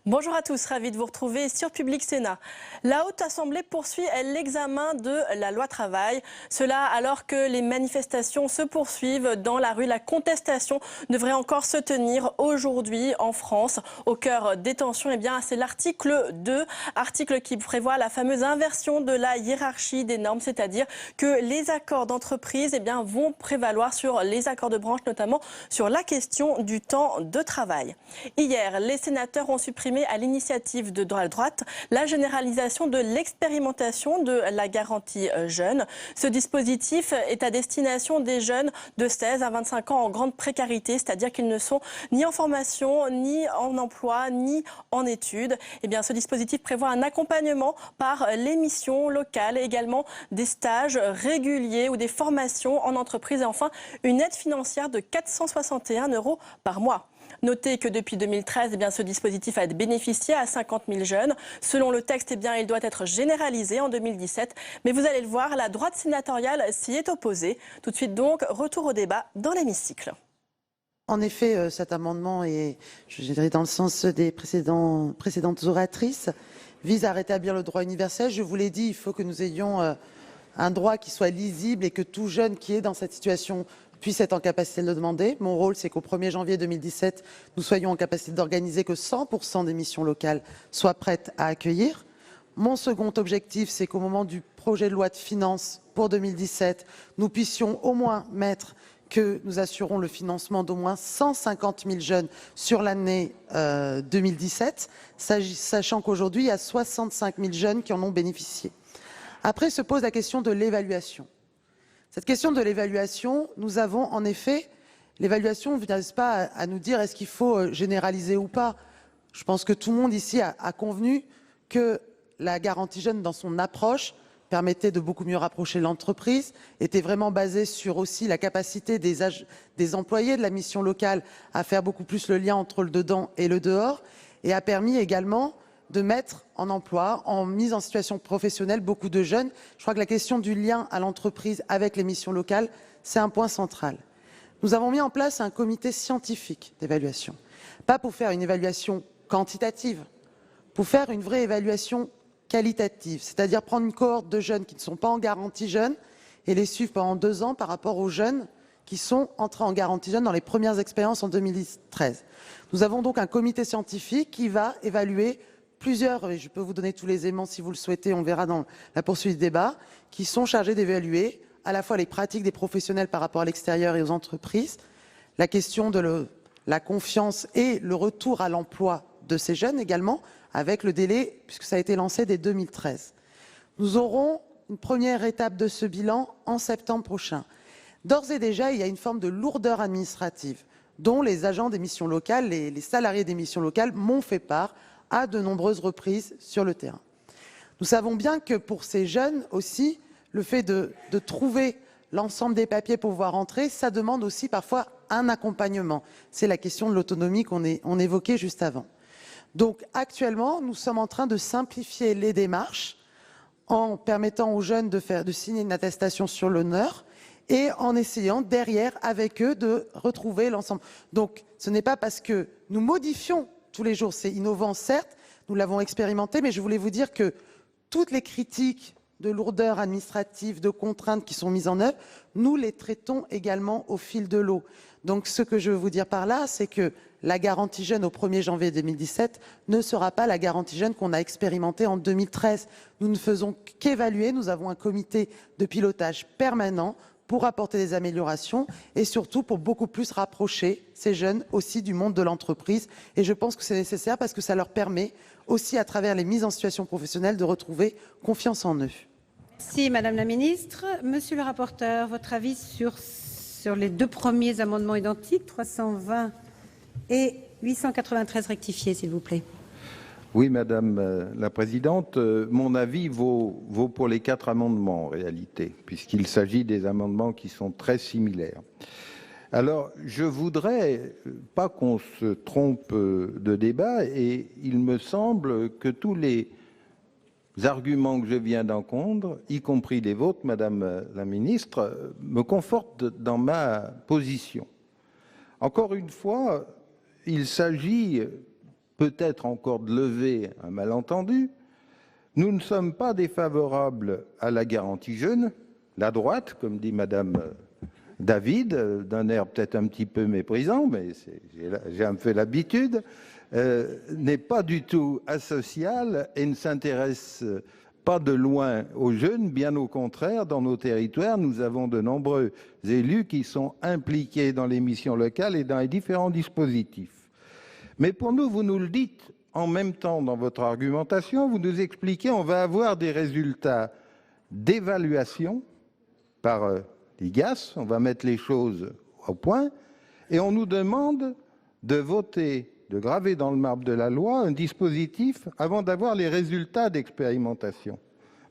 Bonjour à tous, ravi de vous retrouver sur Public Sénat. La Haute Assemblée poursuit l'examen de la loi travail. Cela alors que les manifestations se poursuivent dans la rue. La contestation devrait encore se tenir aujourd'hui en France. Au cœur des tensions, c'est l'article 2, article qui prévoit la fameuse inversion de la hiérarchie des normes, c'est-à-dire que les accords d'entreprise vont prévaloir sur les accords de branche, notamment sur la question du temps de travail. Hier, les sénateurs ont supprimé à l'initiative de droite la généralisation de l'expérimentation de la garantie jeune. Ce dispositif est à destination des jeunes de 16 à 25 ans en grande précarité, c'est-à-dire qu'ils ne sont ni en formation, ni en emploi, ni en études. Ce dispositif prévoit un accompagnement par les missions locales, également des stages réguliers ou des formations en entreprise et enfin une aide financière de 461 € par mois. Notez que depuis 2013, ce dispositif a bénéficié à 50 000 jeunes. Selon le texte, il doit être généralisé en 2017. Mais vous allez le voir, la droite sénatoriale s'y est opposée. Tout de suite donc, retour au débat dans l'hémicycle. En effet, cet amendement, et je dirais dans le sens des précédentes oratrices, vise à rétablir le droit universel. Je vous l'ai dit, il faut que nous ayons un droit qui soit lisible et que tout jeune qui est dans cette situation puisse être en capacité de le demander. Mon rôle, c'est qu'au 1er janvier 2017, nous soyons en capacité d'organiser que 100% des missions locales soient prêtes à accueillir. Mon second objectif, c'est qu'au moment du projet de loi de finances pour 2017, nous puissions au moins mettre que nous assurons le financement d'au moins 150 000 jeunes sur l'année 2017, sachant qu'aujourd'hui, il y a 65 000 jeunes qui en ont bénéficié. Après se pose la question de l'évaluation. Cette question de l'évaluation, nous avons en effet, l'évaluation ne vise pas à nous dire est-ce qu'il faut généraliser ou pas. Je pense que tout le monde ici a convenu que la garantie jeune dans son approche permettait de beaucoup mieux rapprocher l'entreprise, était vraiment basée sur aussi la capacité des employés de la mission locale à faire beaucoup plus le lien entre le dedans et le dehors et a permis également de mettre en emploi, en mise en situation professionnelle, beaucoup de jeunes. Je crois que la question du lien à l'entreprise avec les missions locales, c'est un point central. Nous avons mis en place un comité scientifique d'évaluation, pas pour faire une évaluation quantitative, pour faire une vraie évaluation qualitative, c'est-à-dire prendre une cohorte de jeunes qui ne sont pas en garantie jeune et les suivre pendant 2 ans par rapport aux jeunes qui sont entrés en garantie jeune dans les premières expériences en 2013. Nous avons donc un comité scientifique qui va évaluer plusieurs, et je peux vous donner tous les éléments si vous le souhaitez, on verra dans la poursuite du débat, qui sont chargés d'évaluer à la fois les pratiques des professionnels par rapport à l'extérieur et aux entreprises, la question de la confiance et le retour à l'emploi de ces jeunes également, avec le délai, puisque ça a été lancé dès 2013. Nous aurons une première étape de ce bilan en septembre prochain. D'ores et déjà, il y a une forme de lourdeur administrative dont les agents des missions locales, les salariés des missions locales m'ont fait part à de nombreuses reprises sur le terrain. Nous savons bien que pour ces jeunes aussi, le fait de trouver l'ensemble des papiers pour pouvoir entrer, ça demande aussi parfois un accompagnement. C'est la question de l'autonomie qu'on évoquait juste avant. Donc actuellement, nous sommes en train de simplifier les démarches en permettant aux jeunes de signer une attestation sur l'honneur et en essayant derrière avec eux de retrouver l'ensemble. Donc ce n'est pas parce que nous modifions tous les jours, c'est innovant certes, nous l'avons expérimenté, mais je voulais vous dire que toutes les critiques de lourdeur administrative, de contraintes qui sont mises en œuvre, nous les traitons également au fil de l'eau. Donc ce que je veux vous dire par là, c'est que la garantie jeune au 1er janvier 2017 ne sera pas la garantie jeune qu'on a expérimentée en 2013. Nous ne faisons qu'évaluer, nous avons un comité de pilotage permanent pour apporter des améliorations et surtout pour beaucoup plus rapprocher ces jeunes aussi du monde de l'entreprise. Et je pense que c'est nécessaire parce que ça leur permet aussi à travers les mises en situation professionnelle de retrouver confiance en eux. Merci Madame la Ministre. Monsieur le rapporteur, votre avis sur les 2 premiers amendements identiques, 320 et 893 rectifiés, s'il vous plaît. Oui, Madame la Présidente, mon avis vaut pour les 4 amendements en réalité, puisqu'il s'agit des amendements qui sont très similaires. Alors, je voudrais pas qu'on se trompe de débat et il me semble que tous les arguments que je viens d'entendre, y compris les vôtres, Madame la Ministre, me confortent dans ma position. Encore une fois, il s'agit peut-être encore de lever un malentendu. Nous ne sommes pas défavorables à la garantie jeune. La droite, comme dit Madame David, d'un air peut-être un petit peu méprisant, mais j'ai un peu l'habitude, n'est pas du tout asociale et ne s'intéresse pas de loin aux jeunes. Bien au contraire, dans nos territoires, nous avons de nombreux élus qui sont impliqués dans les missions locales et dans les différents dispositifs. Mais pour nous, vous nous le dites en même temps dans votre argumentation, vous nous expliquez on va avoir des résultats d'évaluation par l'IGAS, on va mettre les choses au point, et on nous demande de voter, de graver dans le marbre de la loi un dispositif avant d'avoir les résultats d'expérimentation.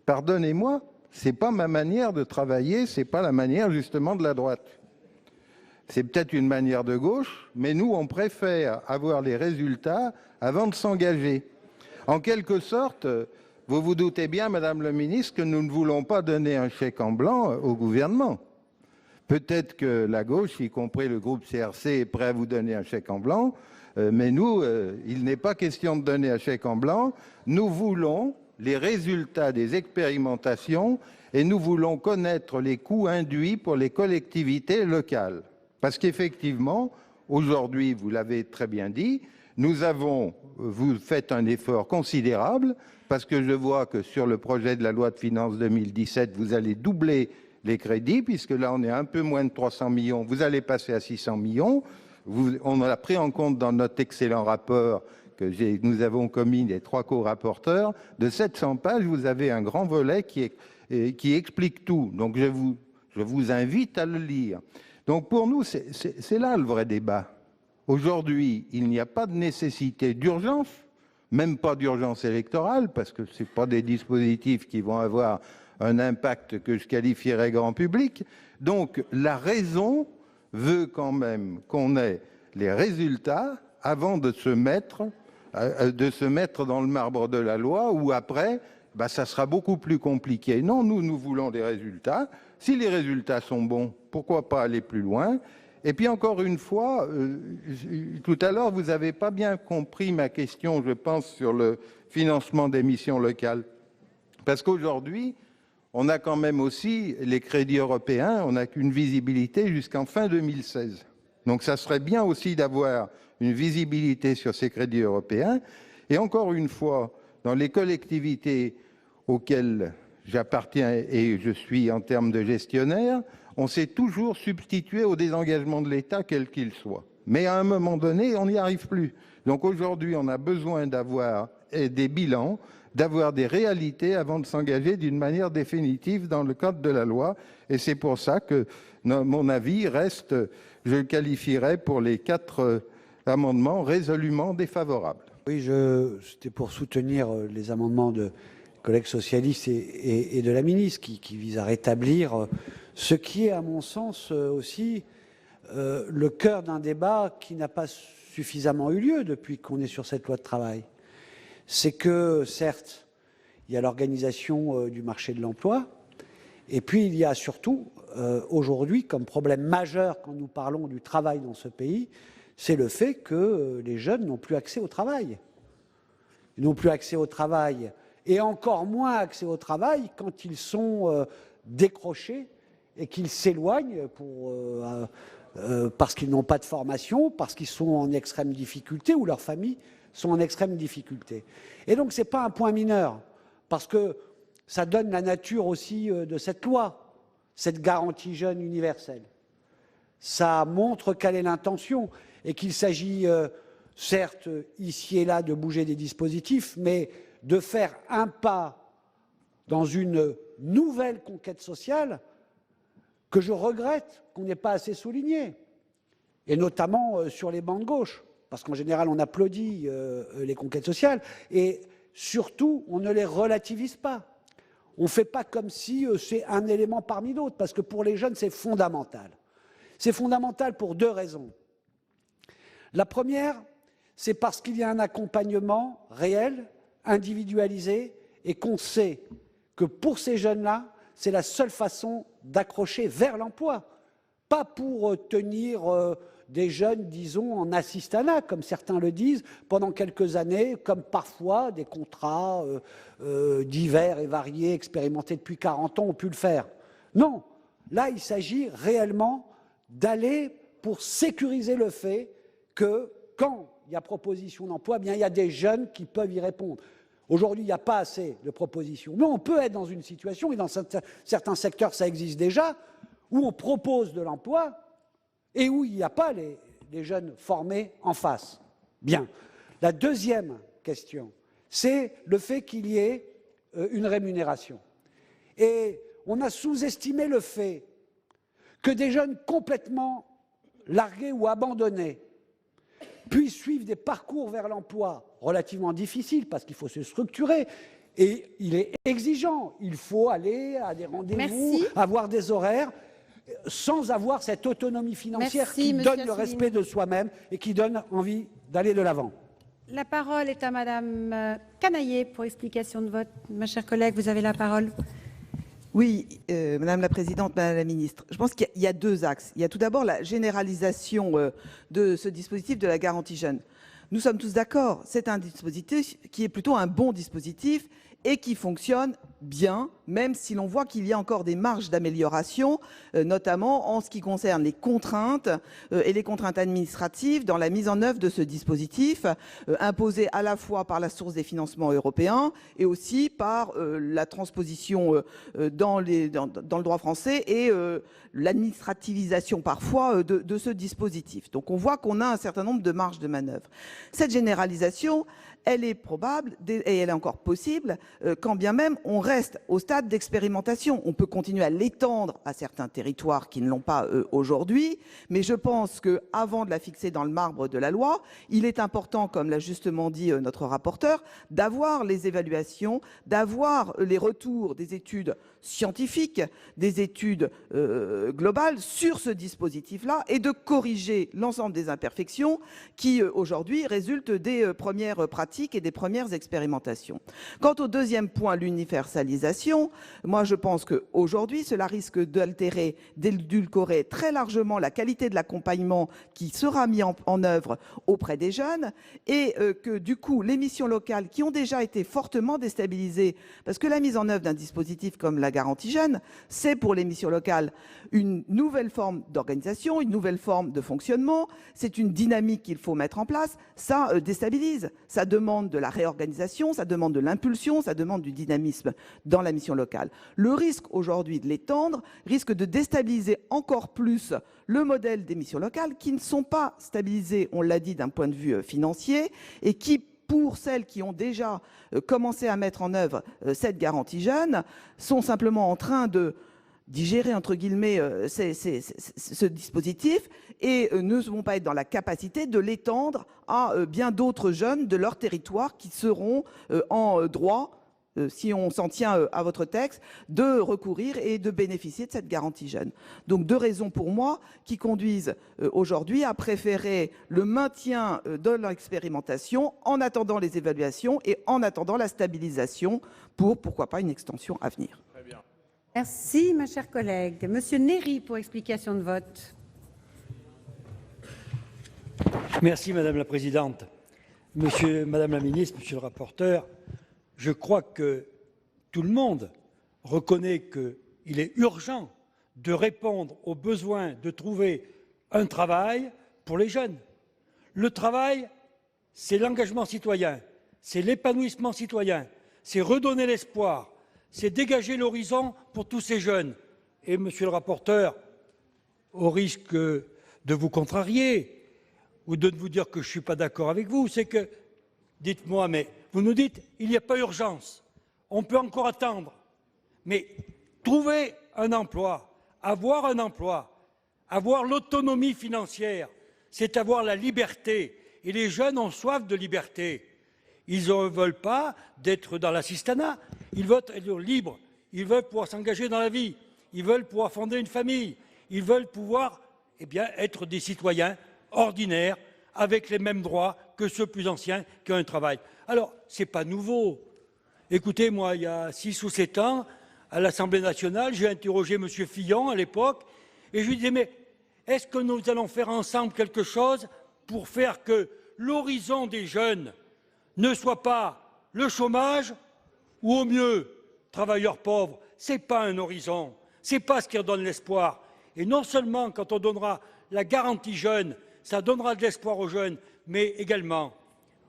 Pardonnez-moi, ce n'est pas ma manière de travailler, ce n'est pas la manière justement de la droite. C'est peut-être une manière de gauche, mais nous, on préfère avoir les résultats avant de s'engager. En quelque sorte, vous vous doutez bien, Madame la Ministre, que nous ne voulons pas donner un chèque en blanc au gouvernement. Peut-être que la gauche, y compris le groupe CRC, est prêt à vous donner un chèque en blanc, mais nous, il n'est pas question de donner un chèque en blanc. Nous voulons les résultats des expérimentations et nous voulons connaître les coûts induits pour les collectivités locales. Parce qu'effectivement, aujourd'hui, vous l'avez très bien dit, vous faites un effort considérable, parce que je vois que sur le projet de la loi de finances 2017, vous allez doubler les crédits, puisque là, on est un peu moins de 300 millions, vous allez passer à 600 millions. On a pris en compte dans notre excellent rapport que nous avons commis les 3 co-rapporteurs, de 700 pages, vous avez un grand volet qui explique tout. Donc je vous invite à le lire. Donc pour nous, c'est là le vrai débat. Aujourd'hui, il n'y a pas de nécessité d'urgence, même pas d'urgence électorale, parce que ce n'est pas des dispositifs qui vont avoir un impact que je qualifierais grand public. Donc la raison veut quand même qu'on ait les résultats avant de se mettre dans le marbre de la loi, ou après, ça sera beaucoup plus compliqué. Non, nous voulons des résultats. Si les résultats sont bons, pourquoi pas aller plus loin? Et puis encore une fois, tout à l'heure, vous n'avez pas bien compris ma question, je pense, sur le financement des missions locales. Parce qu'aujourd'hui, on a quand même aussi les crédits européens, on n'a qu'une visibilité jusqu'en fin 2016. Donc ça serait bien aussi d'avoir une visibilité sur ces crédits européens. Et encore une fois, dans les collectivités auxquelles j'appartiens et je suis en termes de gestionnaire, on s'est toujours substitué au désengagement de l'État, quel qu'il soit. Mais à un moment donné, on n'y arrive plus. Donc aujourd'hui, on a besoin d'avoir des bilans, d'avoir des réalités avant de s'engager d'une manière définitive dans le cadre de la loi. Et c'est pour ça que mon avis reste, je le qualifierais pour les 4 amendements, résolument défavorable. Oui, c'était pour soutenir les amendements de collègues socialistes et de la ministre qui visent à rétablir ce qui est, à mon sens, aussi le cœur d'un débat qui n'a pas suffisamment eu lieu depuis qu'on est sur cette loi de travail. C'est que, certes, il y a l'organisation du marché de l'emploi, et puis il y a surtout, aujourd'hui, comme problème majeur quand nous parlons du travail dans ce pays, c'est le fait que les jeunes n'ont plus accès au travail. Ils n'ont plus accès au travail, et encore moins accès au travail quand ils sont décrochés et qu'ils s'éloignent parce qu'ils n'ont pas de formation, parce qu'ils sont en extrême difficulté ou leurs familles sont en extrême difficulté. Et donc ce n'est pas un point mineur, parce que ça donne la nature aussi de cette loi, cette garantie jeune universelle. Ça montre quelle est l'intention et qu'il s'agit certes ici et là de bouger des dispositifs, mais de faire un pas dans une nouvelle conquête sociale que je regrette qu'on n'ait pas assez souligné, et notamment sur les bancs de gauche, parce qu'en général on applaudit les conquêtes sociales, et surtout on ne les relativise pas. On ne fait pas comme si c'est un élément parmi d'autres, parce que pour les jeunes c'est fondamental. C'est fondamental pour 2 raisons. La première, c'est parce qu'il y a un accompagnement réel, individualisé, et qu'on sait que pour ces jeunes-là, c'est la seule façon d'accrocher vers l'emploi. Pas pour tenir des jeunes, disons, en assistanat, comme certains le disent, pendant quelques années, comme parfois des contrats divers et variés, expérimentés depuis 40 ans, ont pu le faire. Non, là, il s'agit réellement d'aller pour sécuriser le fait que quand il y a proposition d'emploi, bien, il y a des jeunes qui peuvent y répondre. Aujourd'hui, il n'y a pas assez de propositions. Mais on peut être dans une situation, et dans certains secteurs, ça existe déjà, où on propose de l'emploi et où il n'y a pas les jeunes formés en face. Bien. La deuxième question, c'est le fait qu'il y ait une rémunération. Et on a sous-estimé le fait que des jeunes complètement largués ou abandonnés puissent suivre des parcours vers l'emploi relativement difficiles, parce qu'il faut se structurer, et il est exigeant. Il faut aller à des rendez-vous, avoir des horaires, sans avoir cette autonomie financière qui donne le respect de soi-même et qui donne envie d'aller de l'avant. La parole est à Madame Canaillet pour explication de vote. Ma chère collègue, vous avez la parole. Oui, Madame la Présidente, Madame la Ministre, je pense qu'il y a deux axes. Il y a tout d'abord la généralisation de ce dispositif de la garantie jeune. Nous sommes tous d'accord, c'est un dispositif qui est plutôt un bon dispositif et qui fonctionne bien, même si l'on voit qu'il y a encore des marges d'amélioration, notamment en ce qui concerne les contraintes et les contraintes administratives dans la mise en œuvre de ce dispositif, imposé à la fois par la source des financements européens et aussi par la transposition dans le droit français et l'administrativisation parfois de ce dispositif. Donc on voit qu'on a un certain nombre de marges de manœuvre. Cette généralisation, elle est probable et elle est encore possible quand bien même on reste au stade d'expérimentation. On peut continuer à l'étendre à certains territoires qui ne l'ont pas aujourd'hui, mais je pense qu'avant de la fixer dans le marbre de la loi, il est important, comme l'a justement dit notre rapporteur, d'avoir les évaluations, d'avoir les retours des études scientifiques, des études globales sur ce dispositif-là et de corriger l'ensemble des imperfections qui aujourd'hui résultent des premières pratiques et des premières expérimentations. Quant au deuxième point, l'universalisation, moi je pense qu'aujourd'hui cela risque d'altérer, d'édulcorer très largement la qualité de l'accompagnement qui sera mis en œuvre auprès des jeunes et que du coup les missions locales qui ont déjà été fortement déstabilisées, parce que la mise en œuvre d'un dispositif comme la garantie jeune, c'est pour les missions locales une nouvelle forme d'organisation, une nouvelle forme de fonctionnement, c'est une dynamique qu'il faut mettre en place, ça déstabilise, ça demande de la réorganisation, ça demande de l'impulsion, ça demande du dynamisme dans la mission locale. Le risque aujourd'hui de l'étendre risque de déstabiliser encore plus le modèle des missions locales qui ne sont pas stabilisées, on l'a dit, d'un point de vue financier et qui, pour celles qui ont déjà commencé à mettre en œuvre cette garantie jeune, sont simplement en train de digérer, entre guillemets, ce dispositif et ne vont pas être dans la capacité de l'étendre à bien d'autres jeunes de leur territoire qui seront en droit, si on s'en tient à votre texte, de recourir et de bénéficier de cette garantie jeune. Donc deux raisons pour moi qui conduisent aujourd'hui à préférer le maintien de l'expérimentation en attendant les évaluations et en attendant la stabilisation pour, pourquoi pas, une extension à venir. Merci, ma chère collègue. Monsieur Néry pour explication de vote. Merci, Madame la Présidente. Madame la Ministre, Monsieur le rapporteur, je crois que tout le monde reconnaît qu'il est urgent de répondre aux besoins de trouver un travail pour les jeunes. Le travail, c'est l'engagement citoyen, c'est l'épanouissement citoyen, c'est redonner l'espoir, c'est dégager l'horizon pour tous ces jeunes. Et, Monsieur le rapporteur, au risque de vous contrarier ou de vous dire que je ne suis pas d'accord avec vous, c'est que, dites-moi, mais vous nous dites, il n'y a pas urgence, on peut encore attendre. Mais trouver un emploi, avoir l'autonomie financière, c'est avoir la liberté. Et les jeunes ont soif de liberté. Ils ne veulent pas d'être dans l'assistanat. Ils veulent être libres. Ils veulent pouvoir s'engager dans la vie. Ils veulent pouvoir fonder une famille. Ils veulent pouvoir être des citoyens ordinaires avec les mêmes droits que ceux plus anciens qui ont un travail. Alors, ce n'est pas nouveau. Écoutez, moi, il y a 6 ou 7 ans, à l'Assemblée nationale, j'ai interrogé M. Fillon à l'époque, et je lui disais, mais est-ce que nous allons faire ensemble quelque chose pour faire que l'horizon des jeunes ne soit pas le chômage ou au mieux travailleurs pauvres? Ce n'est pas un horizon, ce n'est pas ce qui redonne l'espoir. Et non seulement quand on donnera la garantie jeune, ça donnera de l'espoir aux jeunes, mais également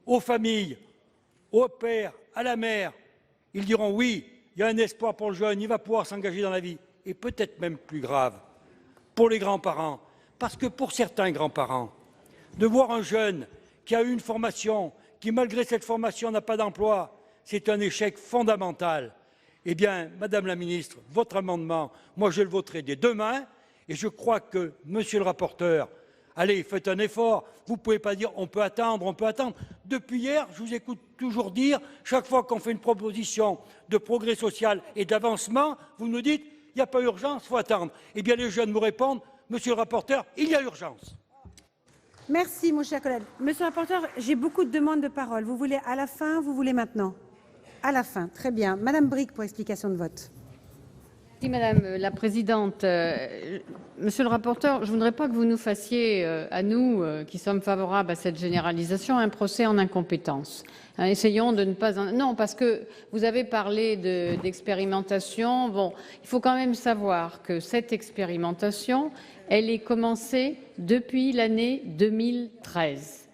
aux familles, aux pères, à la mère. Ils diront oui, il y a un espoir pour le jeune, il va pouvoir s'engager dans la vie. Et peut-être même plus grave, pour les grands-parents. Parce que pour certains grands-parents, de voir un jeune qui a eu une formation, qui malgré cette formation n'a pas d'emploi, c'est un échec fondamental. Eh bien, Madame la Ministre, votre amendement, moi je le voterai dès demain, et je crois que, Monsieur le rapporteur, allez, faites un effort. Vous ne pouvez pas dire on peut attendre, on peut attendre. Depuis hier, je vous écoute toujours dire, chaque fois qu'on fait une proposition de progrès social et d'avancement, vous nous dites il n'y a pas urgence, il faut attendre. Eh bien, les jeunes vous répondent, Monsieur le rapporteur, il y a urgence. Merci, mon cher collègue. Monsieur le rapporteur, j'ai beaucoup de demandes de parole. Vous voulez à la fin, vous voulez maintenant? À la fin, très bien. Madame Bricq pour explication de vote. Merci Madame la Présidente. Monsieur le rapporteur, je ne voudrais pas que vous nous fassiez, à nous qui sommes favorables à cette généralisation, un procès en incompétence. Essayons de ne pas... Non, parce que vous avez parlé d'expérimentation. Bon, il faut quand même savoir que cette expérimentation, elle est commencée depuis l'année 2013,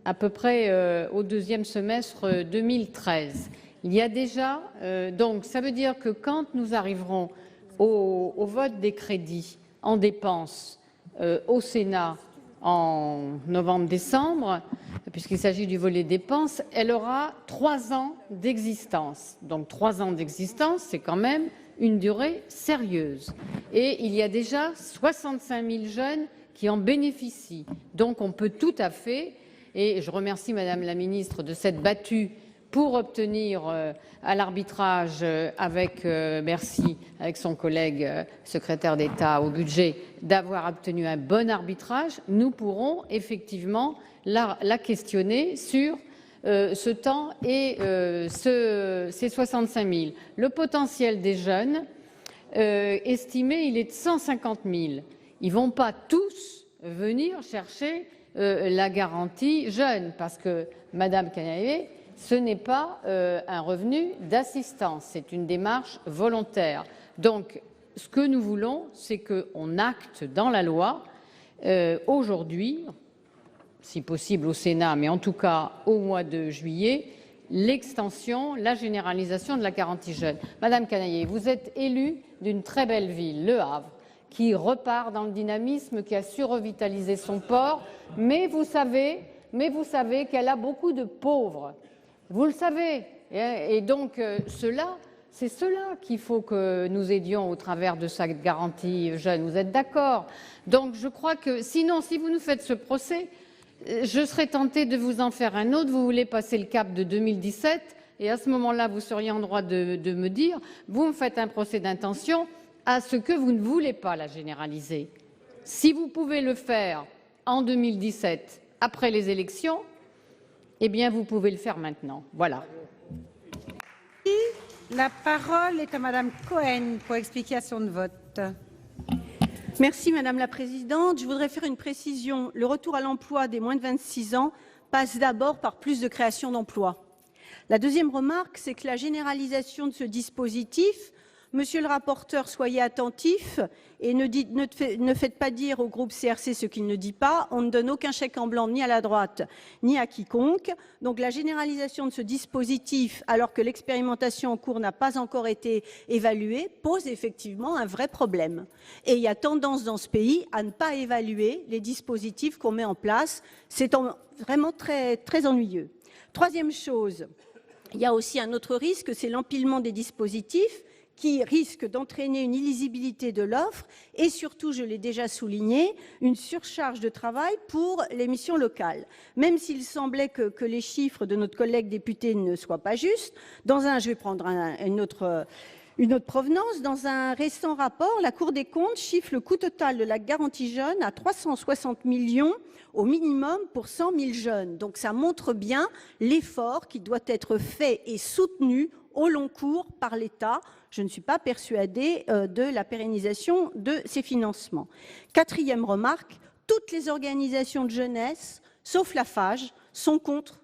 à peu près au deuxième semestre 2013. Il y a déjà, donc ça veut dire que quand nous arriverons au vote des crédits en dépenses au Sénat en novembre-décembre, puisqu'il s'agit du volet dépenses, elle aura 3 ans d'existence. Donc 3 ans d'existence, c'est quand même une durée sérieuse. Et il y a déjà 65 000 jeunes qui en bénéficient. Donc on peut tout à fait, et je remercie Madame la Ministre de s'être battue pour obtenir à l'arbitrage avec Bercy, avec son collègue secrétaire d'État au budget, d'avoir obtenu un bon arbitrage, nous pourrons effectivement la questionner sur ce temps et ces 65 000. Le potentiel des jeunes estimé, il est de 150 000. Ils ne vont pas tous venir chercher la garantie jeune, parce que Madame Canaillet, ce n'est pas un revenu d'assistance, c'est une démarche volontaire. Donc, ce que nous voulons, c'est qu'on acte dans la loi aujourd'hui, si possible au Sénat, mais en tout cas au mois de juillet, l'extension, la généralisation de la garantie jeune. Madame Canaillet, vous êtes élue d'une très belle ville, Le Havre, qui repart dans le dynamisme, qui a su revitaliser son port, mais vous savez qu'elle a beaucoup de pauvres. Vous le savez, et donc c'est cela qu'il faut que nous aidions au travers de cette garantie jeune. Vous êtes d'accord? Donc je crois que sinon, si vous nous faites ce procès, je serais tentée de vous en faire un autre. Vous voulez passer le cap de 2017, et à ce moment-là, vous seriez en droit de me dire, vous me faites un procès d'intention à ce que vous ne voulez pas la généraliser. Si vous pouvez le faire en 2017, après les élections, eh bien, vous pouvez le faire maintenant. Voilà. La parole est à Madame Cohen pour explication de vote. Merci Madame la Présidente. Je voudrais faire une précision. Le retour à l'emploi des moins de 26 ans passe d'abord par plus de création d'emplois. La deuxième remarque, c'est que la généralisation de ce dispositif, Monsieur le rapporteur, soyez attentif et ne faites pas dire au groupe CRC ce qu'il ne dit pas. On ne donne aucun chèque en blanc ni à la droite ni à quiconque. Donc la généralisation de ce dispositif, alors que l'expérimentation en cours n'a pas encore été évaluée, pose effectivement un vrai problème. Et il y a tendance dans ce pays à ne pas évaluer les dispositifs qu'on met en place. C'est vraiment très, très ennuyeux. Troisième chose, il y a aussi un autre risque, c'est l'empilement des dispositifs, qui risque d'entraîner une illisibilité de l'offre et surtout, je l'ai déjà souligné, une surcharge de travail pour les missions locales. Même s'il semblait que les chiffres de notre collègue député ne soient pas justes, je vais prendre une autre Une autre provenance, dans un récent rapport, la Cour des comptes chiffre le coût total de la garantie jeune à 360 millions au minimum pour 100 000 jeunes. Donc ça montre bien l'effort qui doit être fait et soutenu au long cours par l'État. Je ne suis pas persuadée de la pérennisation de ces financements. Quatrième remarque, toutes les organisations de jeunesse, sauf la FAGE, sont contre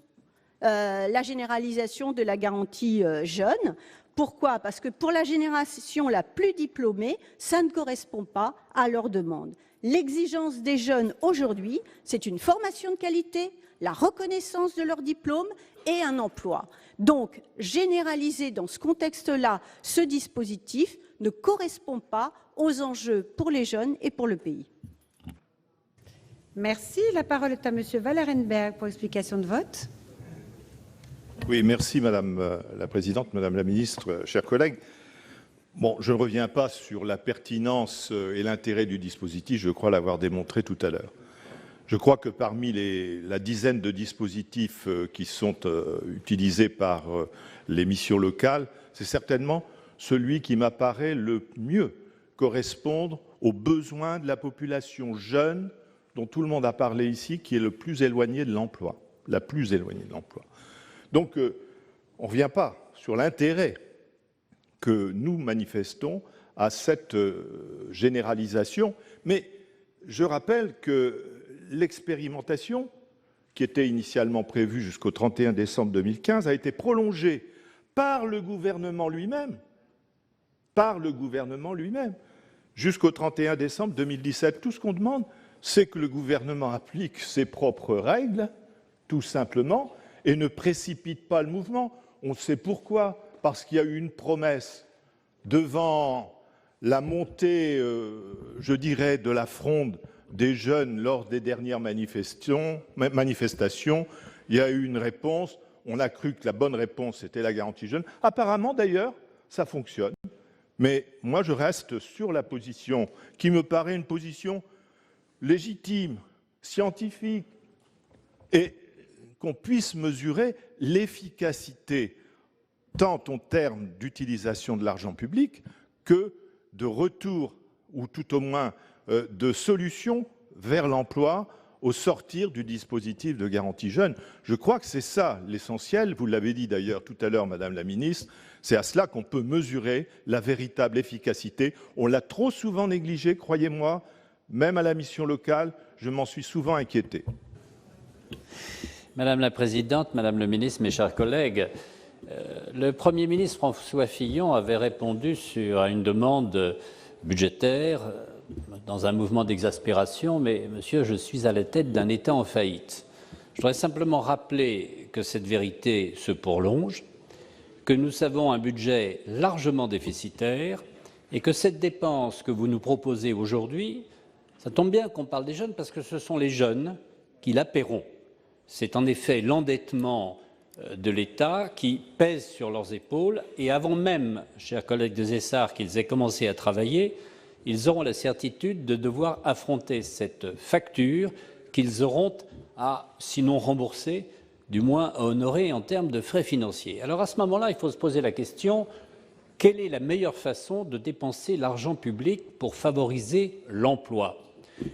la généralisation de la garantie jeune. Pourquoi? Parce que pour la génération la plus diplômée, ça ne correspond pas à leurs demandes. L'exigence des jeunes aujourd'hui, c'est une formation de qualité, la reconnaissance de leur diplôme et un emploi. Donc, généraliser dans ce contexte-là ce dispositif ne correspond pas aux enjeux pour les jeunes et pour le pays. Merci. La parole est à Monsieur Wallerenberg pour explication de vote. Oui, merci Madame la Présidente, Madame la Ministre, chers collègues. Bon, je ne reviens pas sur la pertinence et l'intérêt du dispositif, je crois l'avoir démontré tout à l'heure. Je crois que parmi la dizaine de dispositifs qui sont utilisés par les missions locales, c'est certainement celui qui m'apparaît le mieux correspondre aux besoins de la population jeune dont tout le monde a parlé ici, qui est le plus éloignée de l'emploi, la plus éloignée de l'emploi. Donc, on ne revient pas sur l'intérêt que nous manifestons à cette généralisation, mais je rappelle que l'expérimentation, qui était initialement prévue jusqu'au 31 décembre 2015, a été prolongée par le gouvernement lui-même, jusqu'au 31 décembre 2017. Tout ce qu'on demande, c'est que le gouvernement applique ses propres règles, tout simplement, et ne précipite pas le mouvement. On sait pourquoi, parce qu'il y a eu une promesse devant la montée, je dirais, de la fronde des jeunes lors des dernières manifestations. Il y a eu une réponse, on a cru que la bonne réponse était la garantie jeune. Apparemment, d'ailleurs, ça fonctionne. Mais moi, je reste sur la position qui me paraît une position légitime, scientifique, et qu'on puisse mesurer l'efficacité tant en termes d'utilisation de l'argent public que de retour, ou tout au moins de solution vers l'emploi au sortir du dispositif de garantie jeune. Je crois que c'est ça l'essentiel, vous l'avez dit d'ailleurs tout à l'heure, Madame la Ministre, c'est à cela qu'on peut mesurer la véritable efficacité. On l'a trop souvent négligé, croyez-moi, même à la mission locale, je m'en suis souvent inquiété. Madame la Présidente, Madame le Ministre, mes chers collègues, le Premier ministre François Fillon avait répondu à une demande budgétaire dans un mouvement d'exaspération, mais monsieur, je suis à la tête d'un État en faillite. Je voudrais simplement rappeler que cette vérité se prolonge, que nous avons un budget largement déficitaire et que cette dépense que vous nous proposez aujourd'hui, ça tombe bien qu'on parle des jeunes parce que ce sont les jeunes qui la paieront. C'est en effet l'endettement de l'État qui pèse sur leurs épaules et avant même, chers collègues des Essarts, qu'ils aient commencé à travailler, ils auront la certitude de devoir affronter cette facture qu'ils auront à, sinon rembourser, du moins à honorer en termes de frais financiers. Alors à ce moment-là, il faut se poser la question, quelle est la meilleure façon de dépenser l'argent public pour favoriser l'emploi?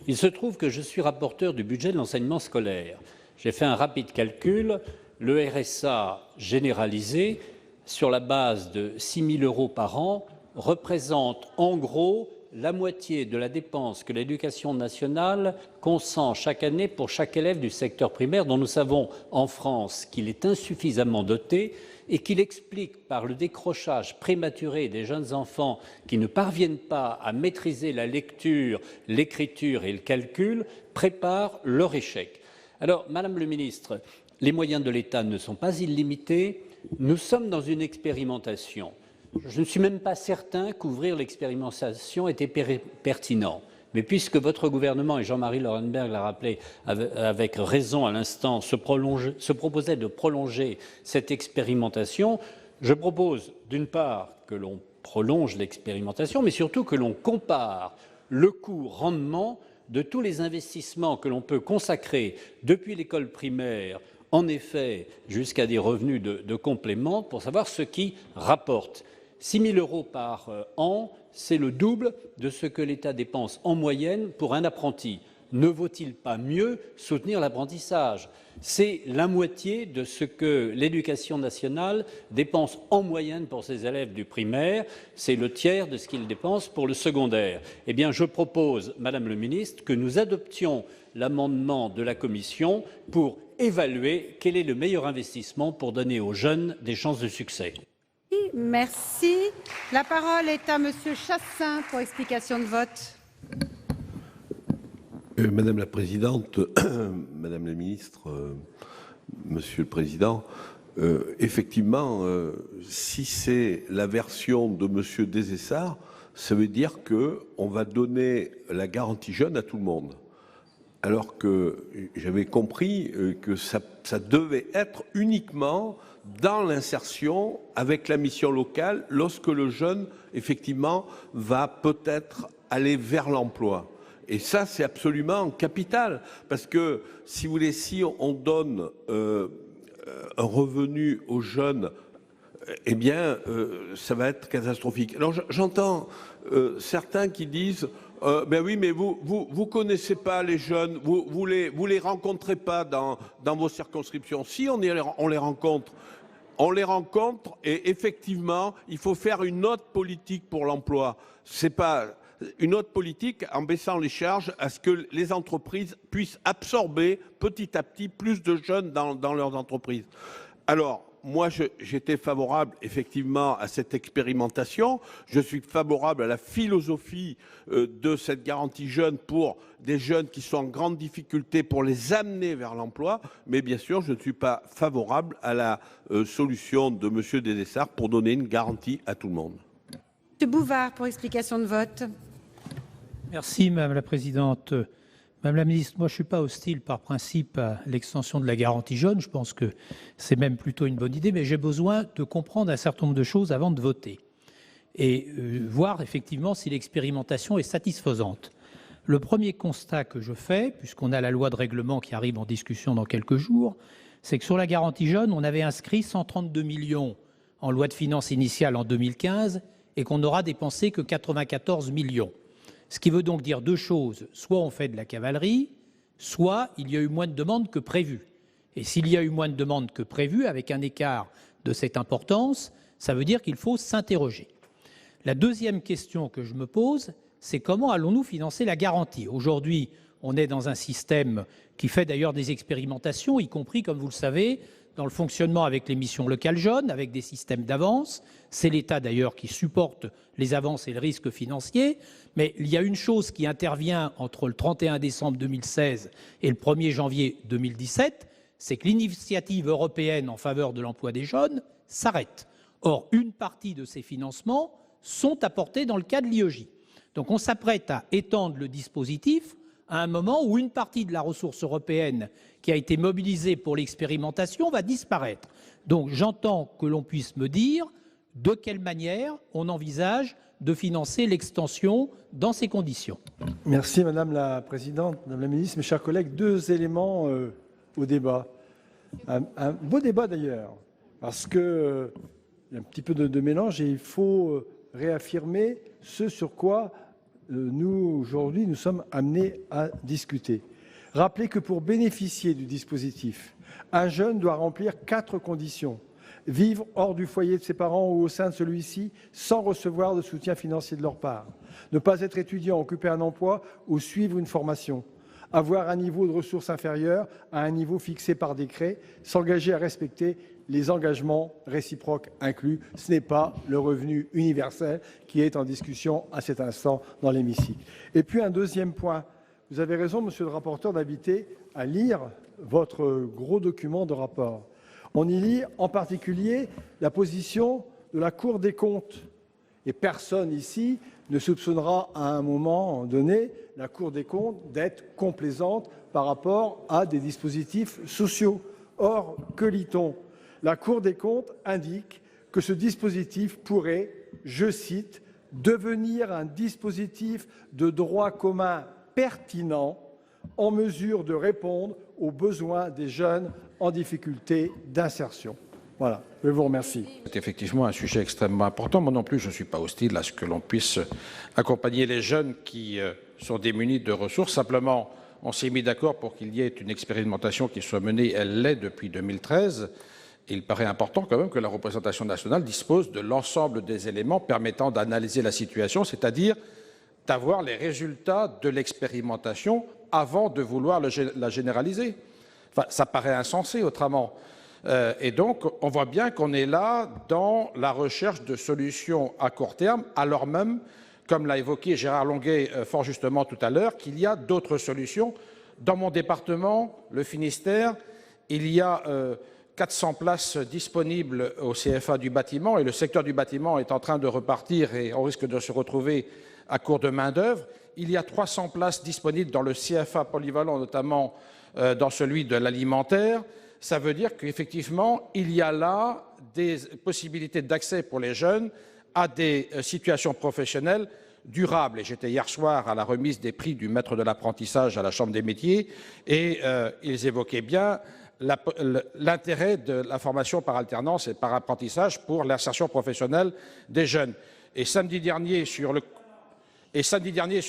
Il se trouve que je suis rapporteur du budget de l'enseignement scolaire. J'ai fait un rapide calcul, le RSA généralisé, sur la base de 6 000 € par an, représente en gros la moitié de la dépense que l'Éducation nationale consent chaque année pour chaque élève du secteur primaire, dont nous savons en France qu'il est insuffisamment doté et qu'il explique par le décrochage prématuré des jeunes enfants qui ne parviennent pas à maîtriser la lecture, l'écriture et le calcul, prépare leur échec. Alors, Madame le Ministre, les moyens de l'État ne sont pas illimités. Nous sommes dans une expérimentation. Je ne suis même pas certain qu'ouvrir l'expérimentation était pertinent. Mais puisque votre gouvernement, et Jean-Marie Laurenberg l'a rappelé avec raison à l'instant, se proposait de prolonger cette expérimentation, je propose d'une part que l'on prolonge l'expérimentation, mais surtout que l'on compare le coût-rendement de tous les investissements que l'on peut consacrer depuis l'école primaire, en effet, jusqu'à des revenus de complément, pour savoir ce qui rapporte. 6 000 € par an, c'est le double de ce que l'État dépense en moyenne pour un apprenti. Ne vaut-il pas mieux soutenir l'apprentissage? C'est la moitié de ce que l'Éducation nationale dépense en moyenne pour ses élèves du primaire, c'est le tiers de ce qu'il dépense pour le secondaire. Eh bien, je propose, Madame le ministre, que nous adoptions l'amendement de la Commission pour évaluer quel est le meilleur investissement pour donner aux jeunes des chances de succès. Merci. La parole est à Monsieur Chassaing pour explication de vote. Madame la Présidente, Madame la Ministre, Monsieur le Président, effectivement, si c'est la version de Monsieur Desessard, ça veut dire qu'on va donner la garantie jeune à tout le monde. Alors que j'avais compris que ça devait être uniquement dans l'insertion avec la mission locale lorsque le jeune, effectivement, va peut-être aller vers l'emploi. Et ça, c'est absolument capital, parce que, si vous voulez, si on donne un revenu aux jeunes, eh bien, ça va être catastrophique. Alors, j'entends certains qui disent ben oui, mais vous connaissez pas les jeunes, vous les rencontrez pas dans vos circonscriptions. Si on les rencontre. On les rencontre et effectivement, il faut faire une autre politique pour l'emploi. C'est pas une autre politique en baissant les charges à ce que les entreprises puissent absorber petit à petit plus de jeunes dans leurs entreprises. Alors, moi, j'étais favorable effectivement à cette expérimentation. Je suis favorable à la philosophie de cette garantie jeune pour des jeunes qui sont en grande difficulté pour les amener vers l'emploi. Mais bien sûr, je ne suis pas favorable à la solution de M. Desessard pour donner une garantie à tout le monde. M. Bouvard pour explication de vote. Merci Madame la Présidente. Madame la Ministre, moi je ne suis pas hostile par principe à l'extension de la garantie jeune. Je pense que c'est même plutôt une bonne idée, mais j'ai besoin de comprendre un certain nombre de choses avant de voter et voir effectivement si l'expérimentation est satisfaisante. Le premier constat que je fais, puisqu'on a la loi de règlement qui arrive en discussion dans quelques jours, c'est que sur la garantie jeune, on avait inscrit 132 millions en loi de finances initiale en 2015 et qu'on n'aura dépensé que 94 millions. Ce qui veut donc dire deux choses. Soit on fait de la cavalerie, soit il y a eu moins de demandes que prévu. Et s'il y a eu moins de demandes que prévu, avec un écart de cette importance, ça veut dire qu'il faut s'interroger. La deuxième question que je me pose, c'est comment allons-nous financer la garantie? Aujourd'hui, on est dans un système qui fait d'ailleurs des expérimentations, y compris, comme vous le savez, dans le fonctionnement avec les missions locales jeunes, avec des systèmes d'avance. C'est l'État d'ailleurs qui supporte les avances et le risque financier. Mais il y a une chose qui intervient entre le 31 décembre 2016 et le 1er janvier 2017, c'est que l'initiative européenne en faveur de l'emploi des jeunes s'arrête. Or, une partie de ces financements sont apportés dans le cadre de l'IEJ. Donc on s'apprête à étendre le dispositif à un moment où une partie de la ressource européenne qui a été mobilisée pour l'expérimentation va disparaître. Donc j'entends que l'on puisse me dire de quelle manière on envisage de financer l'extension dans ces conditions. Merci Madame la Présidente, Madame la Ministre, mes chers collègues. Deux éléments au débat. Un beau débat d'ailleurs, parce qu'il y a un petit peu de mélange et il faut réaffirmer ce sur quoi nous, aujourd'hui, nous sommes amenés à discuter. Rappelez que pour bénéficier du dispositif, un jeune doit remplir 4 conditions. Vivre hors du foyer de ses parents ou au sein de celui-ci sans recevoir de soutien financier de leur part. Ne pas être étudiant, occuper un emploi ou suivre une formation. Avoir un niveau de ressources inférieur à un niveau fixé par décret. S'engager à respecter les engagements réciproques inclus. Ce n'est pas le revenu universel qui est en discussion à cet instant dans l'hémicycle. Et puis un deuxième point. Vous avez raison, monsieur le rapporteur, d'inviter à lire votre gros document de rapport. On y lit en particulier la position de la Cour des comptes. Et personne ici ne soupçonnera à un moment donné la Cour des comptes d'être complaisante par rapport à des dispositifs sociaux. Or, que lit-on? La Cour des comptes indique que ce dispositif pourrait, je cite, « devenir un dispositif de droit commun pertinent en mesure de répondre aux besoins des jeunes en difficulté d'insertion ». Voilà, je vous remercie. C'est effectivement un sujet extrêmement important. Moi non plus, je ne suis pas hostile à ce que l'on puisse accompagner les jeunes qui sont démunis de ressources. Simplement, on s'est mis d'accord pour qu'il y ait une expérimentation qui soit menée. Elle l'est depuis 2013. Et il paraît important quand même que la représentation nationale dispose de l'ensemble des éléments permettant d'analyser la situation, c'est-à-dire d'avoir les résultats de l'expérimentation avant de vouloir la généraliser. Enfin, ça paraît insensé autrement. Et donc, on voit bien qu'on est là dans la recherche de solutions à court terme, alors même, comme l'a évoqué Gérard Longuet fort justement tout à l'heure, qu'il y a d'autres solutions. Dans mon département, le Finistère, il y a 400 places disponibles au CFA du bâtiment, et le secteur du bâtiment est en train de repartir et on risque de se retrouver à court de main-d'œuvre. Il y a 300 places disponibles dans le CFA polyvalent, notamment dans celui de l'alimentaire. Ça veut dire qu'effectivement, il y a là des possibilités d'accès pour les jeunes à des situations professionnelles durables. Et j'étais hier soir à la remise des prix du maître de l'apprentissage à la Chambre des métiers et ils évoquaient bien l'intérêt de la formation par alternance et par apprentissage pour l'insertion professionnelle des jeunes. Et samedi dernier, sur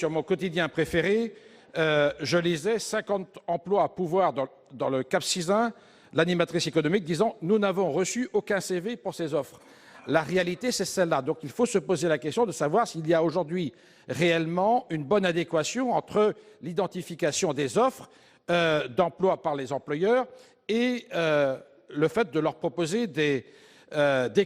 mon quotidien préféré, je lisais 50 emplois à pouvoir dans le Cap Sizun, l'animatrice économique disant « Nous n'avons reçu aucun CV pour ces offres ». La réalité, c'est celle-là. Donc il faut se poser la question de savoir s'il y a aujourd'hui réellement une bonne adéquation entre l'identification des offres d'emploi par les employeurs et le fait de leur proposer des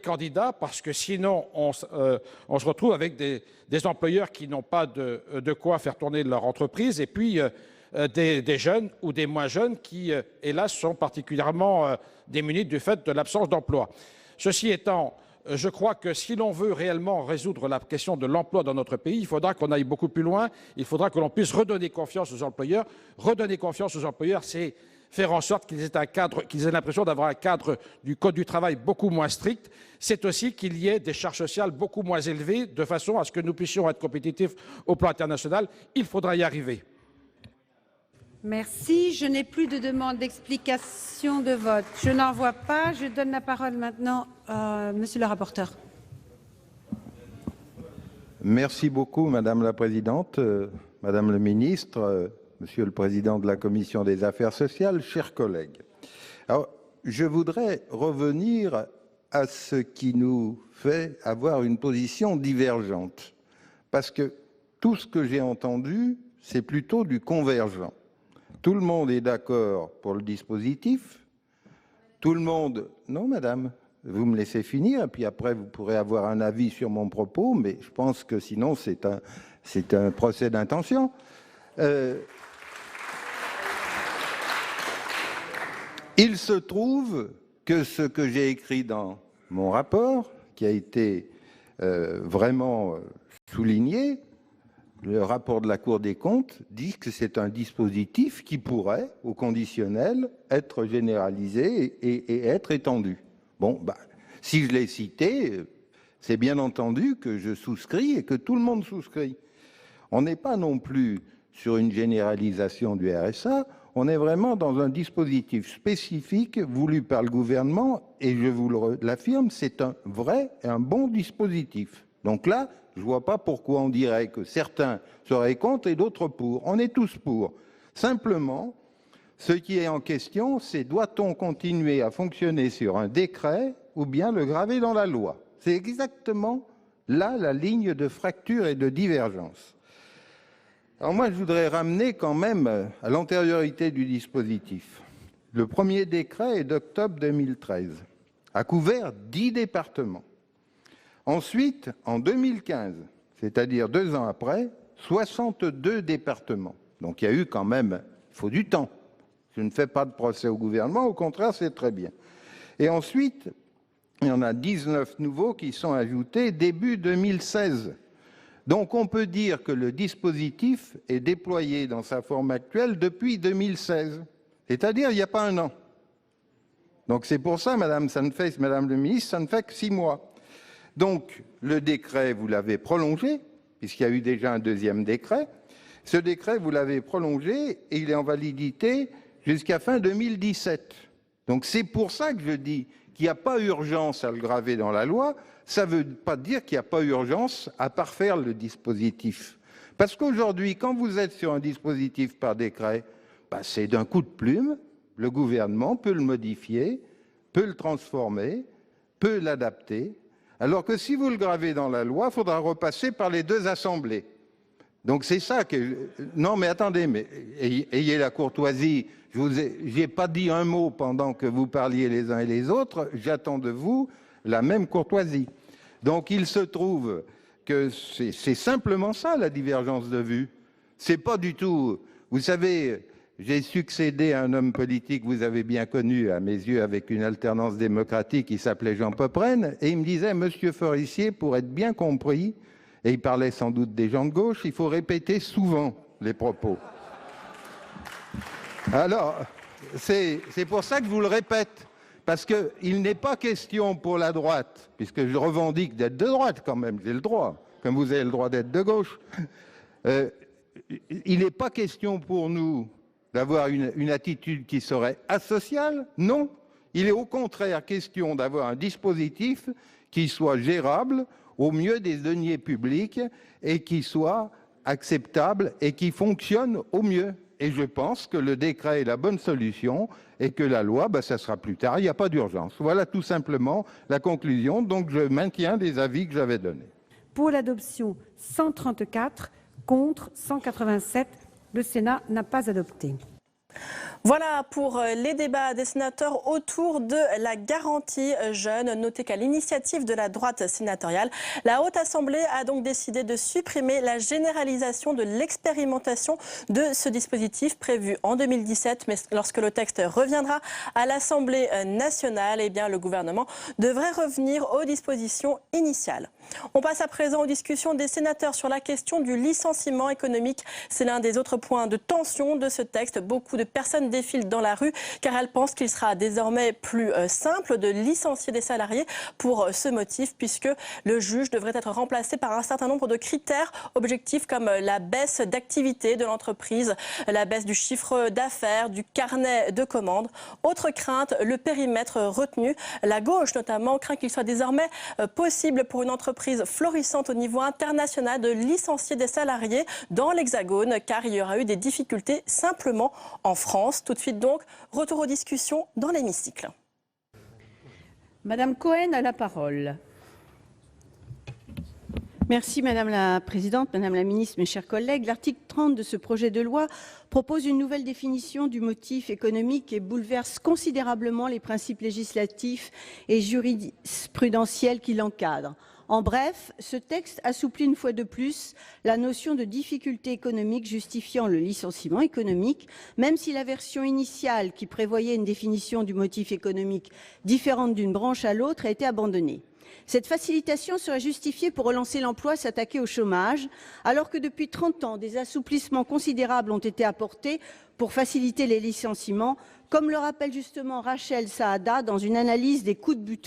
candidats, parce que sinon on se retrouve avec des employeurs qui n'ont pas de quoi faire tourner leur entreprise, et puis des jeunes ou des moins jeunes qui, hélas, sont particulièrement démunis du fait de l'absence d'emploi. Ceci étant, je crois que si l'on veut réellement résoudre la question de l'emploi dans notre pays, il faudra qu'on aille beaucoup plus loin, il faudra que l'on puisse redonner confiance aux employeurs. Redonner confiance aux employeurs, c'est faire en sorte qu'ils aient l'impression d'avoir un cadre du Code du travail beaucoup moins strict. C'est aussi qu'il y ait des charges sociales beaucoup moins élevées, de façon à ce que nous puissions être compétitifs au plan international. Il faudra y arriver. Merci. Je n'ai plus de demande d'explication de vote. Je n'en vois pas. Je donne la parole maintenant à monsieur le rapporteur. Merci beaucoup, Madame la Présidente, Madame le Ministre, Monsieur le Président de la Commission des Affaires sociales, chers collègues. Alors, je voudrais revenir à ce qui nous fait avoir une position divergente, parce que tout ce que j'ai entendu, c'est plutôt du convergent. Tout le monde est d'accord pour le dispositif. Tout le monde... Non, madame, vous me laissez finir, et puis après, vous pourrez avoir un avis sur mon propos, mais je pense que sinon, c'est un procès d'intention. Il se trouve que ce que j'ai écrit dans mon rapport, qui a été vraiment souligné, le rapport de la Cour des comptes dit que c'est un dispositif qui pourrait, au conditionnel, être généralisé et être étendu. Bon, si je l'ai cité, c'est bien entendu que je souscris et que tout le monde souscrit. On n'est pas non plus sur une généralisation du RSA, on est vraiment dans un dispositif spécifique voulu par le gouvernement, et je vous l'affirme, c'est un vrai et un bon dispositif. Donc là, je ne vois pas pourquoi on dirait que certains seraient contre et d'autres pour. On est tous pour. Simplement, ce qui est en question, c'est doit-on continuer à fonctionner sur un décret ou bien le graver dans la loi? C'est exactement là la ligne de fracture et de divergence. Alors moi, je voudrais ramener quand même à l'antériorité du dispositif. Le premier décret est d'octobre 2013, a couvert 10 départements. Ensuite, en 2015, c'est-à-dire 2 ans après, 62 départements. Donc il y a eu quand même, il faut du temps. Je ne fais pas de procès au gouvernement, au contraire, c'est très bien. Et ensuite, il y en a 19 nouveaux qui sont ajoutés début 2016. Donc on peut dire que le dispositif est déployé dans sa forme actuelle depuis 2016, c'est-à-dire il n'y a pas un an. Donc c'est pour ça, Madame le Ministre, ça ne fait que 6 mois. Donc, le décret, vous l'avez prolongé, puisqu'il y a eu déjà un deuxième décret. Ce décret, vous l'avez prolongé et il est en validité jusqu'à fin 2017. Donc, c'est pour ça que je dis qu'il n'y a pas urgence à le graver dans la loi, ça ne veut pas dire qu'il n'y a pas urgence à parfaire le dispositif. Parce qu'aujourd'hui, quand vous êtes sur un dispositif par décret, c'est d'un coup de plume, le gouvernement peut le modifier, peut le transformer, peut l'adapter, alors que si vous le gravez dans la loi, il faudra repasser par les deux assemblées. Donc c'est ça que... Non mais attendez, mais ayez la courtoisie, je n'ai pas dit un mot pendant que vous parliez les uns et les autres, j'attends de vous la même courtoisie. Donc il se trouve que c'est simplement ça la divergence de vue. C'est pas du tout... Vous savez, j'ai succédé à un homme politique, vous avez bien connu à mes yeux, avec une alternance démocratique, qui s'appelait Jean Popren, et il me disait, Monsieur Forissier, pour être bien compris, et il parlait sans doute des gens de gauche, il faut répéter souvent les propos. Alors, c'est pour ça que je vous le répète, parce qu'il n'est pas question pour la droite, puisque je revendique d'être de droite quand même, j'ai le droit, comme vous avez le droit d'être de gauche, il n'est pas question pour nous d'avoir une attitude qui serait asociale, non. Il est au contraire question d'avoir un dispositif qui soit gérable au mieux des deniers publics et qui soit acceptable et qui fonctionne au mieux. Et je pense que le décret est la bonne solution et que la loi, ça sera plus tard, il n'y a pas d'urgence. Voilà tout simplement la conclusion. Donc je maintiens les avis que j'avais donnés. Pour l'adoption, 134, contre 187. Le Sénat n'a pas adopté. Voilà pour les débats des sénateurs autour de la garantie jeune. Notez qu'à l'initiative de la droite sénatoriale, la Haute Assemblée a donc décidé de supprimer la généralisation de l'expérimentation de ce dispositif prévu en 2017. Mais lorsque le texte reviendra à l'Assemblée nationale, eh bien, le gouvernement devrait revenir aux dispositions initiales. On passe à présent aux discussions des sénateurs sur la question du licenciement économique. C'est l'un des autres points de tension de ce texte. Beaucoup de personnes défilent dans la rue car elles pensent qu'il sera désormais plus simple de licencier des salariés pour ce motif, puisque le juge devrait être remplacé par un certain nombre de critères objectifs comme la baisse d'activité de l'entreprise, la baisse du chiffre d'affaires, du carnet de commandes. Autre crainte, le périmètre retenu. La gauche notamment craint qu'il soit désormais possible pour une entreprise florissante au niveau international de licencier des salariés dans l'Hexagone, car il y aura eu des difficultés simplement en France. Tout de suite donc, retour aux discussions dans l'hémicycle. Madame Cohen a la parole. Merci Madame la Présidente, Madame la Ministre, mes chers collègues. L'article 30 de ce projet de loi propose une nouvelle définition du motif économique et bouleverse considérablement les principes législatifs et jurisprudentiels qui l'encadrent. En bref, ce texte assouplit une fois de plus la notion de difficulté économique justifiant le licenciement économique, même si la version initiale qui prévoyait une définition du motif économique différente d'une branche à l'autre a été abandonnée. Cette facilitation serait justifiée pour relancer l'emploi, s'attaquer au chômage, alors que depuis 30 ans, des assouplissements considérables ont été apportés pour faciliter les licenciements, comme le rappelle justement Rachel Saada dans une analyse des coûts de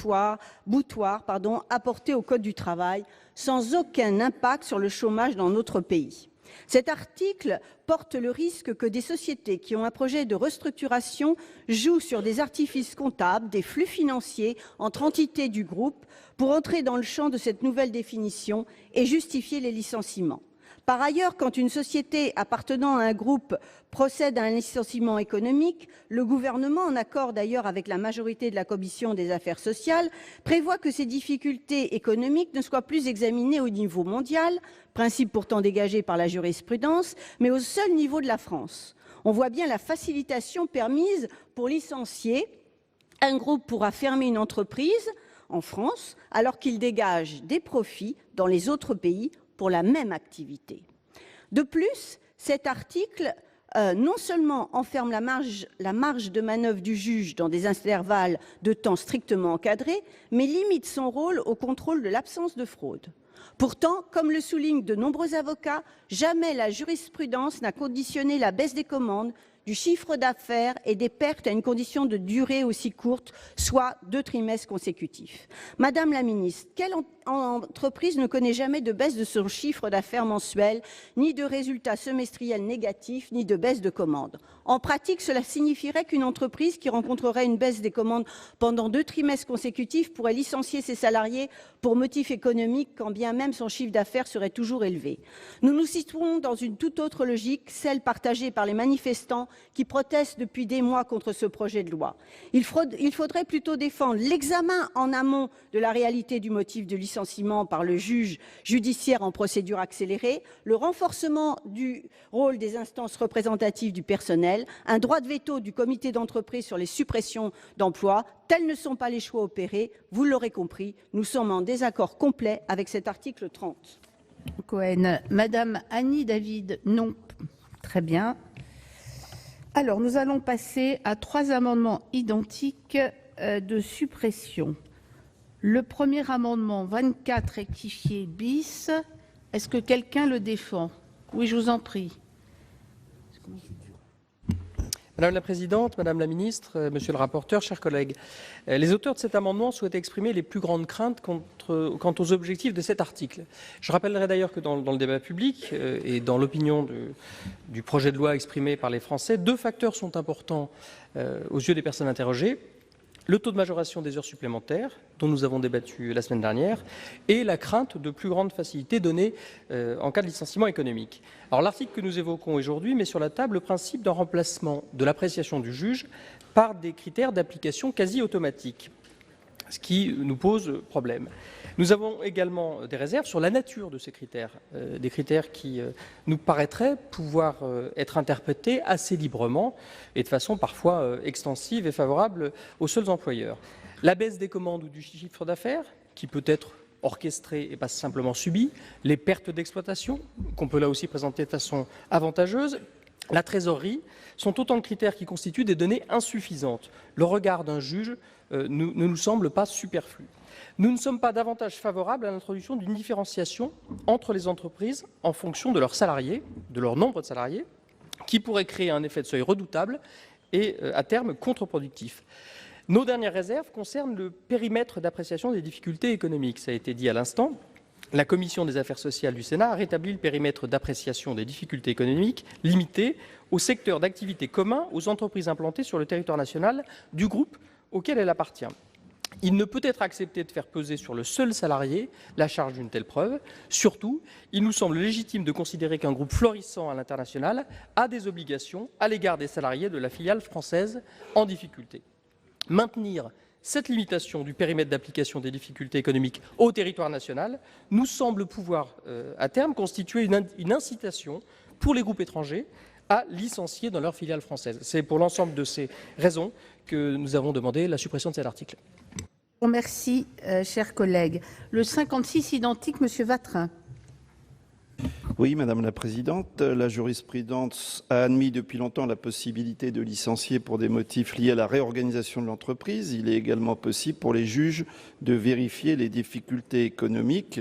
boutoir apportés au Code du travail, sans aucun impact sur le chômage dans notre pays. Cet article porte le risque que des sociétés qui ont un projet de restructuration jouent sur des artifices comptables, des flux financiers entre entités du groupe pour entrer dans le champ de cette nouvelle définition et justifier les licenciements. Par ailleurs, quand une société appartenant à un groupe procède à un licenciement économique, le gouvernement, en accord d'ailleurs avec la majorité de la Commission des affaires sociales, prévoit que ces difficultés économiques ne soient plus examinées au niveau mondial, principe pourtant dégagé par la jurisprudence, mais au seul niveau de la France. On voit bien la facilitation permise pour licencier. Un groupe pourra fermer une entreprise en France alors qu'il dégage des profits dans les autres pays pour la même activité. De plus, cet article non seulement enferme la marge de manœuvre du juge dans des intervalles de temps strictement encadrés, mais limite son rôle au contrôle de l'absence de fraude. Pourtant, comme le soulignent de nombreux avocats, jamais la jurisprudence n'a conditionné la baisse des commandes, du chiffre d'affaires et des pertes à une condition de durée aussi courte, soit 2 trimestres consécutifs. Madame la ministre, quelle entreprise ne connaît jamais de baisse de son chiffre d'affaires mensuel, ni de résultats semestriels négatifs, ni de baisse de commandes? En pratique, cela signifierait qu'une entreprise qui rencontrerait une baisse des commandes pendant 2 trimestres consécutifs pourrait licencier ses salariés pour motif économique, quand bien même son chiffre d'affaires serait toujours élevé. Nous nous situons dans une toute autre logique, celle partagée par les manifestants qui protestent depuis des mois contre ce projet de loi. Il faudrait plutôt défendre l'examen en amont de la réalité du motif de licenciement par le juge judiciaire en procédure accélérée, le renforcement du rôle des instances représentatives du personnel, un droit de veto du comité d'entreprise sur les suppressions d'emplois. Tels ne sont pas les choix opérés. Vous l'aurez compris, nous sommes en désaccord complet avec cet article 30. Cohen. Madame Annie David, non. Très bien. Alors, nous allons passer à 3 amendements identiques de suppression. Le premier amendement, 24 rectifié bis. Est-ce que quelqu'un le défend? Oui, je vous en prie. Madame la Présidente, Madame la Ministre, Monsieur le rapporteur, chers collègues, les auteurs de cet amendement souhaitent exprimer les plus grandes craintes quant aux objectifs de cet article. Je rappellerai d'ailleurs que dans le débat public et dans l'opinion du projet de loi exprimé par les Français, 2 facteurs sont importants aux yeux des personnes interrogées. Le taux de majoration des heures supplémentaires, dont nous avons débattu la semaine dernière, et la crainte de plus grandes facilités données en cas de licenciement économique. Alors l'article que nous évoquons aujourd'hui met sur la table le principe d'un remplacement de l'appréciation du juge par des critères d'application quasi automatique, ce qui nous pose problème. Nous avons également des réserves sur la nature de ces critères, des critères qui nous paraîtraient pouvoir être interprétés assez librement et de façon parfois extensive et favorable aux seuls employeurs. La baisse des commandes ou du chiffre d'affaires, qui peut être orchestrée et pas simplement subie, les pertes d'exploitation, qu'on peut là aussi présenter de façon avantageuse, la trésorerie, sont autant de critères qui constituent des données insuffisantes. Le regard d'un juge ne nous semble pas superflu. Nous ne sommes pas davantage favorables à l'introduction d'une différenciation entre les entreprises en fonction de leurs salariés, de leur nombre de salariés, qui pourrait créer un effet de seuil redoutable et, à terme, contre-productif. Nos dernières réserves concernent le périmètre d'appréciation des difficultés économiques. Ça a été dit à l'instant. La Commission des affaires sociales du Sénat a rétabli le périmètre d'appréciation des difficultés économiques limité au secteur d'activité commun aux entreprises implantées sur le territoire national du groupe auquel elle appartient. Il ne peut être accepté de faire peser sur le seul salarié la charge d'une telle preuve. Surtout, il nous semble légitime de considérer qu'un groupe florissant à l'international a des obligations à l'égard des salariés de la filiale française en difficulté. Maintenir cette limitation du périmètre d'application des difficultés économiques au territoire national nous semble pouvoir, à terme, constituer une incitation pour les groupes étrangers à licencier dans leur filiale française. C'est pour l'ensemble de ces raisons que nous avons demandé la suppression de cet article. Merci, chers collègues. Le 56 identique, Monsieur Vatrin. Oui, Madame la Présidente, la jurisprudence a admis depuis longtemps la possibilité de licencier pour des motifs liés à la réorganisation de l'entreprise. Il est également possible pour les juges de vérifier les difficultés économiques,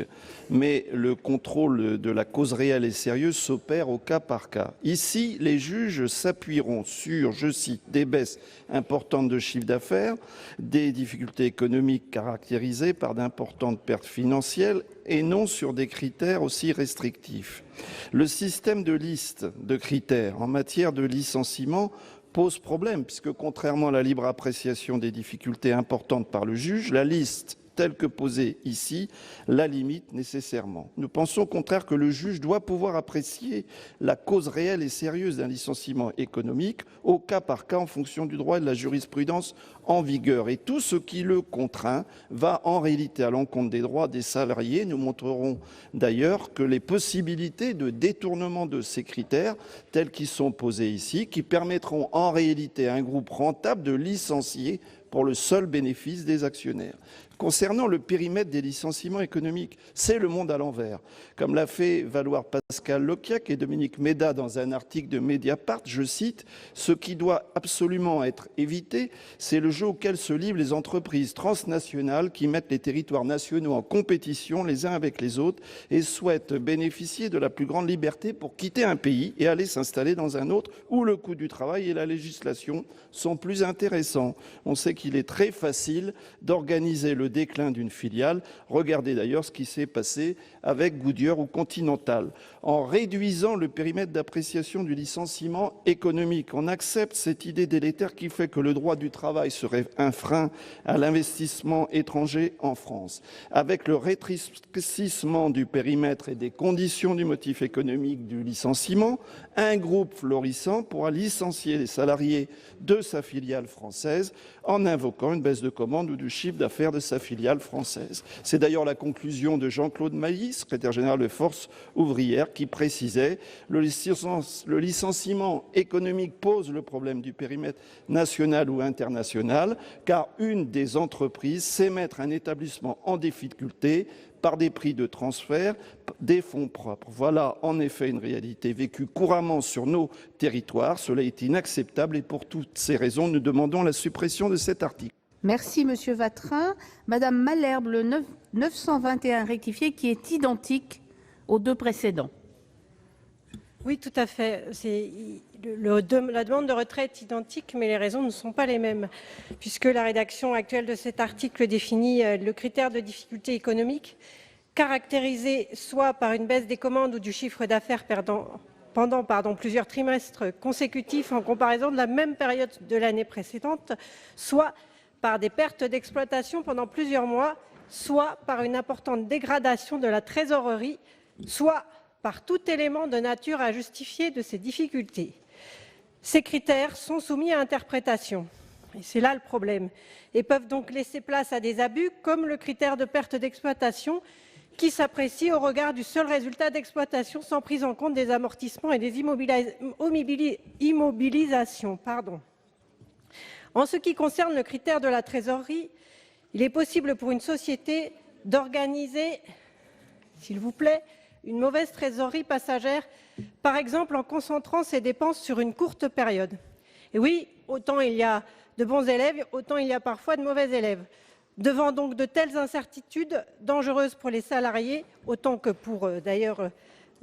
mais le contrôle de la cause réelle et sérieuse s'opère au cas par cas. Ici, les juges s'appuieront sur, je cite, des baisses importantes de chiffre d'affaires, des difficultés économiques caractérisées par d'importantes pertes financières et non sur des critères aussi restrictifs. Le système de liste de critères en matière de licenciement pose problème puisque, contrairement à la libre appréciation des difficultés importantes par le juge, la liste telle que posée ici la limite nécessairement. Nous pensons au contraire que le juge doit pouvoir apprécier la cause réelle et sérieuse d'un licenciement économique au cas par cas en fonction du droit et de la jurisprudence en vigueur. Et tout ce qui le contraint va en réalité à l'encontre des droits des salariés. Nous montrerons d'ailleurs que les possibilités de détournement de ces critères tels qu'ils sont posés ici, qui permettront en réalité à un groupe rentable de licencier pour le seul bénéfice des actionnaires. Concernant le périmètre des licenciements économiques, c'est le monde à l'envers. Comme l'a fait valoir Pascal Loquiac et Dominique Méda dans un article de Mediapart, je cite, « Ce qui doit absolument être évité, c'est le jeu auquel se livrent les entreprises transnationales qui mettent les territoires nationaux en compétition les uns avec les autres et souhaitent bénéficier de la plus grande liberté pour quitter un pays et aller s'installer dans un autre où le coût du travail et la législation sont plus intéressants. On sait qu'il est très facile d'organiser le déclin d'une filiale. Regardez d'ailleurs ce qui s'est passé avec Goodyear ou Continental. En réduisant le périmètre d'appréciation du licenciement économique, on accepte cette idée délétère qui fait que le droit du travail serait un frein à l'investissement étranger en France. Avec le rétrécissement du périmètre et des conditions du motif économique du licenciement, un groupe florissant pourra licencier les salariés de sa filiale française en invoquant une baisse de commande ou du chiffre d'affaires de sa filiale française. C'est d'ailleurs la conclusion de Jean-Claude Mailly, secrétaire général de Force ouvrière, qui précisait « Le licenciement économique pose le problème du périmètre national ou international, car une des entreprises sait mettre un établissement en difficulté par des prix de transfert, des fonds propres. Voilà en effet une réalité vécue couramment sur nos territoires. Cela est inacceptable et pour toutes ces raisons, nous demandons la suppression de cet article. Merci, Monsieur Vatrin. Madame Malherbe, le 921 rectifié, qui est identique aux deux précédents. Oui, tout à fait. La demande de retrait est identique, mais les raisons ne sont pas les mêmes, puisque la rédaction actuelle de cet article définit le critère de difficulté économique, caractérisé soit par une baisse des commandes ou du chiffre d'affaires pendant plusieurs trimestres consécutifs en comparaison de la même période de l'année précédente, soit par des pertes d'exploitation pendant plusieurs mois, soit par une importante dégradation de la trésorerie, soit par tout élément de nature à justifier de ces difficultés. Ces critères sont soumis à interprétation, et c'est là le problème, et peuvent donc laisser place à des abus, comme le critère de perte d'exploitation, qui s'apprécie au regard du seul résultat d'exploitation sans prise en compte des amortissements et des immobilisations. En ce qui concerne le critère de la trésorerie, il est possible pour une société d'organiser, s'il vous plaît, une mauvaise trésorerie passagère, par exemple en concentrant ses dépenses sur une courte période. Et oui, autant il y a de bons élèves, autant il y a parfois de mauvais élèves. Devant donc de telles incertitudes dangereuses pour les salariés, autant que pour d'ailleurs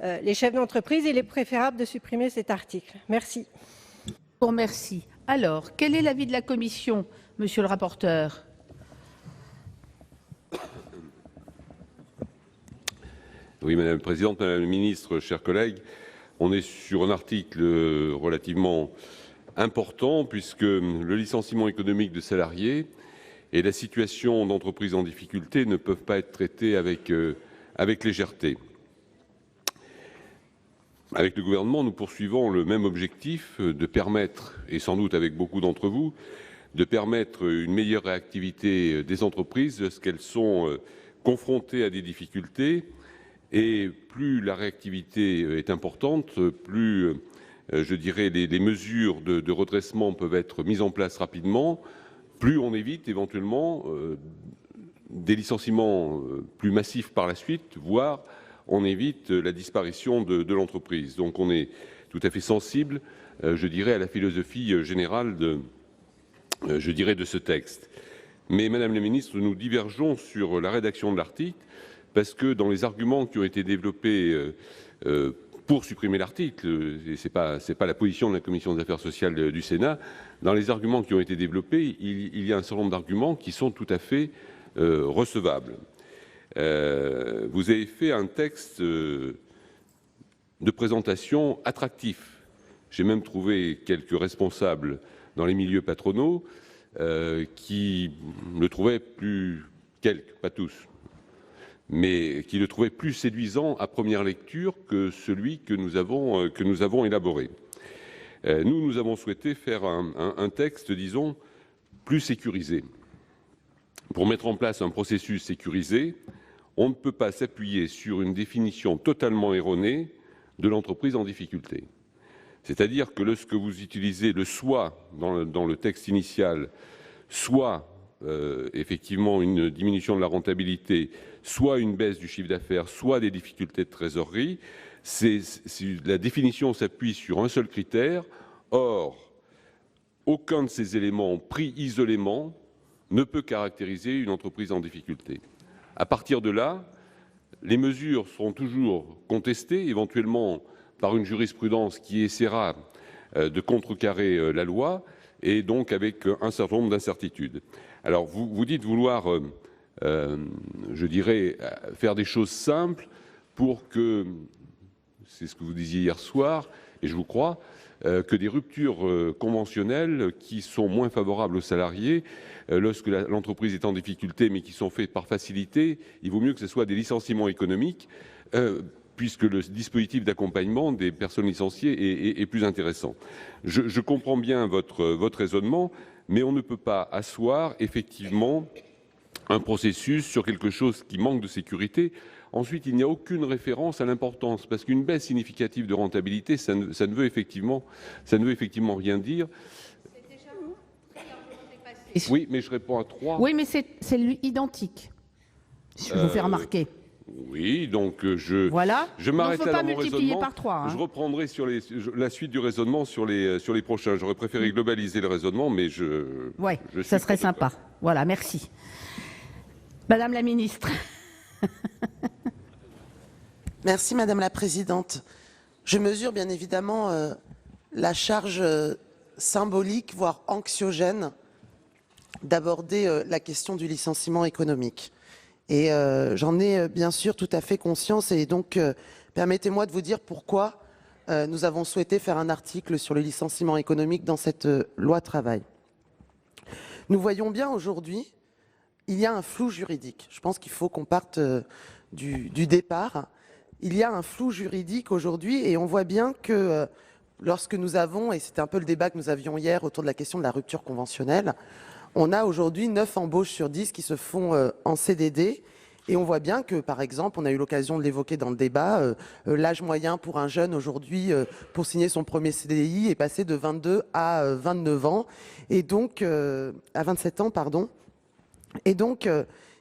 les chefs d'entreprise, il est préférable de supprimer cet article. Merci. Merci. Alors, quel est l'avis de la Commission, Monsieur le rapporteur ? Oui, Madame la Présidente, Madame la Ministre, chers collègues, on est sur un article relativement important puisque le licenciement économique de salariés et la situation d'entreprises en difficulté ne peuvent pas être traités avec légèreté. Avec le gouvernement, nous poursuivons le même objectif de permettre, et sans doute avec beaucoup d'entre vous, de permettre une meilleure réactivité des entreprises lorsqu'elles sont confrontées à des difficultés. Et plus la réactivité est importante, plus, je dirais, les mesures de redressement peuvent être mises en place rapidement, plus on évite éventuellement des licenciements plus massifs par la suite, voire on évite la disparition de l'entreprise. Donc on est tout à fait sensible, je dirais, à la philosophie générale de ce texte. Mais, Madame la Ministre, nous divergeons sur la rédaction de l'article, parce que dans les arguments qui ont été développés pour supprimer l'article, et ce n'est pas la position de la Commission des affaires sociales du Sénat, dans les arguments qui ont été développés, il y a un certain nombre d'arguments qui sont tout à fait recevables. Vous avez fait un texte de présentation attractif. J'ai même trouvé quelques responsables dans les milieux patronaux qui le trouvaient quelques, pas tous, mais qui le trouvaient plus séduisant à première lecture que celui que nous avons élaboré. Nous avons souhaité faire un texte, disons, plus sécurisé. Pour mettre en place un processus sécurisé, on ne peut pas s'appuyer sur une définition totalement erronée de l'entreprise en difficulté. C'est-à-dire que lorsque vous utilisez le « soit » dans le texte initial, soit effectivement une diminution de la rentabilité, soit une baisse du chiffre d'affaires, soit des difficultés de trésorerie. La définition s'appuie sur un seul critère. Or, aucun de ces éléments pris isolément ne peut caractériser une entreprise en difficulté. À partir de là, les mesures seront toujours contestées, éventuellement par une jurisprudence qui essaiera de contrecarrer la loi, et donc avec un certain nombre d'incertitudes. Alors, vous dites vouloir, je dirais, faire des choses simples pour que, c'est ce que vous disiez hier soir, et je vous crois, que des ruptures conventionnelles qui sont moins favorables aux salariés, lorsque l'entreprise est en difficulté, mais qui sont faites par facilité, il vaut mieux que ce soit des licenciements économiques, puisque le dispositif d'accompagnement des personnes licenciées est plus intéressant. Je comprends bien votre raisonnement, mais on ne peut pas asseoir effectivement un processus sur quelque chose qui manque de sécurité. Ensuite, il n'y a aucune référence à l'importance, parce qu'une baisse significative de rentabilité, ça ne veut effectivement rien dire. Oui, mais je réponds à 3. Oui, mais c'est lui identique. Je vous fais remarquer. Oui, donc je m'arrête là dans mon raisonnement. Par 3, hein. Je reprendrai sur la suite du raisonnement sur les prochains. J'aurais préféré globaliser le raisonnement, mais Oui, ça serait sympa. Voilà, merci. Madame la ministre. Merci Madame la Présidente. Je mesure bien évidemment la charge symbolique, voire anxiogène, d'aborder la question du licenciement économique. Et j'en ai bien sûr tout à fait conscience, et donc permettez-moi de vous dire pourquoi nous avons souhaité faire un article sur le licenciement économique dans cette loi travail. Nous voyons bien aujourd'hui, il y a un flou juridique. Je pense qu'il faut qu'on parte du départ. Il y a un flou juridique aujourd'hui, et on voit bien que lorsque nous avons, et c'était un peu le débat que nous avions hier autour de la question de la rupture conventionnelle, on a aujourd'hui 9 embauches sur 10 qui se font en CDD, et on voit bien que, par exemple, on a eu l'occasion de l'évoquer dans le débat, l'âge moyen pour un jeune aujourd'hui pour signer son premier CDI est passé de 22 à 29 ans, et donc à 27 ans, pardon. Et donc,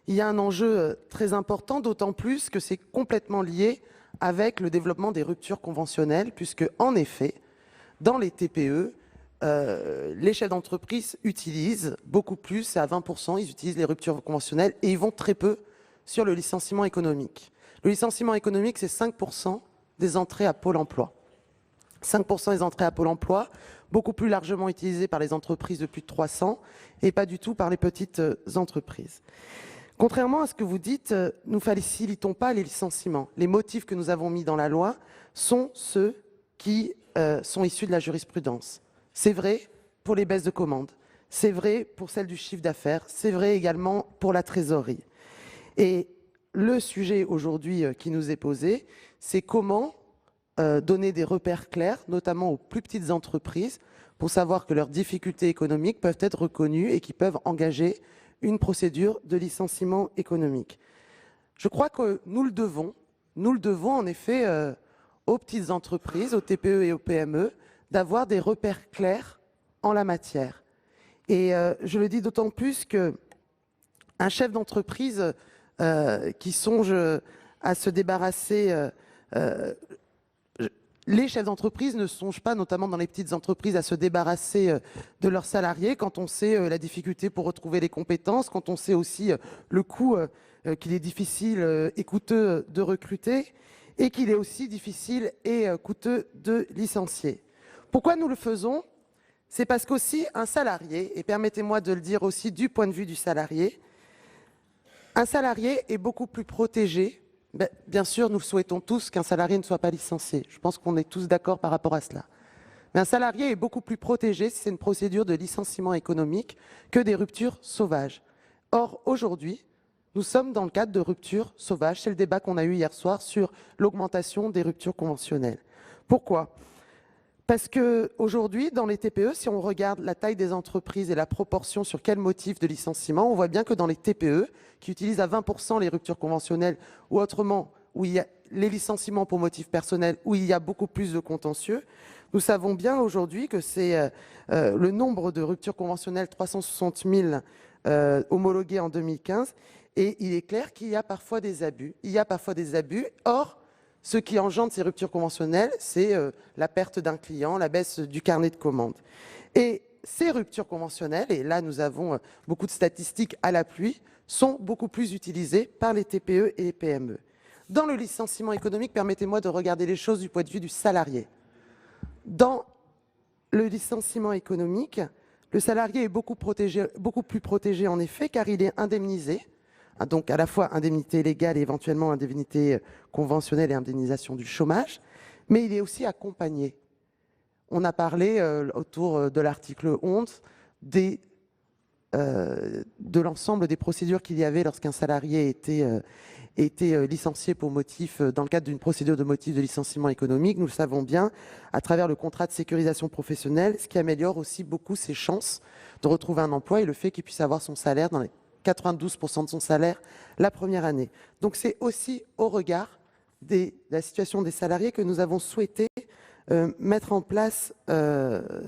il y a un enjeu très important, d'autant plus que c'est complètement lié avec le développement des ruptures conventionnelles, puisque, en effet, dans les TPE, les chefs d'entreprise utilisent beaucoup plus, c'est à 20%, ils utilisent les ruptures conventionnelles et ils vont très peu sur le licenciement économique. Le licenciement économique, c'est 5% des entrées à Pôle emploi. 5% des entrées à Pôle emploi, beaucoup plus largement utilisées par les entreprises de plus de 300 et pas du tout par les petites entreprises. Contrairement à ce que vous dites, nous ne facilitons pas les licenciements. Les motifs que nous avons mis dans la loi sont ceux qui sont issus de la jurisprudence. C'est vrai pour les baisses de commandes, c'est vrai pour celle du chiffre d'affaires, c'est vrai également pour la trésorerie. Et le sujet aujourd'hui qui nous est posé, c'est comment donner des repères clairs, notamment aux plus petites entreprises, pour savoir que leurs difficultés économiques peuvent être reconnues et qu'ils peuvent engager une procédure de licenciement économique. Je crois que nous le devons en effet aux petites entreprises, aux TPE et aux PME, d'avoir des repères clairs en la matière. Et je le dis d'autant plus qu'un chef d'entreprise qui songe à se débarrasser, les chefs d'entreprise ne songent pas, notamment dans les petites entreprises, à se débarrasser de leurs salariés quand on sait la difficulté pour retrouver les compétences, quand on sait aussi le coût qu'il est difficile et coûteux de recruter et qu'il est aussi difficile et coûteux de licencier. Pourquoi nous le faisons? C'est parce qu'aussi un salarié, et permettez-moi de le dire aussi du point de vue du salarié, un salarié est beaucoup plus protégé. Bien sûr, nous souhaitons tous qu'un salarié ne soit pas licencié. Je pense qu'on est tous d'accord par rapport à cela. Mais un salarié est beaucoup plus protégé si c'est une procédure de licenciement économique que des ruptures sauvages. Or, aujourd'hui, nous sommes dans le cadre de ruptures sauvages. C'est le débat qu'on a eu hier soir sur l'augmentation des ruptures conventionnelles. Pourquoi ? Parce qu'aujourd'hui, dans les TPE, si on regarde la taille des entreprises et la proportion sur quel motif de licenciement, on voit bien que dans les TPE, qui utilisent à 20% les ruptures conventionnelles, ou autrement, où il y a les licenciements pour motif personnel, où il y a beaucoup plus de contentieux, nous savons bien aujourd'hui que c'est le nombre de ruptures conventionnelles, 360 000 homologuée en 2015. Et il est clair qu'il y a parfois des abus. Or, ce qui engendre ces ruptures conventionnelles, c'est la perte d'un client, la baisse du carnet de commandes. Et ces ruptures conventionnelles, et là nous avons beaucoup de statistiques à l'appui, sont beaucoup plus utilisées par les TPE et les PME. Dans le licenciement économique, permettez-moi de regarder les choses du point de vue du salarié. Dans le licenciement économique, le salarié est beaucoup plus protégé en effet, car il est indemnisé, donc à la fois indemnité légale et éventuellement indemnité conventionnelle et indemnisation du chômage, mais il est aussi accompagné. On a parlé autour de l'article 11 de l'ensemble des procédures qu'il y avait lorsqu'un salarié était licencié pour motif, dans le cadre d'une procédure de motif de licenciement économique. Nous le savons bien, à travers le contrat de sécurisation professionnelle, ce qui améliore aussi beaucoup ses chances de retrouver un emploi et le fait qu'il puisse avoir son salaire dans les 92% de son salaire la première année. Donc c'est aussi au regard de la situation des salariés que nous avons souhaité mettre en place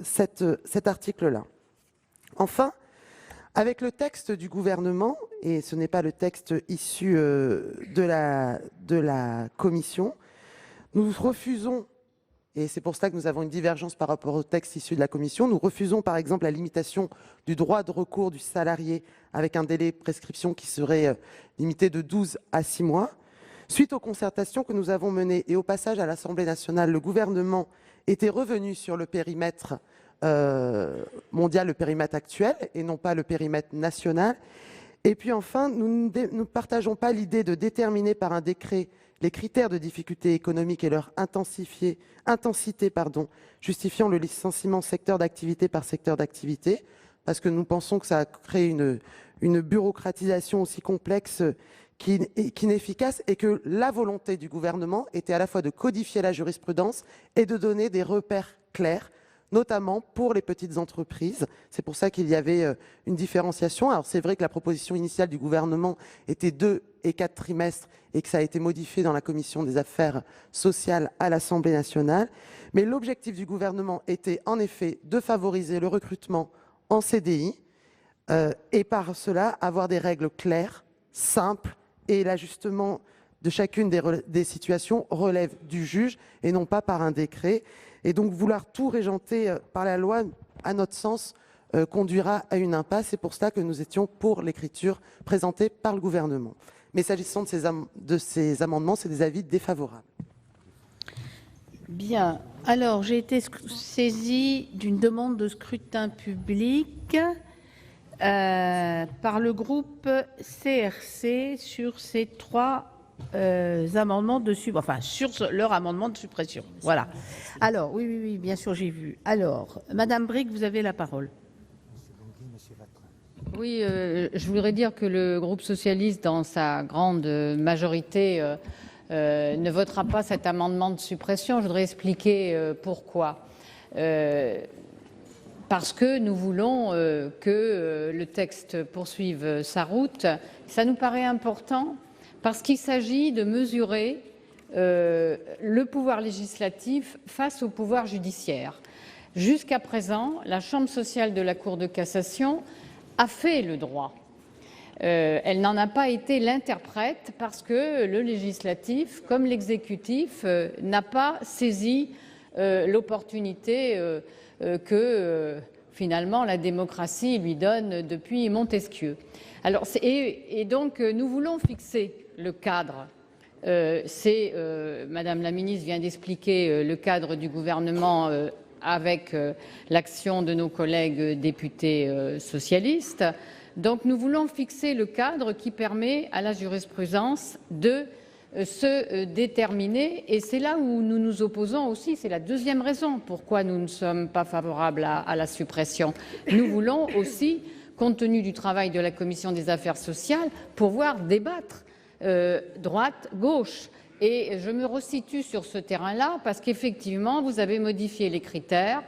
cet article-là. Enfin, avec le texte du gouvernement, et ce n'est pas le texte issu de la commission, nous refusons, et c'est pour cela que nous avons une divergence par rapport au texte issu de la commission, nous refusons par exemple la limitation du droit de recours du salarié avec un délai de prescription qui serait limité de 12 à 6 mois. Suite aux concertations que nous avons menées et au passage à l'Assemblée nationale, le gouvernement était revenu sur le périmètre mondial, le périmètre actuel, et non pas le périmètre national. Et puis enfin, nous ne partageons pas l'idée de déterminer par un décret les critères de difficulté économique et leur intensité, justifiant le licenciement secteur d'activité par secteur d'activité, parce que nous pensons que ça crée une bureaucratisation aussi complexe qu'inefficace, et que la volonté du gouvernement était à la fois de codifier la jurisprudence et de donner des repères clairs, notamment pour les petites entreprises. C'est pour ça qu'il y avait une différenciation. Alors c'est vrai que la proposition initiale du gouvernement était 2 et 4 trimestres et que ça a été modifié dans la commission des affaires sociales à l'Assemblée nationale. Mais l'objectif du gouvernement était en effet de favoriser le recrutement en CDI et par cela avoir des règles claires, simples, et l'ajustement de chacune des situations relève du juge et non pas par un décret. Et donc vouloir tout régenter par la loi, à notre sens, conduira à une impasse. C'est pour cela que nous étions pour l'écriture présentée par le gouvernement. Mais s'agissant de ces amendements, c'est des avis défavorables. Bien. Alors, j'ai été saisie d'une demande de scrutin public par le groupe CRC sur ces 3 amendements de sur leur amendement de suppression. Voilà. Alors, oui, bien sûr, j'ai vu. Alors, Madame Bricq, vous avez la parole. Oui, je voudrais dire que le groupe socialiste, dans sa grande majorité, ne votera pas cet amendement de suppression. Je voudrais expliquer pourquoi. Parce que nous voulons que le texte poursuive sa route. Ça nous paraît important parce qu'il s'agit de mesurer le pouvoir législatif face au pouvoir judiciaire. Jusqu'à présent, la Chambre sociale de la Cour de cassation a fait le droit. Elle n'en a pas été l'interprète parce que le législatif, comme l'exécutif, n'a pas saisi l'opportunité que finalement la démocratie lui donne depuis Montesquieu. Alors, donc nous voulons fixer le cadre. Madame la ministre vient d'expliquer le cadre du gouvernement avec l'action de nos collègues députés socialistes. Donc nous voulons fixer le cadre qui permet à la jurisprudence de se déterminer, et c'est là où nous nous opposons aussi. C'est la deuxième raison pourquoi nous ne sommes pas favorables à la suppression. Nous voulons aussi, compte tenu du travail de la Commission des affaires sociales, pouvoir débattre droite, gauche. Et je me resitue sur ce terrain-là parce qu'effectivement, vous avez modifié les critères,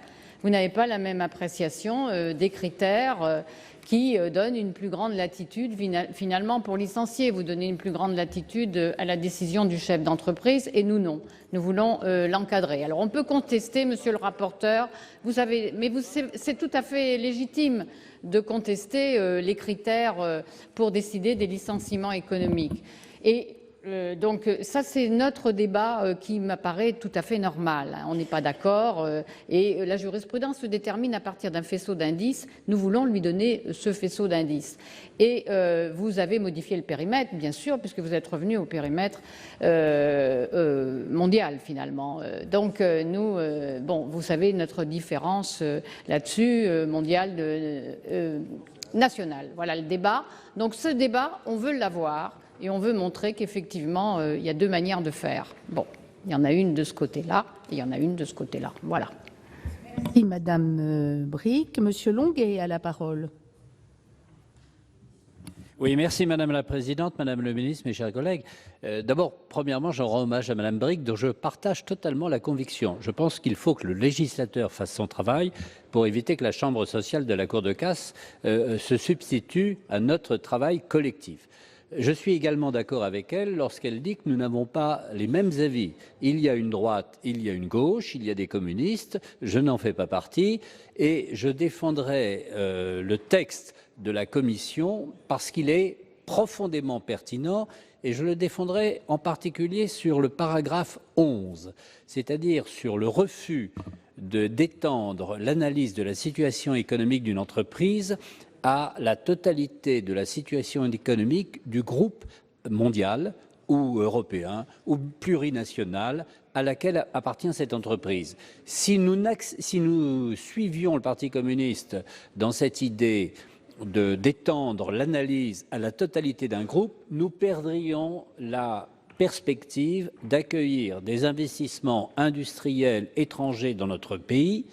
vous n'avez pas la même appréciation des critères qui donnent une plus grande latitude finalement pour licencier. Vous donnez une plus grande latitude à la décision du chef d'entreprise et nous non. Nous voulons l'encadrer. Alors on peut contester, monsieur le rapporteur, vous savez, mais c'est tout à fait légitime de contester les critères pour décider des licenciements économiques. Et donc ça, c'est notre débat qui m'apparaît tout à fait normal. On n'est pas d'accord et la jurisprudence se détermine à partir d'un faisceau d'indices. Nous voulons lui donner ce faisceau d'indices. Et vous avez modifié le périmètre, bien sûr, puisque vous êtes revenu au périmètre mondial, finalement. Donc nous, bon, vous savez notre différence là-dessus, mondiale, nationale. Voilà le débat. Donc ce débat, on veut l'avoir. Et on veut montrer qu'effectivement, il y a deux manières de faire. Bon, il y en a une de ce côté-là et il y en a une de ce côté-là. Voilà. Merci, Madame Bricq. Monsieur Longuet a la parole. Oui, merci Madame la Présidente, Madame le Ministre, mes chers collègues. D'abord, premièrement, j'en rends hommage à Madame Bricq, dont je partage totalement la conviction. Je pense qu'il faut que le législateur fasse son travail pour éviter que la Chambre sociale de la Cour de casse se substitue à notre travail collectif. Je suis également d'accord avec elle lorsqu'elle dit que nous n'avons pas les mêmes avis. Il y a une droite, il y a une gauche, il y a des communistes, je n'en fais pas partie et je défendrai le texte de la Commission parce qu'il est profondément pertinent et je le défendrai en particulier sur le paragraphe 11, c'est-à-dire sur le refus d'étendre l'analyse de la situation économique d'une entreprise à la totalité de la situation économique du groupe mondial ou européen ou plurinational à laquelle appartient cette entreprise. Si nous suivions le Parti communiste dans cette idée d'étendre l'analyse à la totalité d'un groupe, nous perdrions la perspective d'accueillir des investissements industriels étrangers dans notre pays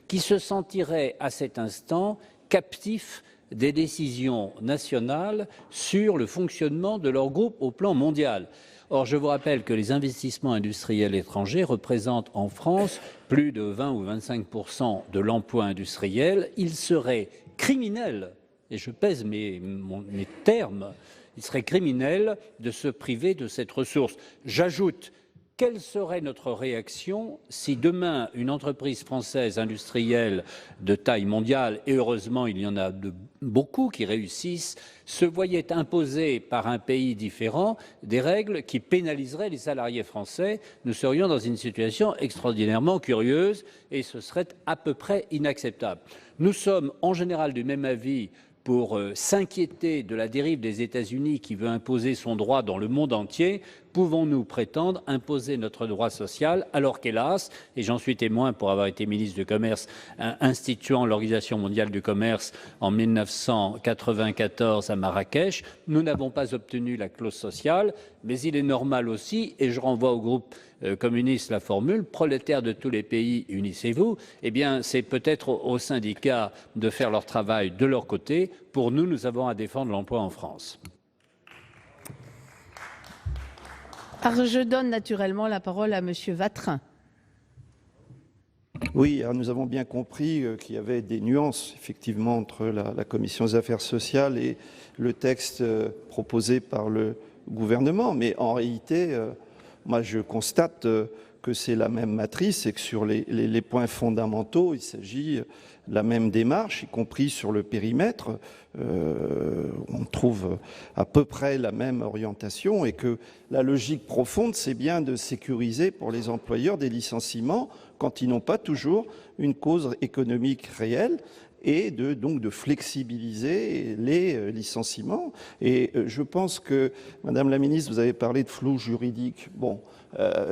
qui se sentiraient à cet instant captifs des décisions nationales sur le fonctionnement de leur groupe au plan mondial. Or, je vous rappelle que les investissements industriels étrangers représentent en France plus de 20 ou 25% de l'emploi industriel. Il serait criminel, et je pèse mes termes, il serait criminel de se priver de cette ressource. J'ajoute, quelle serait notre réaction si demain une entreprise française industrielle de taille mondiale, et heureusement il y en a beaucoup qui réussissent, se voyait imposer par un pays différent des règles qui pénaliseraient les salariés français? Nous serions dans une situation extraordinairement curieuse et ce serait à peu près inacceptable. Nous sommes en général du même avis pour s'inquiéter de la dérive des États-Unis qui veut imposer son droit dans le monde entier. Pouvons-nous prétendre imposer notre droit social alors qu'hélas, et j'en suis témoin pour avoir été ministre du Commerce, instituant l'Organisation mondiale du commerce en 1994 à Marrakech, nous n'avons pas obtenu la clause sociale, mais il est normal aussi, et je renvoie au groupe communiste la formule, prolétaires de tous les pays, unissez-vous. Eh bien, c'est peut-être aux syndicats de faire leur travail de leur côté. Pour nous, nous avons à défendre l'emploi en France. Alors, je donne naturellement la parole à Monsieur Vatrin. Oui, alors nous avons bien compris qu'il y avait des nuances, effectivement, entre la Commission des affaires sociales et le texte proposé par le gouvernement. Mais en réalité, moi, je constate que c'est la même matrice et que sur les points fondamentaux, il s'agit de la même démarche, y compris sur le périmètre. On trouve à peu près la même orientation et que la logique profonde, c'est bien de sécuriser pour les employeurs des licenciements quand ils n'ont pas toujours une cause économique réelle et donc de flexibiliser les licenciements. Et je pense que, Madame la Ministre, vous avez parlé de flou juridique. Bon,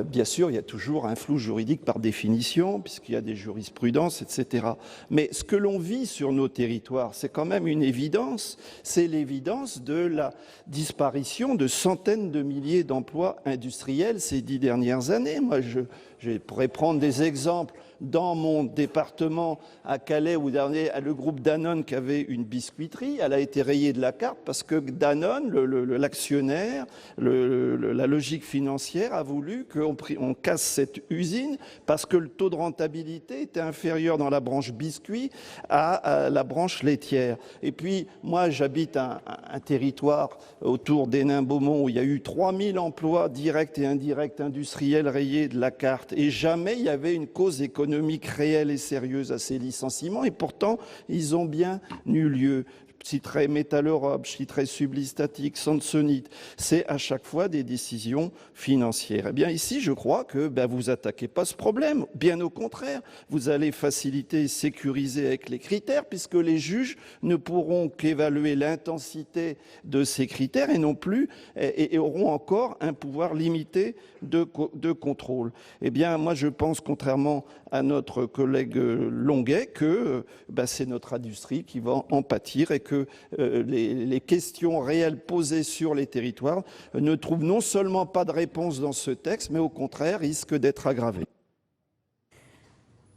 bien sûr, il y a toujours un flou juridique par définition, puisqu'il y a des jurisprudences, etc. Mais ce que l'on vit sur nos territoires, c'est quand même une évidence. C'est l'évidence de la disparition de centaines de milliers d'emplois industriels ces 10 dernières années. Moi, je pourrais prendre des exemples. Dans mon département, à Calais, où le groupe Danone qui avait une biscuiterie, elle a été rayée de la carte parce que Danone, l'actionnaire, la logique financière, a voulu voulu qu'on casse cette usine parce que le taux de rentabilité était inférieur dans la branche biscuit à la branche laitière. Et puis, moi, j'habite un territoire autour d'Hénin-Beaumont où il y a eu 3000 emplois directs et indirects industriels rayés de la carte. Et jamais il y avait une cause économique réelle et sérieuse à ces licenciements. Et pourtant, ils ont bien eu lieu. Je citerai Metalleurope, je citerai Sublistatic, Samsonite. C'est à chaque fois des décisions financières. Eh bien, ici, je crois que vous attaquez pas ce problème. Bien au contraire, vous allez faciliter et sécuriser avec les critères, puisque les juges ne pourront qu'évaluer l'intensité de ces critères et non plus, et auront encore un pouvoir limité de contrôle. Eh bien, moi, je pense, contrairement à notre collègue Longuet, que c'est notre industrie qui va en pâtir et que les questions réelles posées sur les territoires ne trouvent non seulement pas de réponse dans ce texte, mais au contraire risquent d'être aggravées.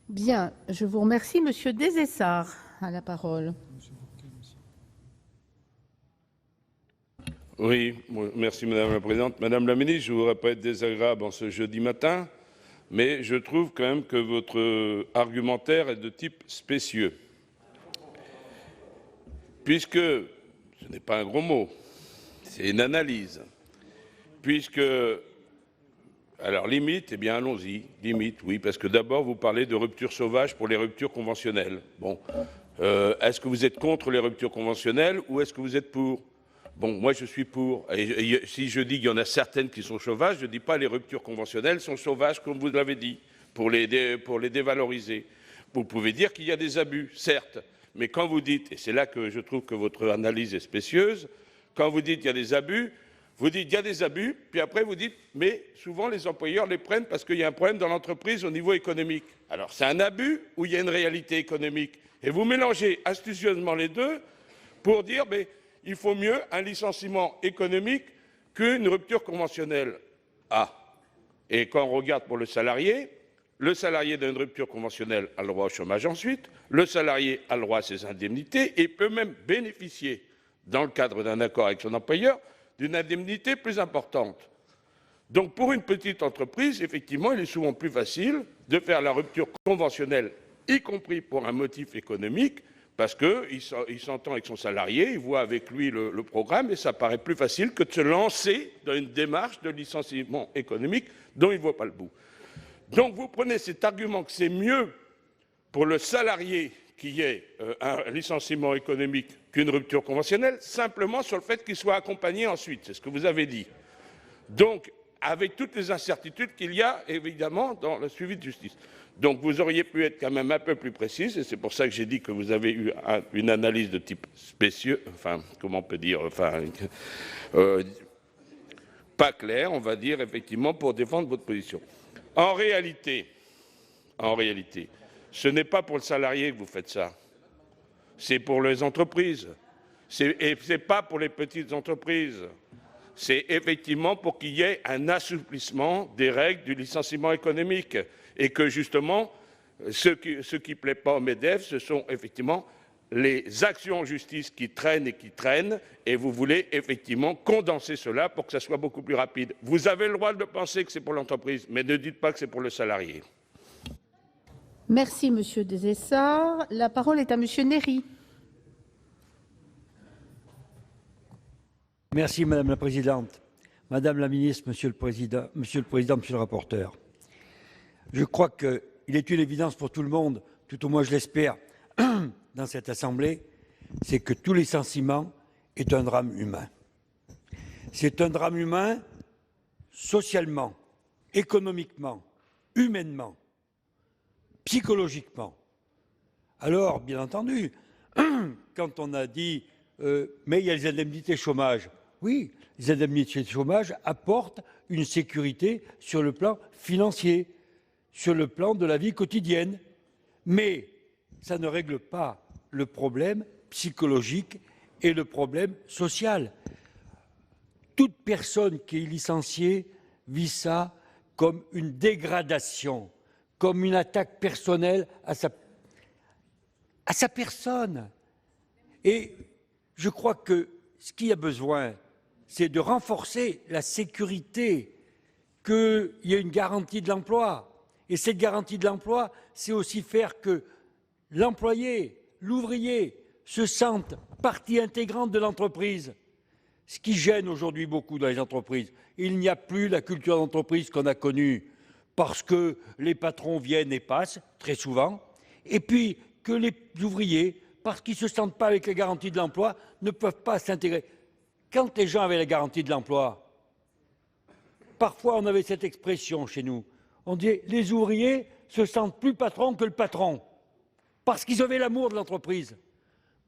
Bien, je vous remercie. Monsieur Desessard a la parole. Oui, merci Madame la Présidente. Madame la Ministre, je ne voudrais pas être désagréable en ce jeudi matin, mais je trouve quand même que votre argumentaire est de type spécieux. Puisque, ce n'est pas un gros mot, c'est une analyse, puisque, alors limite, eh bien allons-y, limite, oui, parce que d'abord vous parlez de rupture sauvage pour les ruptures conventionnelles. Bon, est-ce que vous êtes contre les ruptures conventionnelles ou est-ce que vous êtes pour? Bon, moi je suis pour. Et si je dis qu'il y en a certaines qui sont sauvages, je ne dis pas les ruptures conventionnelles sont sauvages comme vous l'avez dit, pour les dévaloriser. Vous pouvez dire qu'il y a des abus, certes. Mais quand vous dites, et c'est là que je trouve que votre analyse est spécieuse, quand vous dites qu'il y a des abus, vous dites qu'il y a des abus, puis après vous dites, mais souvent les employeurs les prennent parce qu'il y a un problème dans l'entreprise au niveau économique. Alors c'est un abus ou il y a une réalité économique? Et vous mélangez astucieusement les deux pour dire, mais il faut mieux un licenciement économique qu'une rupture conventionnelle. Ah, et quand on regarde pour le salarié d'une rupture conventionnelle a le droit au chômage ensuite, le salarié a le droit à ses indemnités et peut même bénéficier, dans le cadre d'un accord avec son employeur, d'une indemnité plus importante. Donc pour une petite entreprise, effectivement, il est souvent plus facile de faire la rupture conventionnelle, y compris pour un motif économique, parce qu'il s'entend avec son salarié, il voit avec lui le programme et ça paraît plus facile que de se lancer dans une démarche de licenciement économique dont il ne voit pas le bout. Donc vous prenez cet argument que c'est mieux pour le salarié qu'il y ait un licenciement économique qu'une rupture conventionnelle, simplement sur le fait qu'il soit accompagné ensuite, c'est ce que vous avez dit. Donc, avec toutes les incertitudes qu'il y a, évidemment, dans le suivi de justice. Donc vous auriez pu être quand même un peu plus précise, et c'est pour ça que j'ai dit que vous avez eu une analyse de type spécieux, enfin, comment on peut dire, enfin, pas claire, on va dire, effectivement, pour défendre votre position. En réalité, ce n'est pas pour le salarié que vous faites ça. C'est pour les entreprises. Et ce n'est pas pour les petites entreprises. C'est effectivement pour qu'il y ait un assouplissement des règles du licenciement économique. Et que justement, ce qui ne plaît pas au MEDEF, ce sont effectivement les actions en justice qui traînent, et vous voulez effectivement condenser cela pour que ça soit beaucoup plus rapide. Vous avez le droit de penser que c'est pour l'entreprise, mais ne dites pas que c'est pour le salarié. Merci, Monsieur Desessard. La parole est à Monsieur Néry. Merci, Madame la Présidente. Madame la Ministre, Monsieur le Président, Monsieur le rapporteur. Je crois qu'il est une évidence pour tout le monde, tout au moins je l'espère, dans cette Assemblée, c'est que tout licenciement est un drame humain. C'est un drame humain socialement, économiquement, humainement, psychologiquement. Alors, bien entendu, quand on a dit mais il y a les indemnités chômage, oui, les indemnités de chômage apportent une sécurité sur le plan financier, sur le plan de la vie quotidienne, mais ça ne règle pas le problème psychologique et le problème social. Toute personne qui est licenciée vit ça comme une dégradation, comme une attaque personnelle à sa personne. Et je crois que ce qu'il y a besoin, c'est de renforcer la sécurité qu'il y ait une garantie de l'emploi. Et cette garantie de l'emploi, c'est aussi faire que l'employé, l'ouvrier, se sente partie intégrante de l'entreprise. Ce qui gêne aujourd'hui beaucoup dans les entreprises, il n'y a plus la culture d'entreprise qu'on a connue, parce que les patrons viennent et passent, très souvent, et puis que les ouvriers, parce qu'ils ne se sentent pas avec la garantie de l'emploi, ne peuvent pas s'intégrer. Quand les gens avaient la garantie de l'emploi, parfois on avait cette expression chez nous, on disait les ouvriers se sentent plus patrons que le patron, parce qu'ils avaient l'amour de l'entreprise.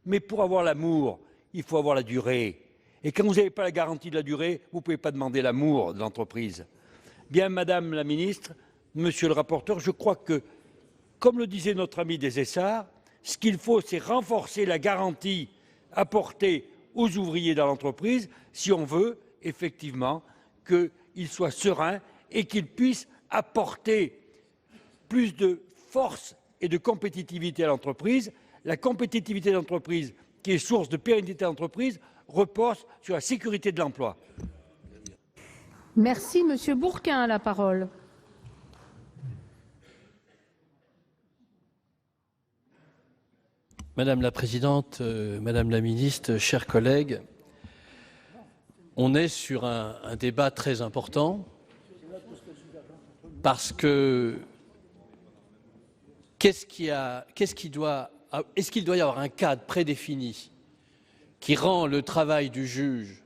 Mais pour avoir l'amour, il faut avoir la durée. Et quand vous n'avez pas la garantie de la durée, vous ne pouvez pas demander l'amour de l'entreprise. Bien, Madame la Ministre, Monsieur le rapporteur, je crois que, comme le disait notre ami des Essarts, ce qu'il faut, c'est renforcer la garantie apportée aux ouvriers dans l'entreprise si on veut effectivement qu'ils soient sereins et qu'ils puissent apporter plus de force et de compétitivité à l'entreprise. La compétitivité de l'entreprise, qui est source de pérennité de l'entreprise, repose sur la sécurité de l'emploi. Merci. Monsieur Bourquin a la parole. Madame la Présidente, Madame la Ministre, chers collègues, on est sur un débat très important parce que est-ce qu'il doit y avoir un cadre prédéfini qui rend le travail du juge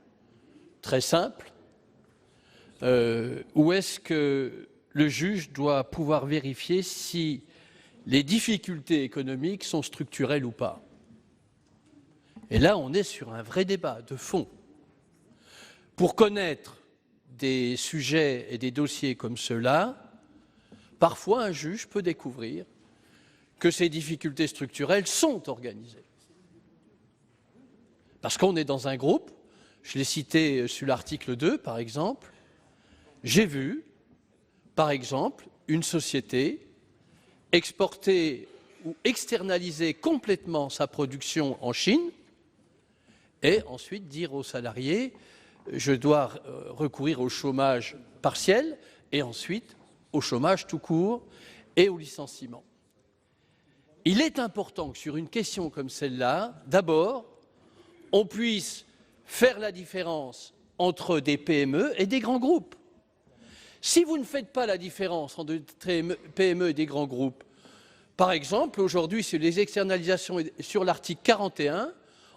très simple ou est-ce que le juge doit pouvoir vérifier si les difficultés économiques sont structurelles ou pas? Et là, on est sur un vrai débat de fond. Pour connaître des sujets et des dossiers comme ceux-là, parfois un juge peut découvrir que ces difficultés structurelles sont organisées. Parce qu'on est dans un groupe, je l'ai cité sur l'article 2 par exemple, j'ai vu, par exemple, une société exporter ou externaliser complètement sa production en Chine et ensuite dire aux salariés je dois recourir au chômage partiel et ensuite au chômage tout court et au licenciement. Il est important que sur une question comme celle-là, d'abord, on puisse faire la différence entre des PME et des grands groupes. Si vous ne faites pas la différence entre des PME et des grands groupes, par exemple, aujourd'hui, sur les externalisations sur l'article 41,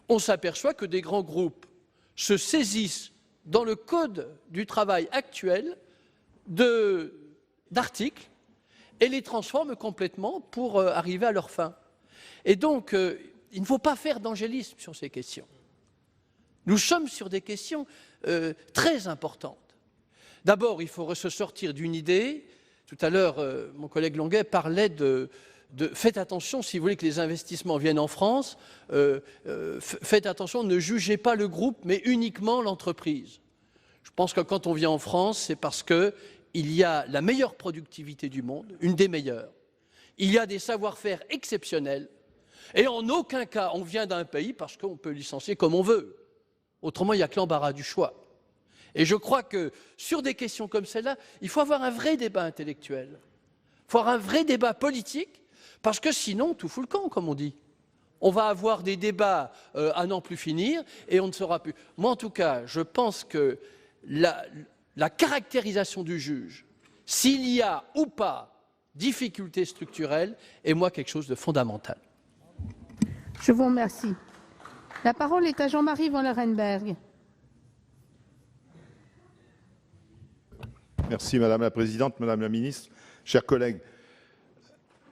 on s'aperçoit que des grands groupes se saisissent dans le code du travail actuel d'articles et les transforment complètement pour arriver à leur fin. Et donc, il ne faut pas faire d'angélisme sur ces questions. Nous sommes sur des questions très importantes. D'abord, il faut se sortir d'une idée. Tout à l'heure, mon collègue Longuet parlait de faites attention, si vous voulez que les investissements viennent en France, faites attention, ne jugez pas le groupe, mais uniquement l'entreprise. Je pense que quand on vient en France, c'est parce qu'il y a la meilleure productivité du monde, une des meilleures. Il y a des savoir-faire exceptionnels, et en aucun cas on vient d'un pays parce qu'on peut licencier comme on veut. Autrement, il n'y a que l'embarras du choix. Et je crois que sur des questions comme celle-là, il faut avoir un vrai débat intellectuel. Il faut avoir un vrai débat politique, parce que sinon, tout fout le camp, comme on dit. On va avoir des débats à n'en plus finir, et on ne saura plus. Moi, en tout cas, je pense que la caractérisation du juge, s'il y a ou pas difficulté structurelle, est moi quelque chose de fondamental. Je vous remercie. La parole est à Jean-Marie Vanlerenberghe. Merci Madame la Présidente, Madame la Ministre, chers collègues.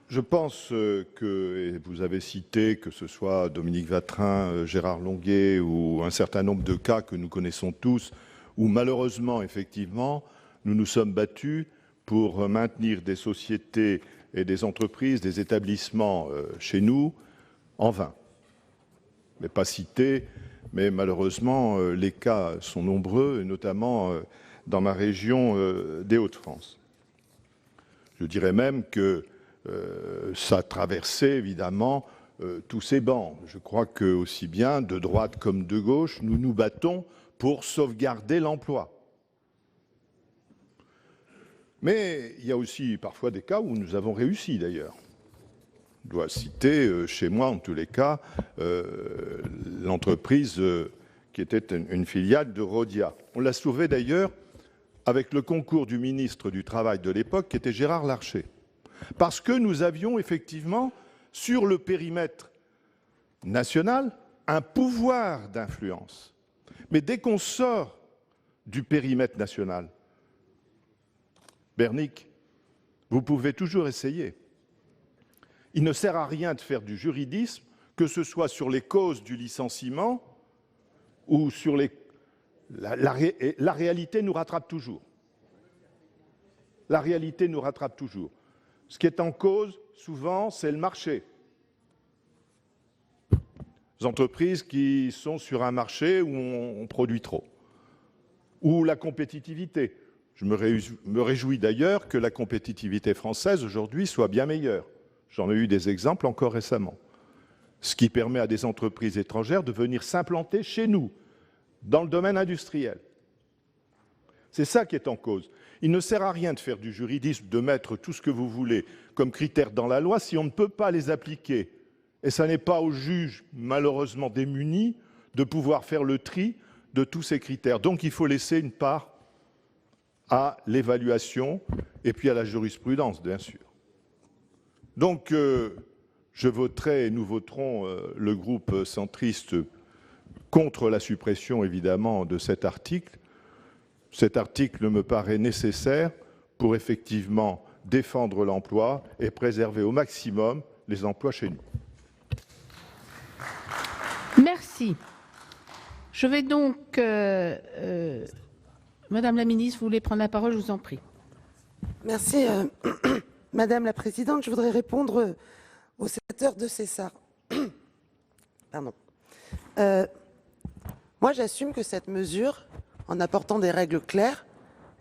Je pense que, et vous avez cité, que ce soit Dominique Vatrin, Gérard Longuet ou un certain nombre de cas que nous connaissons tous, où malheureusement, effectivement, nous nous sommes battus pour maintenir des sociétés et des entreprises, des établissements chez nous en vain. Je ne vais pas citer, mais malheureusement, les cas sont nombreux, et notamment dans ma région des Hauts-de-France. Je dirais même que ça traversait évidemment tous ces bancs. Je crois que aussi bien de droite comme de gauche, nous nous battons pour sauvegarder l'emploi. Mais il y a aussi parfois des cas où nous avons réussi, d'ailleurs. Je dois citer, chez moi en tous les cas, l'entreprise qui était une filiale de Rhodia. On l'a sauvé d'ailleurs avec le concours du ministre du Travail de l'époque, qui était Gérard Larcher. Parce que nous avions effectivement, sur le périmètre national, un pouvoir d'influence. Mais dès qu'on sort du périmètre national, Bernic, vous pouvez toujours essayer. Il ne sert à rien de faire du juridisme, que ce soit sur les causes du licenciement ou sur les... La réalité nous rattrape toujours. La réalité nous rattrape toujours. Ce qui est en cause, souvent, c'est le marché. Les entreprises qui sont sur un marché où on produit trop. Ou la compétitivité. Je me réjouis d'ailleurs que la compétitivité française, aujourd'hui, soit bien meilleure. J'en ai eu des exemples encore récemment. Ce qui permet à des entreprises étrangères de venir s'implanter chez nous, dans le domaine industriel. C'est ça qui est en cause. Il ne sert à rien de faire du juridisme, de mettre tout ce que vous voulez comme critères dans la loi si on ne peut pas les appliquer. Et ça n'est pas aux juges, malheureusement démunis, de pouvoir faire le tri de tous ces critères. Donc il faut laisser une part à l'évaluation et puis à la jurisprudence, bien sûr. Donc je voterai, nous voterons, le groupe centriste, contre la suppression, évidemment, de cet article. Cet article me paraît nécessaire pour effectivement défendre l'emploi et préserver au maximum les emplois chez nous. Merci. Je vais donc... Madame la ministre, vous voulez prendre la parole, je vous en prie. Merci, Madame la Présidente. Je voudrais répondre au sénateur de Cessart. Pardon. Moi, j'assume que cette mesure, en apportant des règles claires,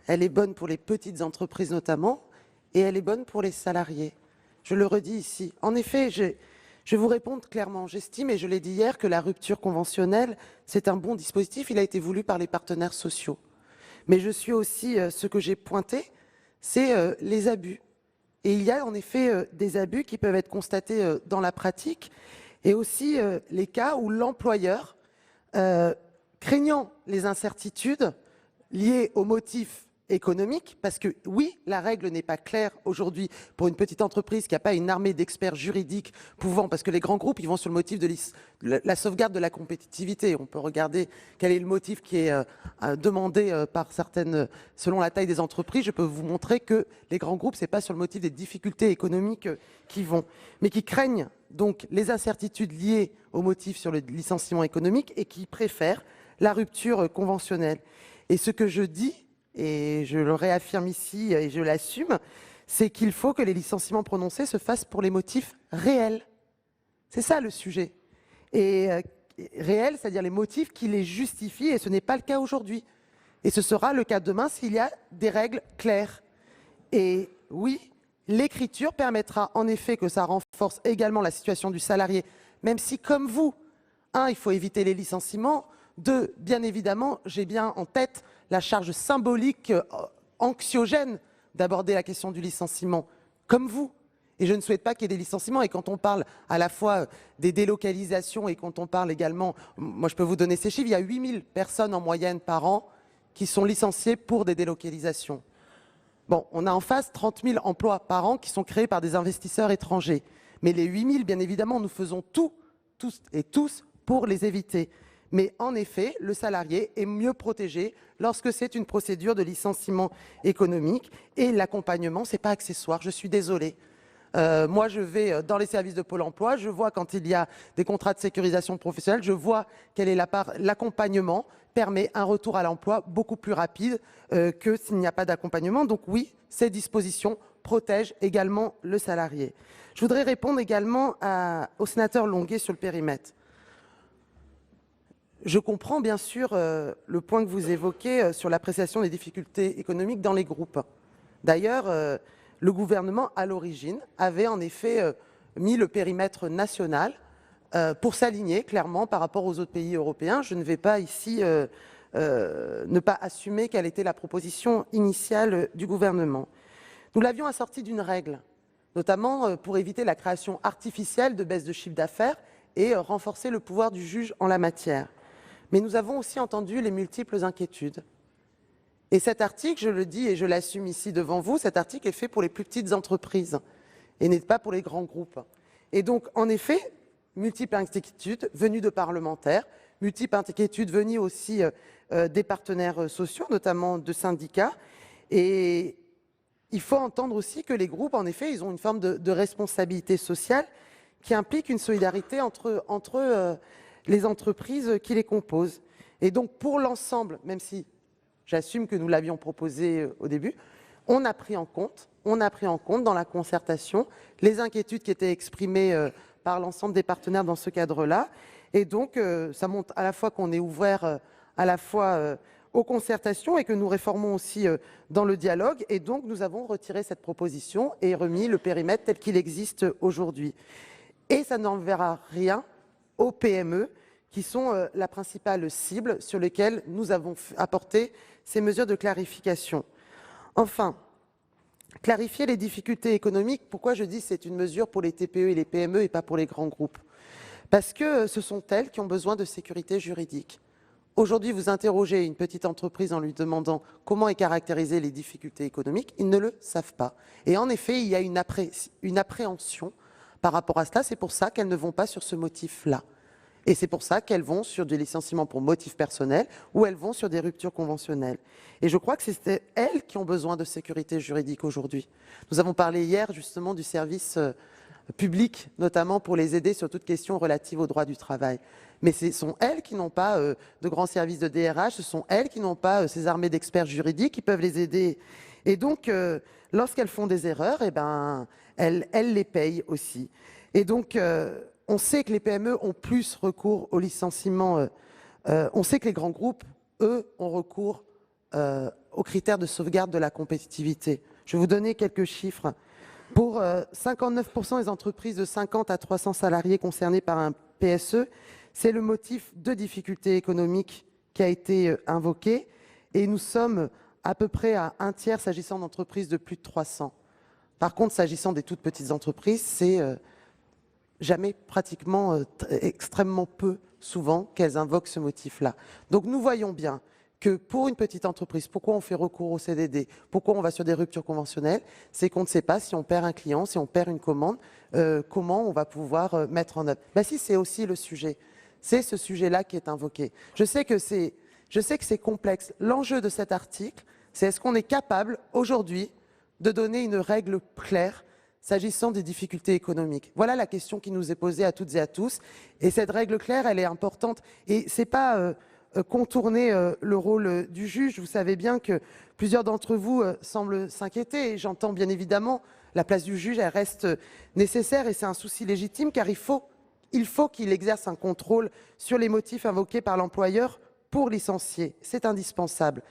elle est bonne pour les petites entreprises notamment, et elle est bonne pour les salariés. Je le redis ici. En effet, je vais vous répondre clairement. J'estime, et je l'ai dit hier, que la rupture conventionnelle, c'est un bon dispositif. Il a été voulu par les partenaires sociaux. Mais je suis aussi, ce que j'ai pointé, c'est les abus. Et il y a en effet des abus qui peuvent être constatés dans la pratique, et aussi les cas où l'employeur, craignant les incertitudes liées aux motifs économiques, parce que oui, la règle n'est pas claire aujourd'hui pour une petite entreprise qui n'a pas une armée d'experts juridiques pouvant, parce que les grands groupes, ils vont sur le motif de la sauvegarde de la compétitivité. On peut regarder quel est le motif qui est demandé par certaines, selon la taille des entreprises. Je peux vous montrer que les grands groupes, c'est pas sur le motif des difficultés économiques qui vont, mais qui craignent donc les incertitudes liées au motif sur le licenciement économique et qui préfèrent la rupture conventionnelle. Et ce que je dis, et je le réaffirme ici et je l'assume, c'est qu'il faut que les licenciements prononcés se fassent pour les motifs réels. C'est ça le sujet. Et réels, c'est-à-dire les motifs qui les justifient, et ce n'est pas le cas aujourd'hui. Et ce sera le cas demain s'il y a des règles claires. Et oui, l'écriture permettra en effet que ça renforce également la situation du salarié, même si, comme vous, il faut éviter les licenciements. 2, bien évidemment, j'ai bien en tête la charge symbolique anxiogène d'aborder la question du licenciement, comme vous. Et je ne souhaite pas qu'il y ait des licenciements. Et quand on parle à la fois des délocalisations et quand on parle également, moi je peux vous donner ces chiffres, il y a 8000 personnes en moyenne par an qui sont licenciées pour des délocalisations. Bon, on a en face 30 000 emplois par an qui sont créés par des investisseurs étrangers. Mais les 8000, bien évidemment, nous faisons tout, tous et tous, pour les éviter. Mais en effet, le salarié est mieux protégé lorsque c'est une procédure de licenciement économique. Et l'accompagnement, ce n'est pas accessoire, je suis désolée. Moi, je vais dans les services de Pôle emploi, je vois quand il y a des contrats de sécurisation professionnelle, je vois quelle est la part. L'accompagnement permet un retour à l'emploi beaucoup plus rapide que s'il n'y a pas d'accompagnement. Donc oui, ces dispositions protègent également le salarié. Je voudrais répondre également au sénateur Longuet sur le périmètre. Je comprends bien sûr le point que vous évoquez sur l'appréciation des difficultés économiques dans les groupes. D'ailleurs, le gouvernement, à l'origine, avait en effet mis le périmètre national pour s'aligner clairement par rapport aux autres pays européens. Je ne vais pas ici ne pas assumer quelle était la proposition initiale du gouvernement. Nous l'avions assorti d'une règle, notamment pour éviter la création artificielle de baisse de chiffre d'affaires et renforcer le pouvoir du juge en la matière. Mais nous avons aussi entendu les multiples inquiétudes. Et cet article, je le dis et je l'assume ici devant vous, cet article est fait pour les plus petites entreprises et n'est pas pour les grands groupes. Et donc, en effet, multiples inquiétudes venues de parlementaires, multiples inquiétudes venues aussi des partenaires sociaux, notamment de syndicats. Et il faut entendre aussi que les groupes, en effet, ils ont une forme de responsabilité sociale qui implique une solidarité entre les entreprises qui les composent. Et donc, pour l'ensemble, même si j'assume que nous l'avions proposé au début, on a pris en compte dans la concertation les inquiétudes qui étaient exprimées par l'ensemble des partenaires dans ce cadre-là. Et donc, ça montre à la fois qu'on est ouvert à la fois aux concertations et que nous réformons aussi dans le dialogue. Et donc, nous avons retiré cette proposition et remis le périmètre tel qu'il existe aujourd'hui. Et ça n'enverra rien aux PME, qui sont la principale cible sur lesquelles nous avons apporté ces mesures de clarification. Enfin, clarifier les difficultés économiques, pourquoi je dis que c'est une mesure pour les TPE et les PME et pas pour les grands groupes? Parce que ce sont elles qui ont besoin de sécurité juridique. Aujourd'hui, vous interrogez une petite entreprise en lui demandant comment est caractérisée les difficultés économiques, ils ne le savent pas. Et en effet, il y a une appréhension par rapport à cela, c'est pour ça qu'elles ne vont pas sur ce motif-là. Et c'est pour ça qu'elles vont sur des licenciements pour motif personnel ou elles vont sur des ruptures conventionnelles. Et je crois que c'est elles qui ont besoin de sécurité juridique aujourd'hui. Nous avons parlé hier justement du service public, notamment pour les aider sur toute question relative au droit du travail. Mais ce sont elles qui n'ont pas de grands services de DRH, ce sont elles qui n'ont pas ces armées d'experts juridiques qui peuvent les aider. Et donc, lorsqu'elles font des erreurs, eh ben, elles les payent aussi. Et donc, on sait que les PME ont plus recours au licenciement. On sait que les grands groupes, eux, ont recours aux critères de sauvegarde de la compétitivité. Je vais vous donner quelques chiffres. Pour 59% des entreprises de 50 à 300 salariés concernées par un PSE, c'est le motif de difficultés économiques qui a été invoqué. Et nous sommes à peu près à un tiers s'agissant d'entreprises de plus de 300. Par contre, s'agissant des toutes petites entreprises, c'est jamais, pratiquement, extrêmement peu, souvent, qu'elles invoquent ce motif-là. Donc nous voyons bien que pour une petite entreprise, pourquoi on fait recours au CDD, pourquoi on va sur des ruptures conventionnelles, c'est qu'on ne sait pas si on perd un client, si on perd une commande, comment on va pouvoir mettre en œuvre. Ben si, c'est aussi le sujet. C'est ce sujet-là qui est invoqué. Je sais que c'est complexe. L'enjeu de cet article, c'est est-ce qu'on est capable, aujourd'hui, de donner une règle claire s'agissant des difficultés économiques. Voilà la question qui nous est posée à toutes et à tous. Et cette règle claire, elle est importante. Et ce n'est pas contourner le rôle du juge. Vous savez bien que plusieurs d'entre vous semblent s'inquiéter. Et j'entends bien évidemment la place du juge, elle reste nécessaire et c'est un souci légitime car il faut qu'il exerce un contrôle sur les motifs invoqués par l'employeur pour licencier. C'est indispensable.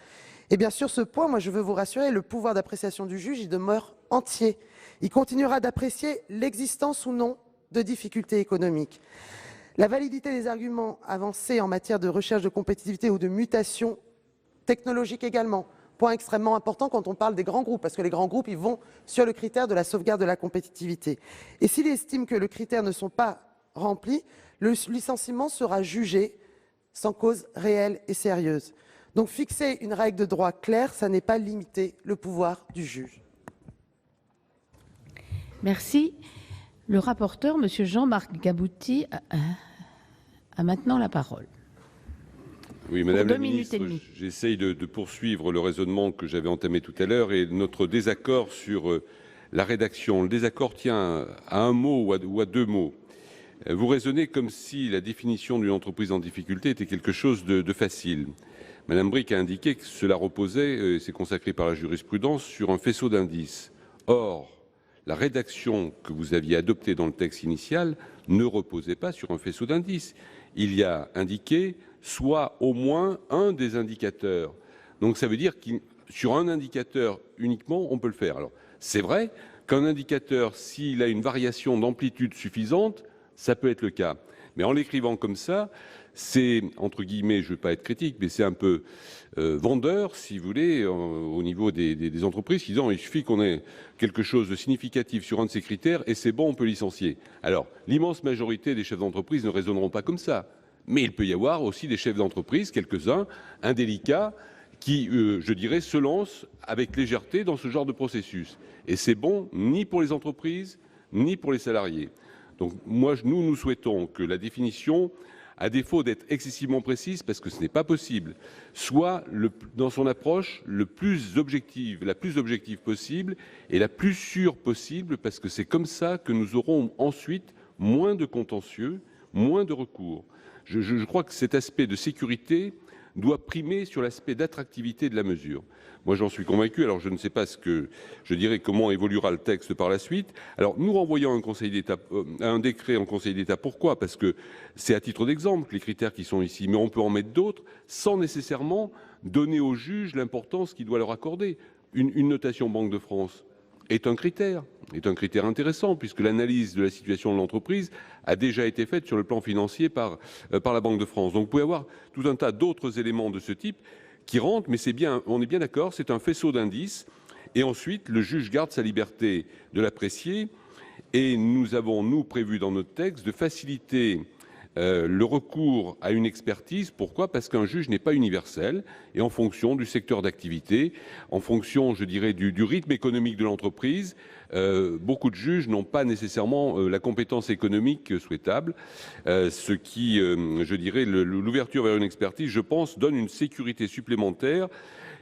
Et bien sûr, ce point, moi je veux vous rassurer, le pouvoir d'appréciation du juge, il demeure entier. Il continuera d'apprécier l'existence ou non de difficultés économiques. La validité des arguments avancés en matière de recherche de compétitivité ou de mutation technologique également, point extrêmement important quand on parle des grands groupes, parce que les grands groupes, ils vont sur le critère de la sauvegarde de la compétitivité. Et s'il estime que les critères ne sont pas remplis, le licenciement sera jugé sans cause réelle et sérieuse. Donc fixer une règle de droit claire, ça n'est pas limiter le pouvoir du juge. Merci. Le rapporteur, M. Jean-Marc Gabouty, a maintenant la parole. Oui, Madame la Ministre, j'essaye de poursuivre le raisonnement que j'avais entamé tout à l'heure et notre désaccord sur la rédaction. Le désaccord tient à un mot ou à deux mots. Vous raisonnez comme si la définition d'une entreprise en difficulté était quelque chose de facile. Madame Bricq a indiqué que cela reposait, c'est consacré par la jurisprudence, sur un faisceau d'indices. Or, la rédaction que vous aviez adoptée dans le texte initial ne reposait pas sur un faisceau d'indices. Il y a indiqué soit au moins un des indicateurs. Donc ça veut dire que sur un indicateur uniquement, on peut le faire. Alors, c'est vrai qu'un indicateur, s'il a une variation d'amplitude suffisante, ça peut être le cas. Mais en l'écrivant comme ça, c'est, entre guillemets, je ne veux pas être critique, mais c'est un peu vendeur, si vous voulez, au niveau des entreprises, disant il suffit qu'on ait quelque chose de significatif sur un de ces critères et c'est bon, on peut licencier. Alors, l'immense majorité des chefs d'entreprise ne raisonneront pas comme ça. Mais il peut y avoir aussi des chefs d'entreprise, quelques-uns, indélicats, qui, je dirais, se lancent avec légèreté dans ce genre de processus. Et c'est bon ni pour les entreprises, ni pour les salariés. Donc, nous souhaitons que la définition, à défaut d'être excessivement précise, parce que ce n'est pas possible, soit dans son approche la plus objective possible et la plus sûre possible, parce que c'est comme ça que nous aurons ensuite moins de contentieux, moins de recours. Je crois que cet aspect de sécurité doit primer sur l'aspect d'attractivité de la mesure. Moi, j'en suis convaincu. Alors, je ne sais pas comment évoluera le texte par la suite. Alors, nous renvoyons un décret en Conseil d'État. Pourquoi? Parce que c'est à titre d'exemple les critères qui sont ici, mais on peut en mettre d'autres sans nécessairement donner aux juges l'importance qu'il doit leur accorder. Une notation Banque de France est un critère intéressant, puisque l'analyse de la situation de l'entreprise a déjà été faite sur le plan financier par la Banque de France. Donc, vous pouvez avoir tout un tas d'autres éléments de ce type qui rentrent, mais on est bien d'accord, c'est un faisceau d'indices. Et ensuite, le juge garde sa liberté de l'apprécier. Et nous avons, prévu dans notre texte de faciliter le recours à une expertise. Pourquoi? Parce qu'un juge n'est pas universel et en fonction du secteur d'activité, en fonction, je dirais, du rythme économique de l'entreprise, beaucoup de juges n'ont pas nécessairement la compétence économique souhaitable, ce qui, je dirais, l'ouverture vers une expertise, je pense, donne une sécurité supplémentaire.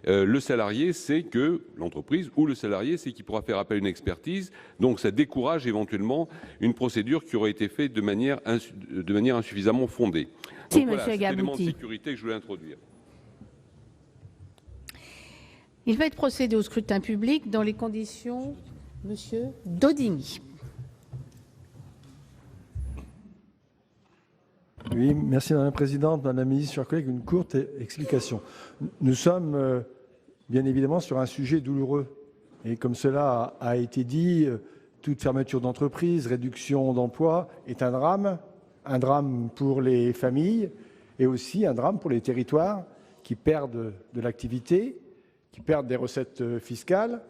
Le salarié sait que l'entreprise ou le salarié sait qu'il pourra faire appel à une expertise, donc ça décourage éventuellement une procédure qui aurait été faite de manière insuffisamment fondée. Si, donc, voilà, monsieur c'est l'élément de Gabouty. sécurité que je voulais introduire. Il va être procédé au scrutin public dans les conditions, monsieur Daudigny. Oui, merci Madame la Présidente, Madame la Ministre, chers collègues, une courte explication. Nous sommes bien évidemment sur un sujet douloureux. Et comme cela a été dit, toute fermeture d'entreprise, réduction d'emplois est un drame pour les familles et aussi un drame pour les territoires qui perdent de l'activité, qui perdent des recettes fiscales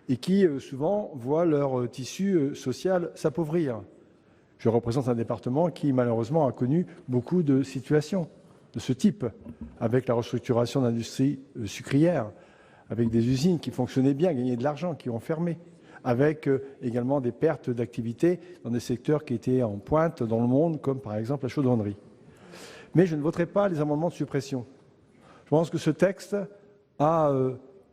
et qui souvent voient leur tissu social s'appauvrir. Je représente un département qui, malheureusement, a connu beaucoup de situations de ce type, avec la restructuration d'industries sucrières, avec des usines qui fonctionnaient bien, gagnaient de l'argent, qui ont fermé, avec également des pertes d'activité dans des secteurs qui étaient en pointe dans le monde, comme par exemple la chaudronnerie. Mais je ne voterai pas les amendements de suppression. Je pense que ce texte a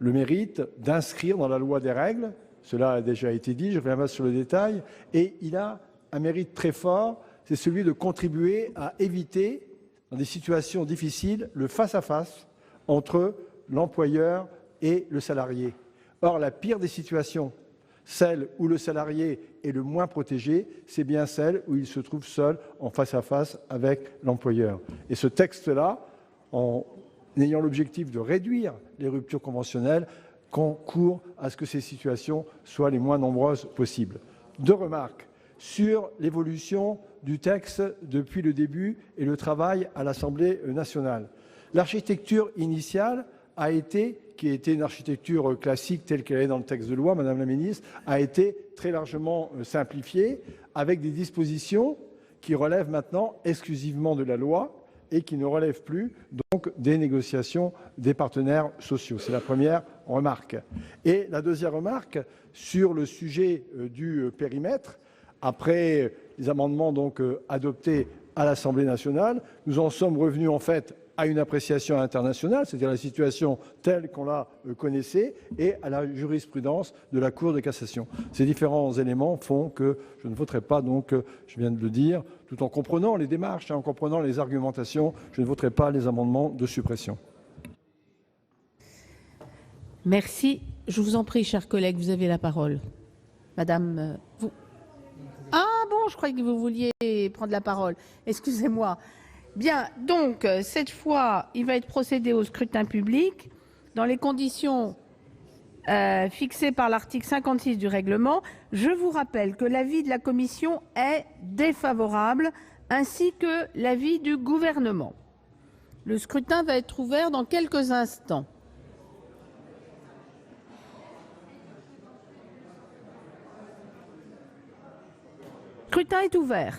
le mérite d'inscrire dans la loi des règles, cela a déjà été dit, je reviens pas sur le détail, et il a un mérite très fort, c'est celui de contribuer à éviter, dans des situations difficiles, le face-à-face entre l'employeur et le salarié. Or, la pire des situations, celle où le salarié est le moins protégé, c'est bien celle où il se trouve seul en face-à-face avec l'employeur. Et ce texte-là, en ayant l'objectif de réduire les ruptures conventionnelles, concourt à ce que ces situations soient les moins nombreuses possibles. Deux remarques sur l'évolution du texte depuis le début et le travail à l'Assemblée nationale. L'architecture initiale qui était une architecture classique telle qu'elle est dans le texte de loi, Madame la Ministre, a été très largement simplifiée avec des dispositions qui relèvent maintenant exclusivement de la loi et qui ne relèvent plus donc des négociations des partenaires sociaux. C'est la première remarque. Et la deuxième remarque sur le sujet du périmètre. Après les amendements donc adoptés à l'Assemblée nationale, nous en sommes revenus en fait à une appréciation internationale, c'est-à-dire la situation telle qu'on la connaissait, et à la jurisprudence de la Cour de cassation. Ces différents éléments font que je ne voterai pas, donc je viens de le dire, tout en comprenant les démarches, en comprenant les argumentations, je ne voterai pas les amendements de suppression. Merci. Je vous en prie, chers collègues, vous avez la parole. Madame, vous... Ah bon, je croyais que vous vouliez prendre la parole. Excusez-moi. Bien, donc, cette fois, il va être procédé au scrutin public dans les conditions fixées par l'article 56 du règlement. Je vous rappelle que l'avis de la commission est défavorable ainsi que l'avis du gouvernement. Le scrutin va être ouvert dans quelques instants. Le scrutin est ouvert.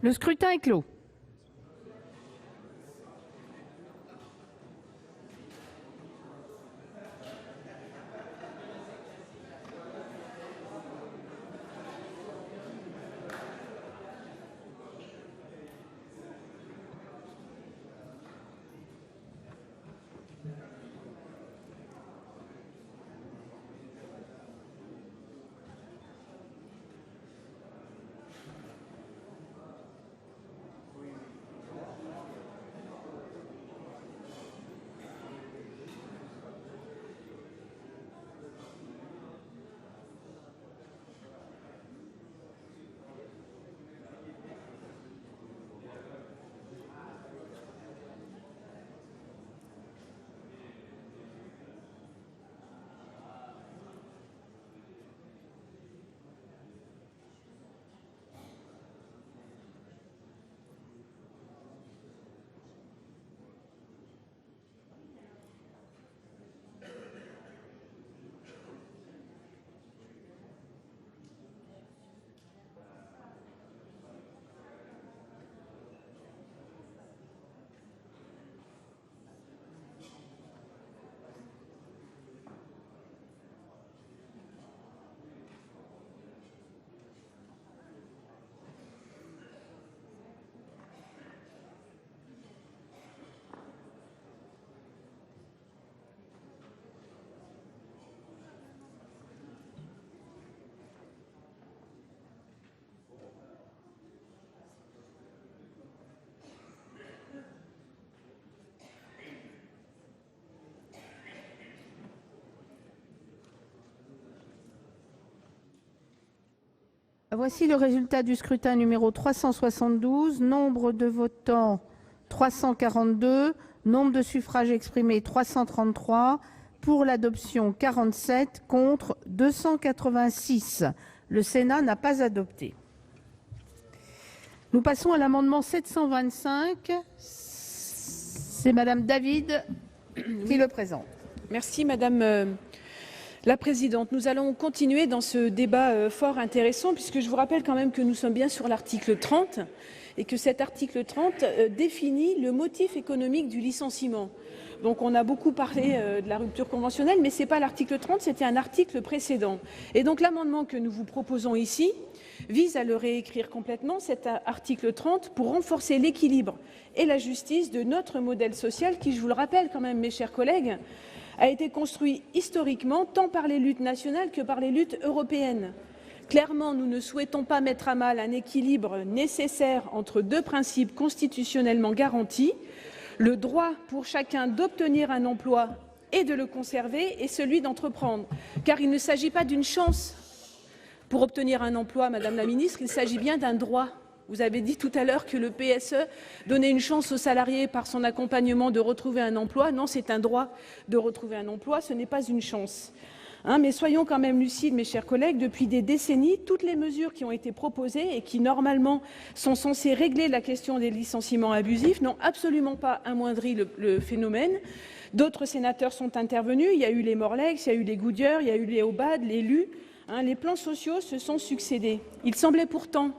Le scrutin est clos. Voici le résultat du scrutin numéro 372. Nombre de votants 342, nombre de suffrages exprimés 333, pour l'adoption 47, contre 286. Le Sénat n'a pas adopté. Nous passons à l'amendement 725. C'est Madame David qui le présente. Merci Madame la Présidente. Nous allons continuer dans ce débat fort intéressant, puisque je vous rappelle quand même que nous sommes bien sur l'article 30 et que cet article 30 définit le motif économique du licenciement. Donc on a beaucoup parlé de la rupture conventionnelle, mais ce n'est pas l'article 30, c'était un article précédent. Et donc l'amendement que nous vous proposons ici vise à le réécrire complètement, cet article 30, pour renforcer l'équilibre et la justice de notre modèle social qui, je vous le rappelle quand même, mes chers collègues, a été construit historiquement tant par les luttes nationales que par les luttes européennes. Clairement, nous ne souhaitons pas mettre à mal un équilibre nécessaire entre deux principes constitutionnellement garantis, le droit pour chacun d'obtenir un emploi et de le conserver, et celui d'entreprendre. Car il ne s'agit pas d'une chance pour obtenir un emploi, Madame la Ministre, il s'agit bien d'un droit. Vous avez dit tout à l'heure que le PSE donnait une chance aux salariés par son accompagnement de retrouver un emploi. Non, c'est un droit de retrouver un emploi, ce n'est pas une chance. Mais soyons quand même lucides, mes chers collègues, depuis des décennies, toutes les mesures qui ont été proposées et qui, normalement, sont censées régler la question des licenciements abusifs n'ont absolument pas amoindri le phénomène. D'autres sénateurs sont intervenus, il y a eu les Morlex, il y a eu les Goodyear, il y a eu les Obad, les LU. Les plans sociaux se sont succédés. Il semblait pourtant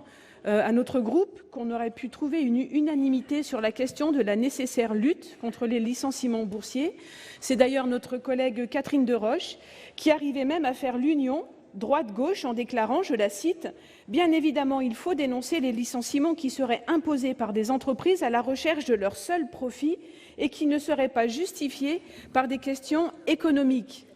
à notre groupe qu'on aurait pu trouver une unanimité sur la question de la nécessaire lutte contre les licenciements boursiers. C'est d'ailleurs notre collègue Catherine Deroche qui arrivait même à faire l'union droite-gauche en déclarant, je la cite, « Bien évidemment, il faut dénoncer les licenciements qui seraient imposés par des entreprises à la recherche de leur seul profit et qui ne seraient pas justifiés par des questions économiques. »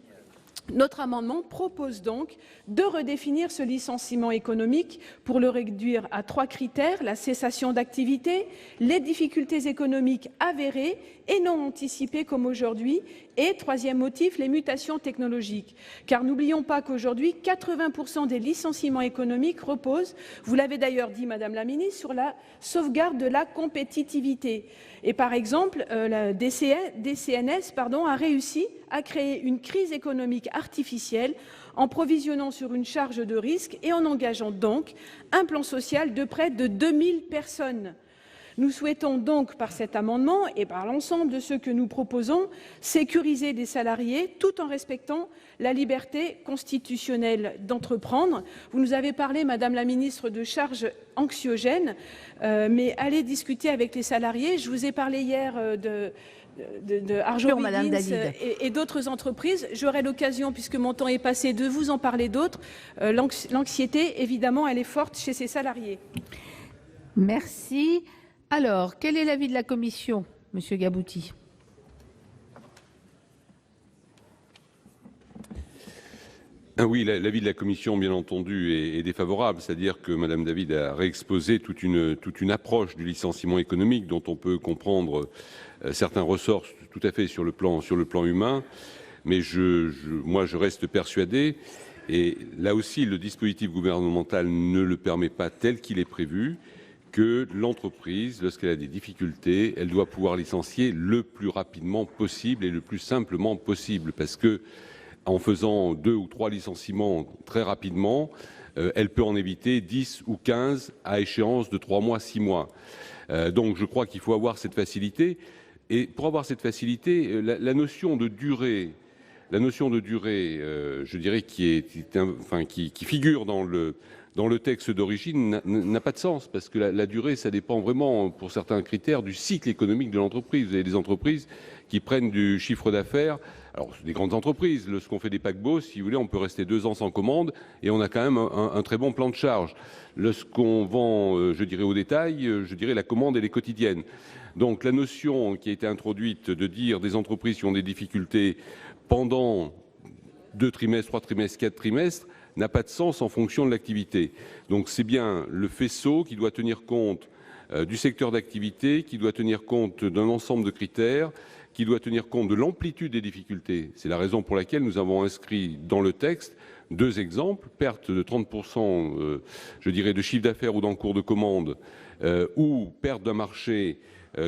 Notre amendement propose donc de redéfinir ce licenciement économique pour le réduire à 3 critères, la cessation d'activité, les difficultés économiques avérées et non anticipées comme aujourd'hui, et troisième motif, les mutations technologiques. Car n'oublions pas qu'aujourd'hui, 80% des licenciements économiques reposent, vous l'avez d'ailleurs dit Madame la Ministre, sur la sauvegarde de la compétitivité. Et par exemple, la DCNS a réussi à créer une crise économique artificielle en provisionnant sur une charge de risque et en engageant donc un plan social de près de 2000 personnes. Nous souhaitons donc, par cet amendement et par l'ensemble de ceux que nous proposons, sécuriser les salariés tout en respectant la liberté constitutionnelle d'entreprendre. Vous nous avez parlé, Madame la Ministre, de charges anxiogènes, mais allez discuter avec les salariés. Je vous ai parlé hier de Arjowiggins et d'autres entreprises. J'aurai l'occasion, puisque mon temps est passé, de vous en parler d'autres. L'anxiété, évidemment, elle est forte chez ces salariés. Merci. Alors, quel est l'avis de la Commission, Monsieur Gabouty? Oui, l'avis de la Commission, bien entendu, est défavorable. C'est-à-dire que Madame David a réexposé toute une approche du licenciement économique dont on peut comprendre certains ressorts tout à fait sur le plan humain. Mais moi, je reste persuadé, et là aussi, le dispositif gouvernemental ne le permet pas tel qu'il est prévu, que l'entreprise, lorsqu'elle a des difficultés, elle doit pouvoir licencier le plus rapidement possible et le plus simplement possible. Parce que en faisant 2 ou 3 licenciements très rapidement, elle peut en éviter 10 ou 15 à échéance de 3 mois, 6 mois. Donc je crois qu'il faut avoir cette facilité. Et pour avoir cette facilité, la notion de durée, je dirais, qui figure dans le texte d'origine n'a pas de sens, parce que la durée, ça dépend vraiment, pour certains critères, du cycle économique de l'entreprise. Vous avez des entreprises qui prennent du chiffre d'affaires. Alors, c'est des grandes entreprises. Lorsqu'on fait des paquebots, si vous voulez, on peut rester 2 ans sans commande et on a quand même un très bon plan de charge. Lorsqu'on vend, je dirais, au détail, je dirais, la commande, elle est quotidienne. Donc, la notion qui a été introduite de dire des entreprises qui ont des difficultés pendant 2 trimestres, 3 trimestres, 4 trimestres, n'a pas de sens en fonction de l'activité. Donc, c'est bien le faisceau qui doit tenir compte du secteur d'activité, qui doit tenir compte d'un ensemble de critères, qui doit tenir compte de l'amplitude des difficultés. C'est la raison pour laquelle nous avons inscrit dans le texte 2 exemples, perte de 30%, je dirais, de chiffre d'affaires ou d'encours de commande, ou perte d'un marché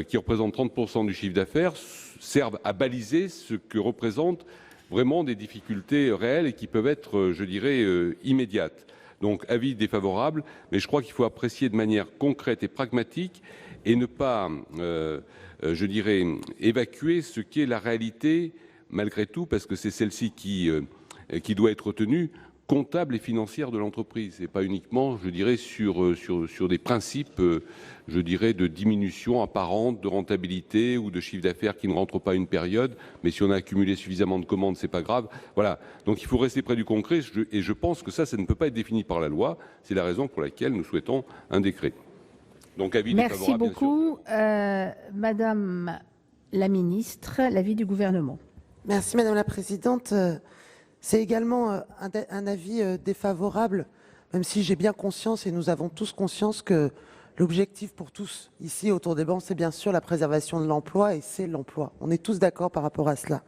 qui représente 30% du chiffre d'affaires, servent à baliser ce que représentent vraiment des difficultés réelles et qui peuvent être, je dirais, immédiates. Donc, avis défavorable, mais je crois qu'il faut apprécier de manière concrète et pragmatique et ne pas, je dirais, évacuer ce qu'est la réalité, malgré tout, parce que c'est celle-ci qui doit être retenue, comptable et financière de l'entreprise, et pas uniquement, je dirais, sur des principes, je dirais, de diminution apparente de rentabilité ou de chiffre d'affaires qui ne rentrent pas une période, mais si on a accumulé suffisamment de commandes, c'est pas grave. Voilà. Donc il faut rester près du concret, et je pense que ça ne peut pas être défini par la loi. C'est la raison pour laquelle nous souhaitons un décret. Donc avis défavorable. Merci beaucoup, Madame la Ministre. L'avis du gouvernement. Merci Madame la Présidente. C'est également un avis défavorable même si j'ai bien conscience, et nous avons tous conscience, que l'objectif pour tous, ici, autour des bancs, c'est bien sûr la préservation de l'emploi, et c'est l'emploi. On est tous d'accord par rapport à cela.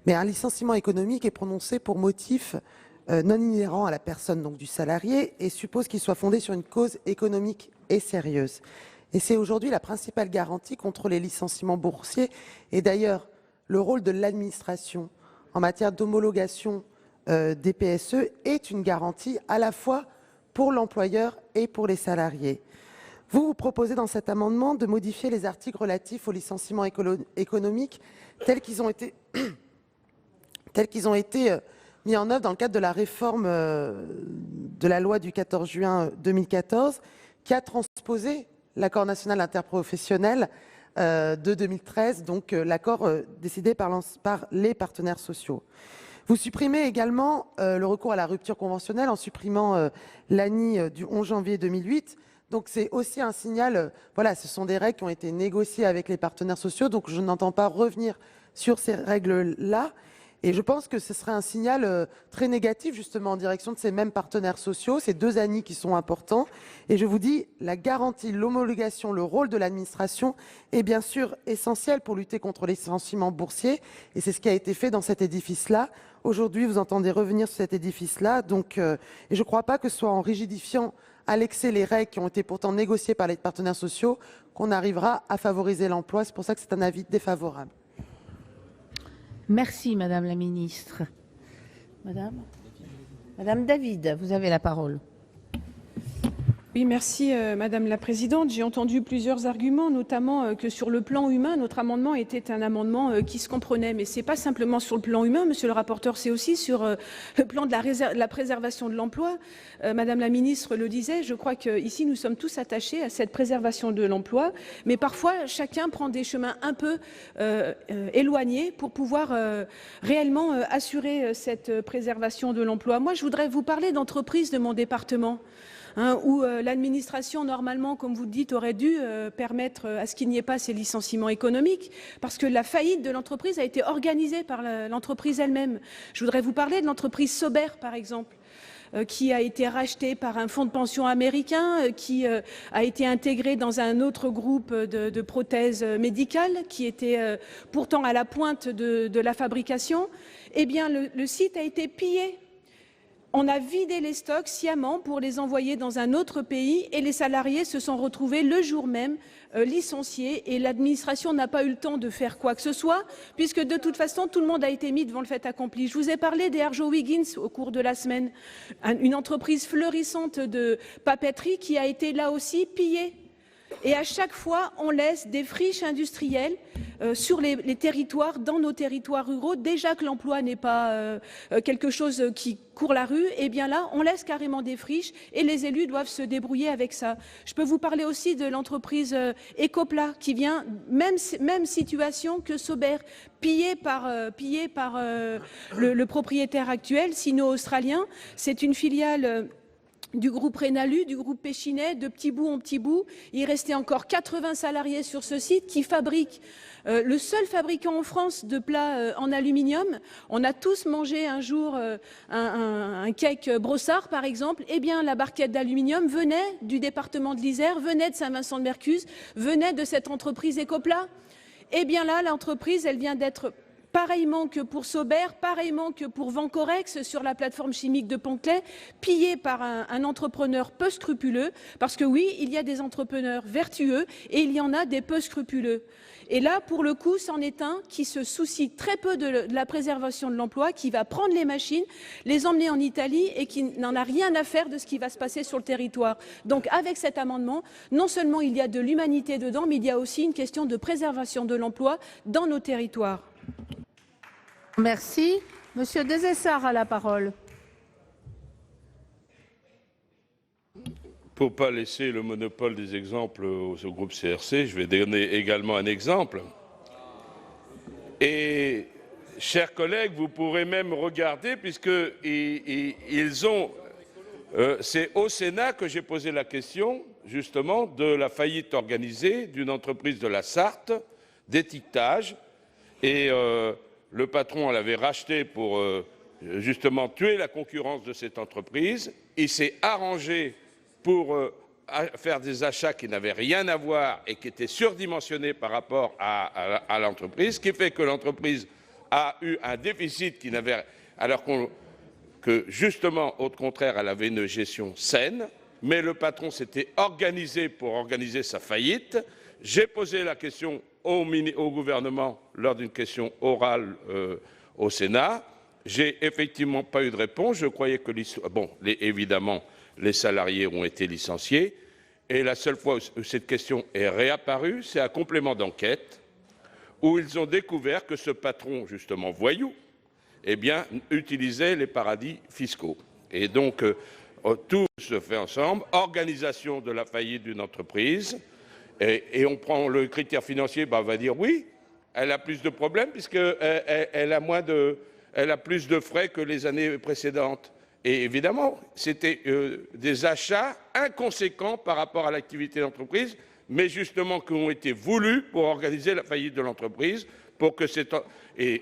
Mais un licenciement économique est prononcé pour motif non inhérent à la personne, donc du salarié, et suppose qu'il soit fondé sur une cause économique et sérieuse. Et c'est aujourd'hui la principale garantie contre les licenciements boursiers. Et d'ailleurs, le rôle de l'administration en matière d'homologation des PSE est une garantie à la fois pour l'employeur et pour les salariés. Vous proposez dans cet amendement de modifier les articles relatifs au licenciement économique tels qu'ils ont été mis en œuvre dans le cadre de la réforme de la loi du 14 juin 2014 qui a transposé l'accord national interprofessionnel de 2013, donc l'accord décidé par les partenaires sociaux. Vous supprimez également le recours à la rupture conventionnelle en supprimant l'ANI du 11 janvier 2008. Donc c'est aussi un signal, voilà, ce sont des règles qui ont été négociées avec les partenaires sociaux, donc je n'entends pas revenir sur ces règles-là. Et je pense que ce serait un signal très négatif justement en direction de ces mêmes partenaires sociaux, ces deux ANI qui sont importants. Et je vous dis, la garantie, l'homologation, le rôle de l'administration est bien sûr essentiel pour lutter contre les licenciements boursiers. Et c'est ce qui a été fait dans cet édifice-là. Aujourd'hui, vous entendez revenir sur cet édifice-là. Donc, et je ne crois pas que ce soit en rigidifiant à l'excès les règles qui ont été pourtant négociées par les partenaires sociaux qu'on arrivera à favoriser l'emploi. C'est pour ça que c'est un avis défavorable. Merci, Madame la Ministre. Madame David, vous avez la parole. Oui, merci Madame la Présidente. J'ai entendu plusieurs arguments, notamment que sur le plan humain, notre amendement était un amendement qui se comprenait. Mais ce n'est pas simplement sur le plan humain, Monsieur le rapporteur, c'est aussi sur le plan de la préservation de l'emploi. Madame la Ministre le disait, je crois qu'ici nous sommes tous attachés à cette préservation de l'emploi. Mais parfois, chacun prend des chemins un peu éloignés pour pouvoir réellement assurer cette préservation de l'emploi. Moi, je voudrais vous parler d'entreprises de mon département. Où l'administration, normalement, comme vous le dites, aurait dû permettre à ce qu'il n'y ait pas ces licenciements économiques, parce que la faillite de l'entreprise a été organisée par l'entreprise elle-même. Je voudrais vous parler de l'entreprise Sober, par exemple, qui a été rachetée par un fonds de pension américain, qui a été intégré dans un autre groupe de prothèses médicales, qui était pourtant à la pointe de la fabrication. Eh bien, le site a été pillé. On a vidé les stocks sciemment pour les envoyer dans un autre pays et les salariés se sont retrouvés le jour même licenciés et l'administration n'a pas eu le temps de faire quoi que ce soit puisque de toute façon tout le monde a été mis devant le fait accompli. Je vous ai parlé des Wiggins au cours de la semaine, une entreprise fleurissante de papeterie qui a été là aussi pillée. Et à chaque fois, on laisse des friches industrielles sur les territoires, dans nos territoires ruraux. Déjà que l'emploi n'est pas quelque chose qui court la rue, et bien là, on laisse carrément des friches et les élus doivent se débrouiller avec ça. Je peux vous parler aussi de l'entreprise Ecopla qui vient, même situation que Sober, pillé par le propriétaire actuel, sino-australien. C'est une filiale du groupe Renalu, du groupe Péchinet, de petit bout en petit bout. Il restait encore 80 salariés sur ce site qui fabriquent le seul fabricant en France de plats en aluminium. On a tous mangé un jour un cake Brossard, par exemple. Eh bien, la barquette d'aluminium venait du département de l'Isère, venait de Saint-Vincent-de-Mercuse, venait de cette entreprise Ecopla. Eh bien là, l'entreprise, elle vient d'être pareillement que pour Sober, pareillement que pour Vancorex sur la plateforme chimique de Pontclair, pillé par un entrepreneur peu scrupuleux, parce que oui, il y a des entrepreneurs vertueux et il y en a des peu scrupuleux. Et là, pour le coup, c'en est un qui se soucie très peu de la préservation de l'emploi, qui va prendre les machines, les emmener en Italie et qui n'en a rien à faire de ce qui va se passer sur le territoire. Donc avec cet amendement, non seulement il y a de l'humanité dedans, mais il y a aussi une question de préservation de l'emploi dans nos territoires. Merci. Monsieur Desessard a la parole. Pour ne pas laisser le monopole des exemples au groupe CRC, je vais donner également un exemple. Et, chers collègues, vous pourrez même regarder, puisqu'ils ont... c'est au Sénat que j'ai posé la question, justement, de la faillite organisée d'une entreprise de la Sarthe, d'étiquetage, et... le patron l'avait racheté pour justement tuer la concurrence de cette entreprise. Il s'est arrangé pour faire des achats qui n'avaient rien à voir et qui étaient surdimensionnés par rapport à l'entreprise, ce qui fait que l'entreprise a eu un déficit qui n'avait, alors que justement, au contraire, elle avait une gestion saine, mais le patron s'était organisé pour organiser sa faillite. J'ai posé la question au gouvernement lors d'une question orale au Sénat. J'ai effectivement pas eu de réponse. Je croyais que évidemment, les salariés ont été licenciés. Et la seule fois où cette question est réapparue, c'est à complément d'enquête, où ils ont découvert que ce patron, justement voyou, eh bien, utilisait les paradis fiscaux. Et donc, tout se fait ensemble. Organisation de la faillite d'une entreprise. Et on prend le critère financier, on va dire oui, elle a plus de problèmes puisqu'elle a plus de frais que les années précédentes. Et évidemment, c'était des achats inconséquents par rapport à l'activité d'entreprise, mais justement qui ont été voulus pour organiser la faillite de l'entreprise,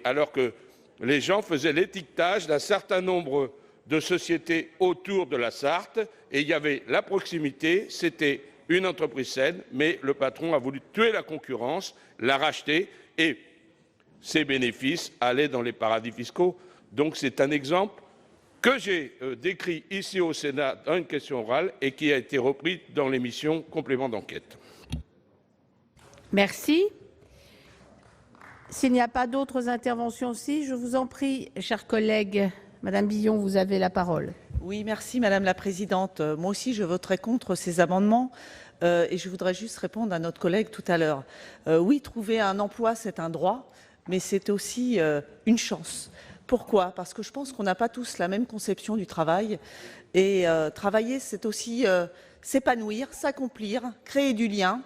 alors que les gens faisaient l'étiquetage d'un certain nombre de sociétés autour de la Sarthe, et il y avait la proximité, c'était une entreprise saine, mais le patron a voulu tuer la concurrence, la racheter, et ses bénéfices allaient dans les paradis fiscaux. Donc c'est un exemple que j'ai décrit ici au Sénat dans une question orale et qui a été repris dans l'émission Complément d'enquête. Merci. S'il n'y a pas d'autres interventions aussi, je vous en prie, chers collègues. Madame Billon, vous avez la parole. Oui, merci Madame la Présidente. Moi aussi, je voterai contre ces amendements et je voudrais juste répondre à notre collègue tout à l'heure. Oui, trouver un emploi, c'est un droit, mais c'est aussi une chance. Pourquoi? Parce que je pense qu'on n'a pas tous la même conception du travail. Et travailler, c'est aussi s'épanouir, s'accomplir, créer du lien.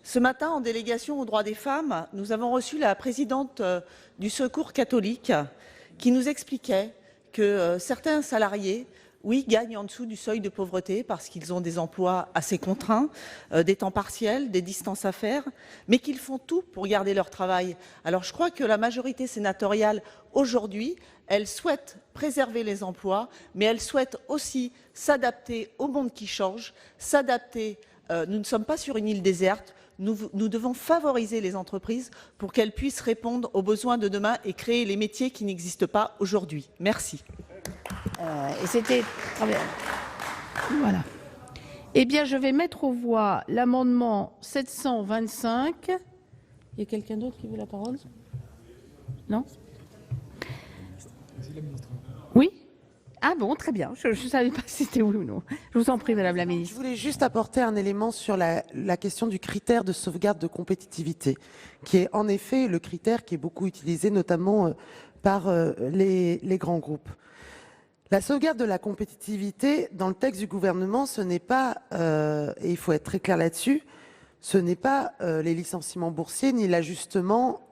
Ce matin, en délégation aux droits des femmes, nous avons reçu la présidente du Secours catholique qui nous expliquait que certains salariés, oui, gagnent en dessous du seuil de pauvreté parce qu'ils ont des emplois assez contraints, des temps partiels, des distances à faire, mais qu'ils font tout pour garder leur travail. Alors je crois que la majorité sénatoriale, aujourd'hui, elle souhaite préserver les emplois, mais elle souhaite aussi s'adapter au monde qui change, s'adapter. Nous ne sommes pas sur une île déserte. Nous devons favoriser les entreprises pour qu'elles puissent répondre aux besoins de demain et créer les métiers qui n'existent pas aujourd'hui. Merci. Et c'était très bien. Voilà. Eh bien, je vais mettre aux voix l'amendement 725. Il y a quelqu'un d'autre qui veut la parole? Non? Oui? Ah bon, très bien. Je ne savais pas si c'était oui ou non. Je vous en prie, Madame la Ministre. Je voulais juste apporter un élément sur la question du critère de sauvegarde de compétitivité, qui est en effet le critère qui est beaucoup utilisé, notamment par les grands groupes. La sauvegarde de la compétitivité, dans le texte du gouvernement, ce n'est pas, et il faut être très clair là-dessus, ce n'est pas les licenciements boursiers ni l'ajustement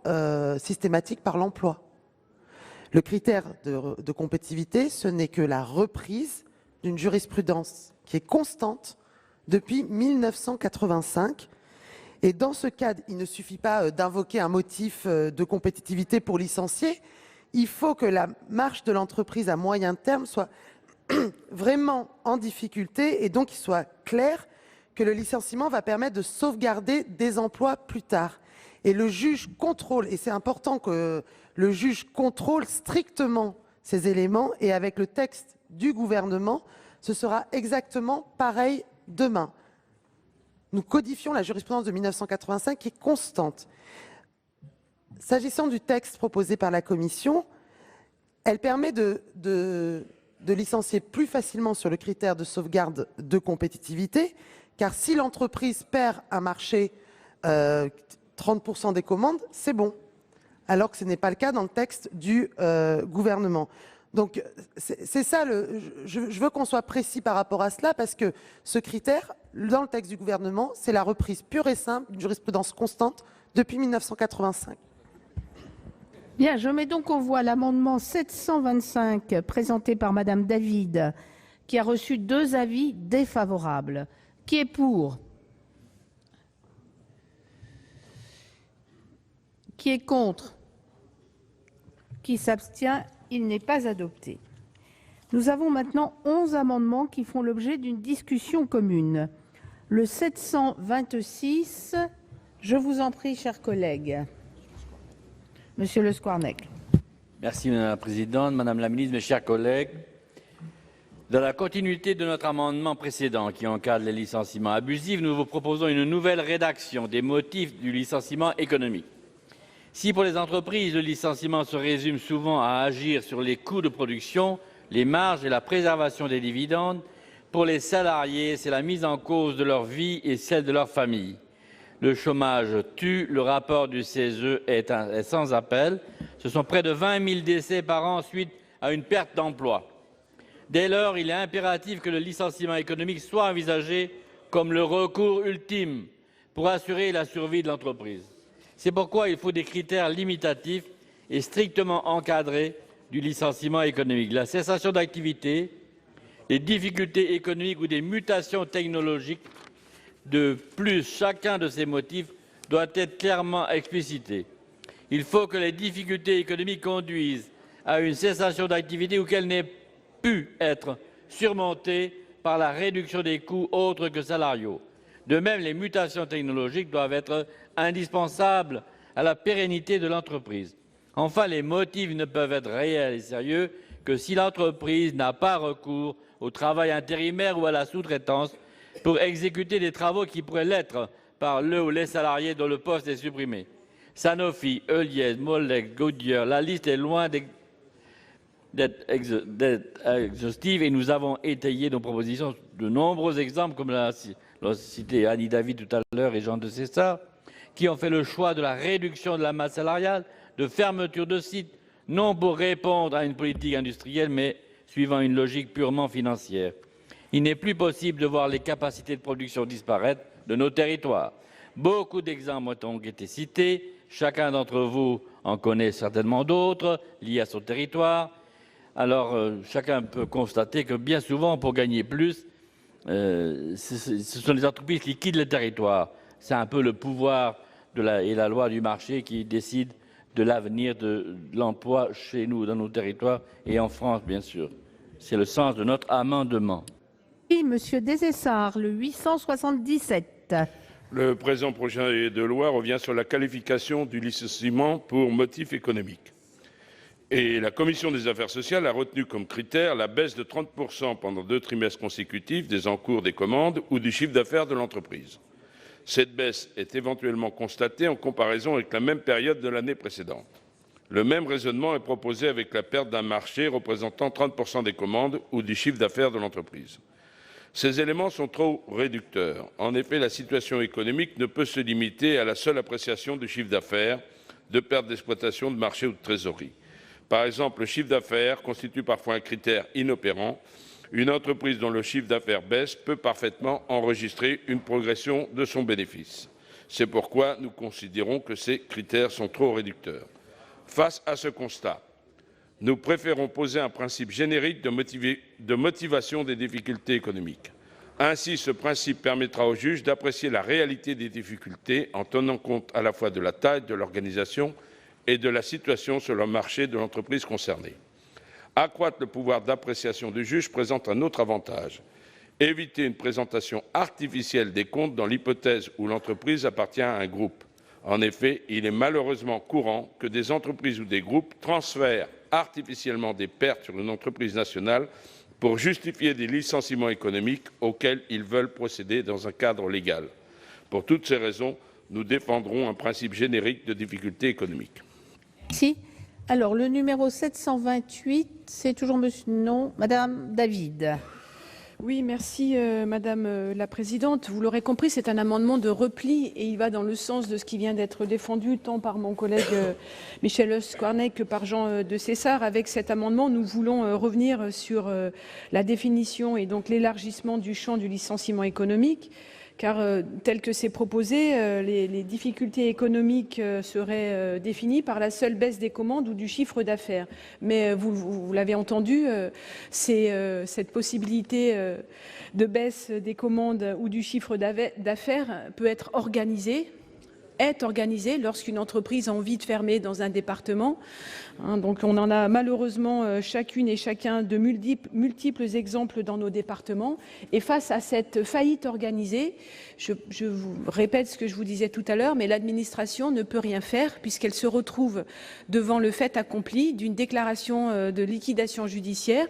systématique par l'emploi. Le critère de compétitivité, ce n'est que la reprise d'une jurisprudence qui est constante depuis 1985. Et dans ce cadre, il ne suffit pas d'invoquer un motif de compétitivité pour licencier. Il faut que la marche de l'entreprise à moyen terme soit vraiment en difficulté et donc il soit clair que le licenciement va permettre de sauvegarder des emplois plus tard. Et le juge contrôle, et c'est important que le juge contrôle strictement ces éléments, et avec le texte du gouvernement, ce sera exactement pareil demain. Nous codifions la jurisprudence de 1985 qui est constante. S'agissant du texte proposé par la Commission, elle permet de licencier plus facilement sur le critère de sauvegarde de compétitivité, car si l'entreprise perd un marché 30% des commandes, c'est bon, alors que ce n'est pas le cas dans le texte du gouvernement. Donc c'est ça, je veux qu'on soit précis par rapport à cela, parce que ce critère, dans le texte du gouvernement, c'est la reprise pure et simple d'une jurisprudence constante depuis 1985. Bien, je mets donc aux voix l'amendement 725 présenté par Madame David, qui a reçu 2 avis défavorables. Qui est pour? Qui est contre? Qui s'abstient? Il n'est pas adopté. Nous avons maintenant 11 amendements qui font l'objet d'une discussion commune. Le 726, je vous en prie, chers collègues. Monsieur Le Squarnec. Merci Madame la Présidente, Madame la Ministre, mes chers collègues. Dans la continuité de notre amendement précédent qui encadre les licenciements abusifs, nous vous proposons une nouvelle rédaction des motifs du licenciement économique. Si pour les entreprises, le licenciement se résume souvent à agir sur les coûts de production, les marges et la préservation des dividendes, pour les salariés, c'est la mise en cause de leur vie et celle de leur famille. Le chômage tue, le rapport du CESE est sans appel. Ce sont près de 20 000 décès par an suite à une perte d'emploi. Dès lors, il est impératif que le licenciement économique soit envisagé comme le recours ultime pour assurer la survie de l'entreprise. C'est pourquoi il faut des critères limitatifs et strictement encadrés du licenciement économique. La cessation d'activité, les difficultés économiques ou des mutations technologiques. De plus, chacun de ces motifs doit être clairement explicité. Il faut que les difficultés économiques conduisent à une cessation d'activité ou qu'elles n'aient pu être surmontées par la réduction des coûts autres que salariaux. De même, les mutations technologiques doivent être indispensables à la pérennité de l'entreprise. Enfin, les motifs ne peuvent être réels et sérieux que si l'entreprise n'a pas recours au travail intérimaire ou à la sous-traitance pour exécuter des travaux qui pourraient l'être par le ou les salariés dont le poste est supprimé. Sanofi, Heuliez, Molex, Goodyear, la liste est loin d'être exhaustive et nous avons étayé nos propositions de nombreux exemples, comme l'a cité Annie David tout à l'heure et Jean de César, qui ont fait le choix de la réduction de la masse salariale, de fermeture de sites, non pour répondre à une politique industrielle, mais suivant une logique purement financière. Il n'est plus possible de voir les capacités de production disparaître de nos territoires. Beaucoup d'exemples ont été cités. Chacun d'entre vous en connaît certainement d'autres liés à son territoire. Alors, chacun peut constater que bien souvent, pour gagner plus, ce sont les entreprises qui quittent le territoire. C'est un peu le pouvoir et la loi du marché qui décident de l'avenir de l'emploi chez nous, dans nos territoires et en France, bien sûr. C'est le sens de notre amendement. Oui, Monsieur Desessard, le 877. Le présent projet de loi revient sur la qualification du licenciement pour motif économique. Et la Commission des affaires sociales a retenu comme critère la baisse de 30% pendant 2 trimestres consécutifs des encours des commandes ou du chiffre d'affaires de l'entreprise. Cette baisse est éventuellement constatée en comparaison avec la même période de l'année précédente. Le même raisonnement est proposé avec la perte d'un marché représentant 30% des commandes ou du chiffre d'affaires de l'entreprise. Ces éléments sont trop réducteurs. En effet, la situation économique ne peut se limiter à la seule appréciation du chiffre d'affaires, de perte d'exploitation, de marché ou de trésorerie. Par exemple, le chiffre d'affaires constitue parfois un critère inopérant. Une entreprise dont le chiffre d'affaires baisse peut parfaitement enregistrer une progression de son bénéfice. C'est pourquoi nous considérons que ces critères sont trop réducteurs. Face à ce constat, nous préférons poser un principe générique de motivation des difficultés économiques. Ainsi, ce principe permettra aux juges d'apprécier la réalité des difficultés en tenant compte à la fois de la taille de l'organisation et de la situation sur le marché de l'entreprise concernée. Accroître le pouvoir d'appréciation du juge présente un autre avantage. Éviter une présentation artificielle des comptes dans l'hypothèse où l'entreprise appartient à un groupe. En effet, il est malheureusement courant que des entreprises ou des groupes transfèrent artificiellement des pertes sur une entreprise nationale pour justifier des licenciements économiques auxquels ils veulent procéder dans un cadre légal. Pour toutes ces raisons, nous défendrons un principe générique de difficulté économique. Merci. Alors, le numéro 728, c'est toujours monsieur... Non, Madame David. Oui, merci Madame la Présidente. Vous l'aurez compris, c'est un amendement de repli et il va dans le sens de ce qui vient d'être défendu tant par mon collègue Michel Le Squarnec que par Jean de César. Avec cet amendement, nous voulons revenir sur la définition et donc l'élargissement du champ du licenciement économique. Car tel que c'est proposé, les difficultés économiques seraient définies par la seule baisse des commandes ou du chiffre d'affaires. Mais vous l'avez entendu, cette possibilité de baisse des commandes ou du chiffre d'affaires peut être organisée est organisée lorsqu'une entreprise a envie de fermer dans un département. Donc on en a malheureusement chacune et chacun de multiples exemples dans nos départements. Et face à cette faillite organisée, je vous répète ce que je vous disais tout à l'heure, mais l'administration ne peut rien faire puisqu'elle se retrouve devant le fait accompli d'une déclaration de liquidation judiciaire.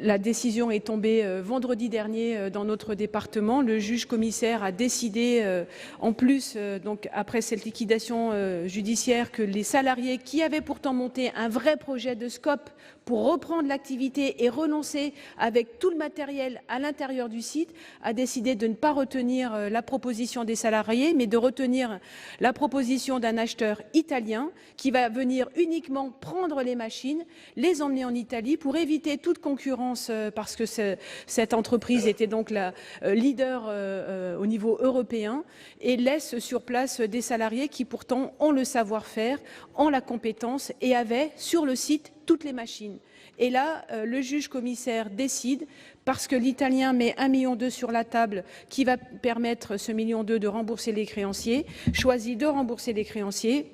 La décision est tombée vendredi dernier dans notre département. Le juge commissaire a décidé, en plus, donc après cette liquidation judiciaire, que les salariés qui avaient pourtant monté un vrai projet de scope pour reprendre l'activité et renoncer avec tout le matériel à l'intérieur du site, a décidé de ne pas retenir la proposition des salariés, mais de retenir la proposition d'un acheteur italien qui va venir uniquement prendre les machines, les emmener en Italie pour éviter toute concurrence, parce que cette entreprise était donc la leader au niveau européen, et laisse sur place des salariés qui pourtant ont le savoir-faire, ont la compétence et avaient sur le site toutes les machines. Et là, le juge commissaire décide, parce que l'Italien met 1,2 million sur la table, qui va permettre ce 1,2 million de rembourser les créanciers, choisit de rembourser les créanciers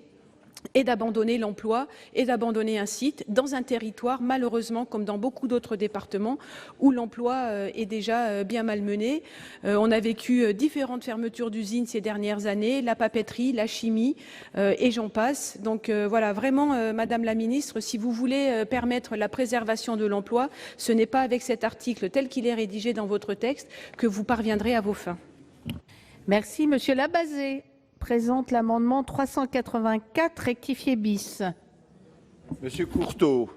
et d'abandonner l'emploi et d'abandonner un site dans un territoire, malheureusement, comme dans beaucoup d'autres départements, où l'emploi est déjà bien malmené. On a vécu différentes fermetures d'usines ces dernières années, la papeterie, la chimie, et j'en passe. Donc voilà, vraiment, Madame la Ministre, si vous voulez permettre la préservation de l'emploi, ce n'est pas avec cet article tel qu'il est rédigé dans votre texte que vous parviendrez à vos fins. Merci. Monsieur Labazé présente l'amendement 384 rectifié bis. Monsieur Courteau,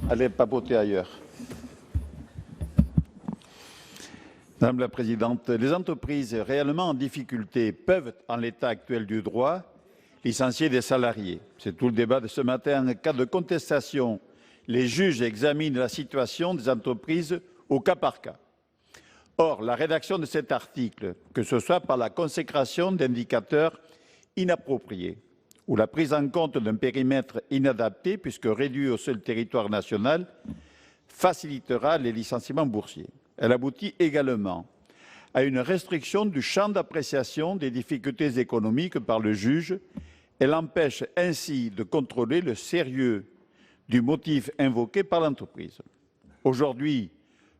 allez papoter ailleurs. Madame la Présidente, les entreprises réellement en difficulté peuvent, en l'état actuel du droit, licencier des salariés. C'est tout le débat de ce matin. En cas de contestation, les juges examinent la situation des entreprises au cas par cas. Or, la rédaction de cet article, que ce soit par la consécration d'indicateurs inappropriés ou la prise en compte d'un périmètre inadapté, puisque réduit au seul territoire national, facilitera les licenciements boursiers. Elle aboutit également à une restriction du champ d'appréciation des difficultés économiques par le juge. Elle empêche ainsi de contrôler le sérieux du motif invoqué par l'entreprise. Aujourd'hui,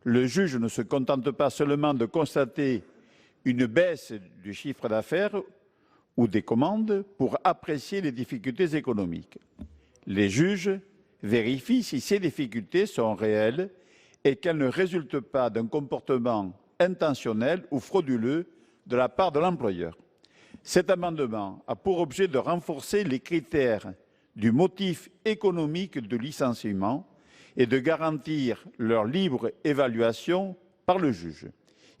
le juge ne se contente pas seulement de constater une baisse du chiffre d'affaires ou des commandes pour apprécier les difficultés économiques. Les juges vérifient si ces difficultés sont réelles et qu'elles ne résultent pas d'un comportement intentionnel ou frauduleux de la part de l'employeur. Cet amendement a pour objet de renforcer les critères du motif économique de licenciement et de garantir leur libre évaluation par le juge.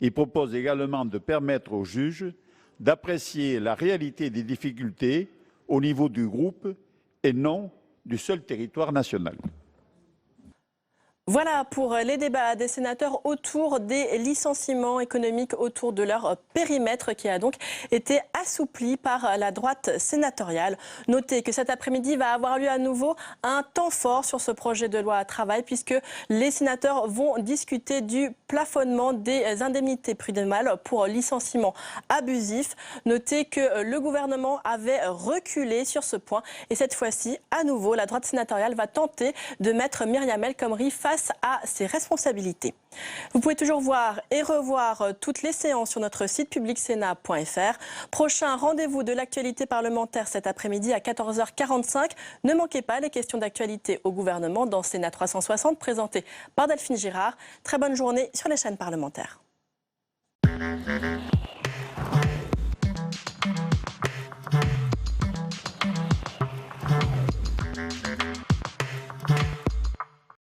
Il propose également de permettre au juge d'apprécier la réalité des difficultés au niveau du groupe et non du seul territoire national. Voilà pour les débats des sénateurs autour des licenciements économiques, autour de leur périmètre qui a donc été assoupli par la droite sénatoriale. Notez que cet après-midi va avoir lieu à nouveau un temps fort sur ce projet de loi travail, puisque les sénateurs vont discuter du plafonnement des indemnités prud'homales pour licenciement abusif. Notez que le gouvernement avait reculé sur ce point et cette fois-ci, à nouveau, la droite sénatoriale va tenter de mettre Myriam El Khomri face à ses responsabilités. Vous pouvez toujours voir et revoir toutes les séances sur notre site publicsénat.fr. Prochain rendez-vous de l'actualité parlementaire cet après-midi à 14h45. Ne manquez pas les questions d'actualité au gouvernement dans Sénat 360 présentées par Delphine Girard. Très bonne journée sur les chaînes parlementaires.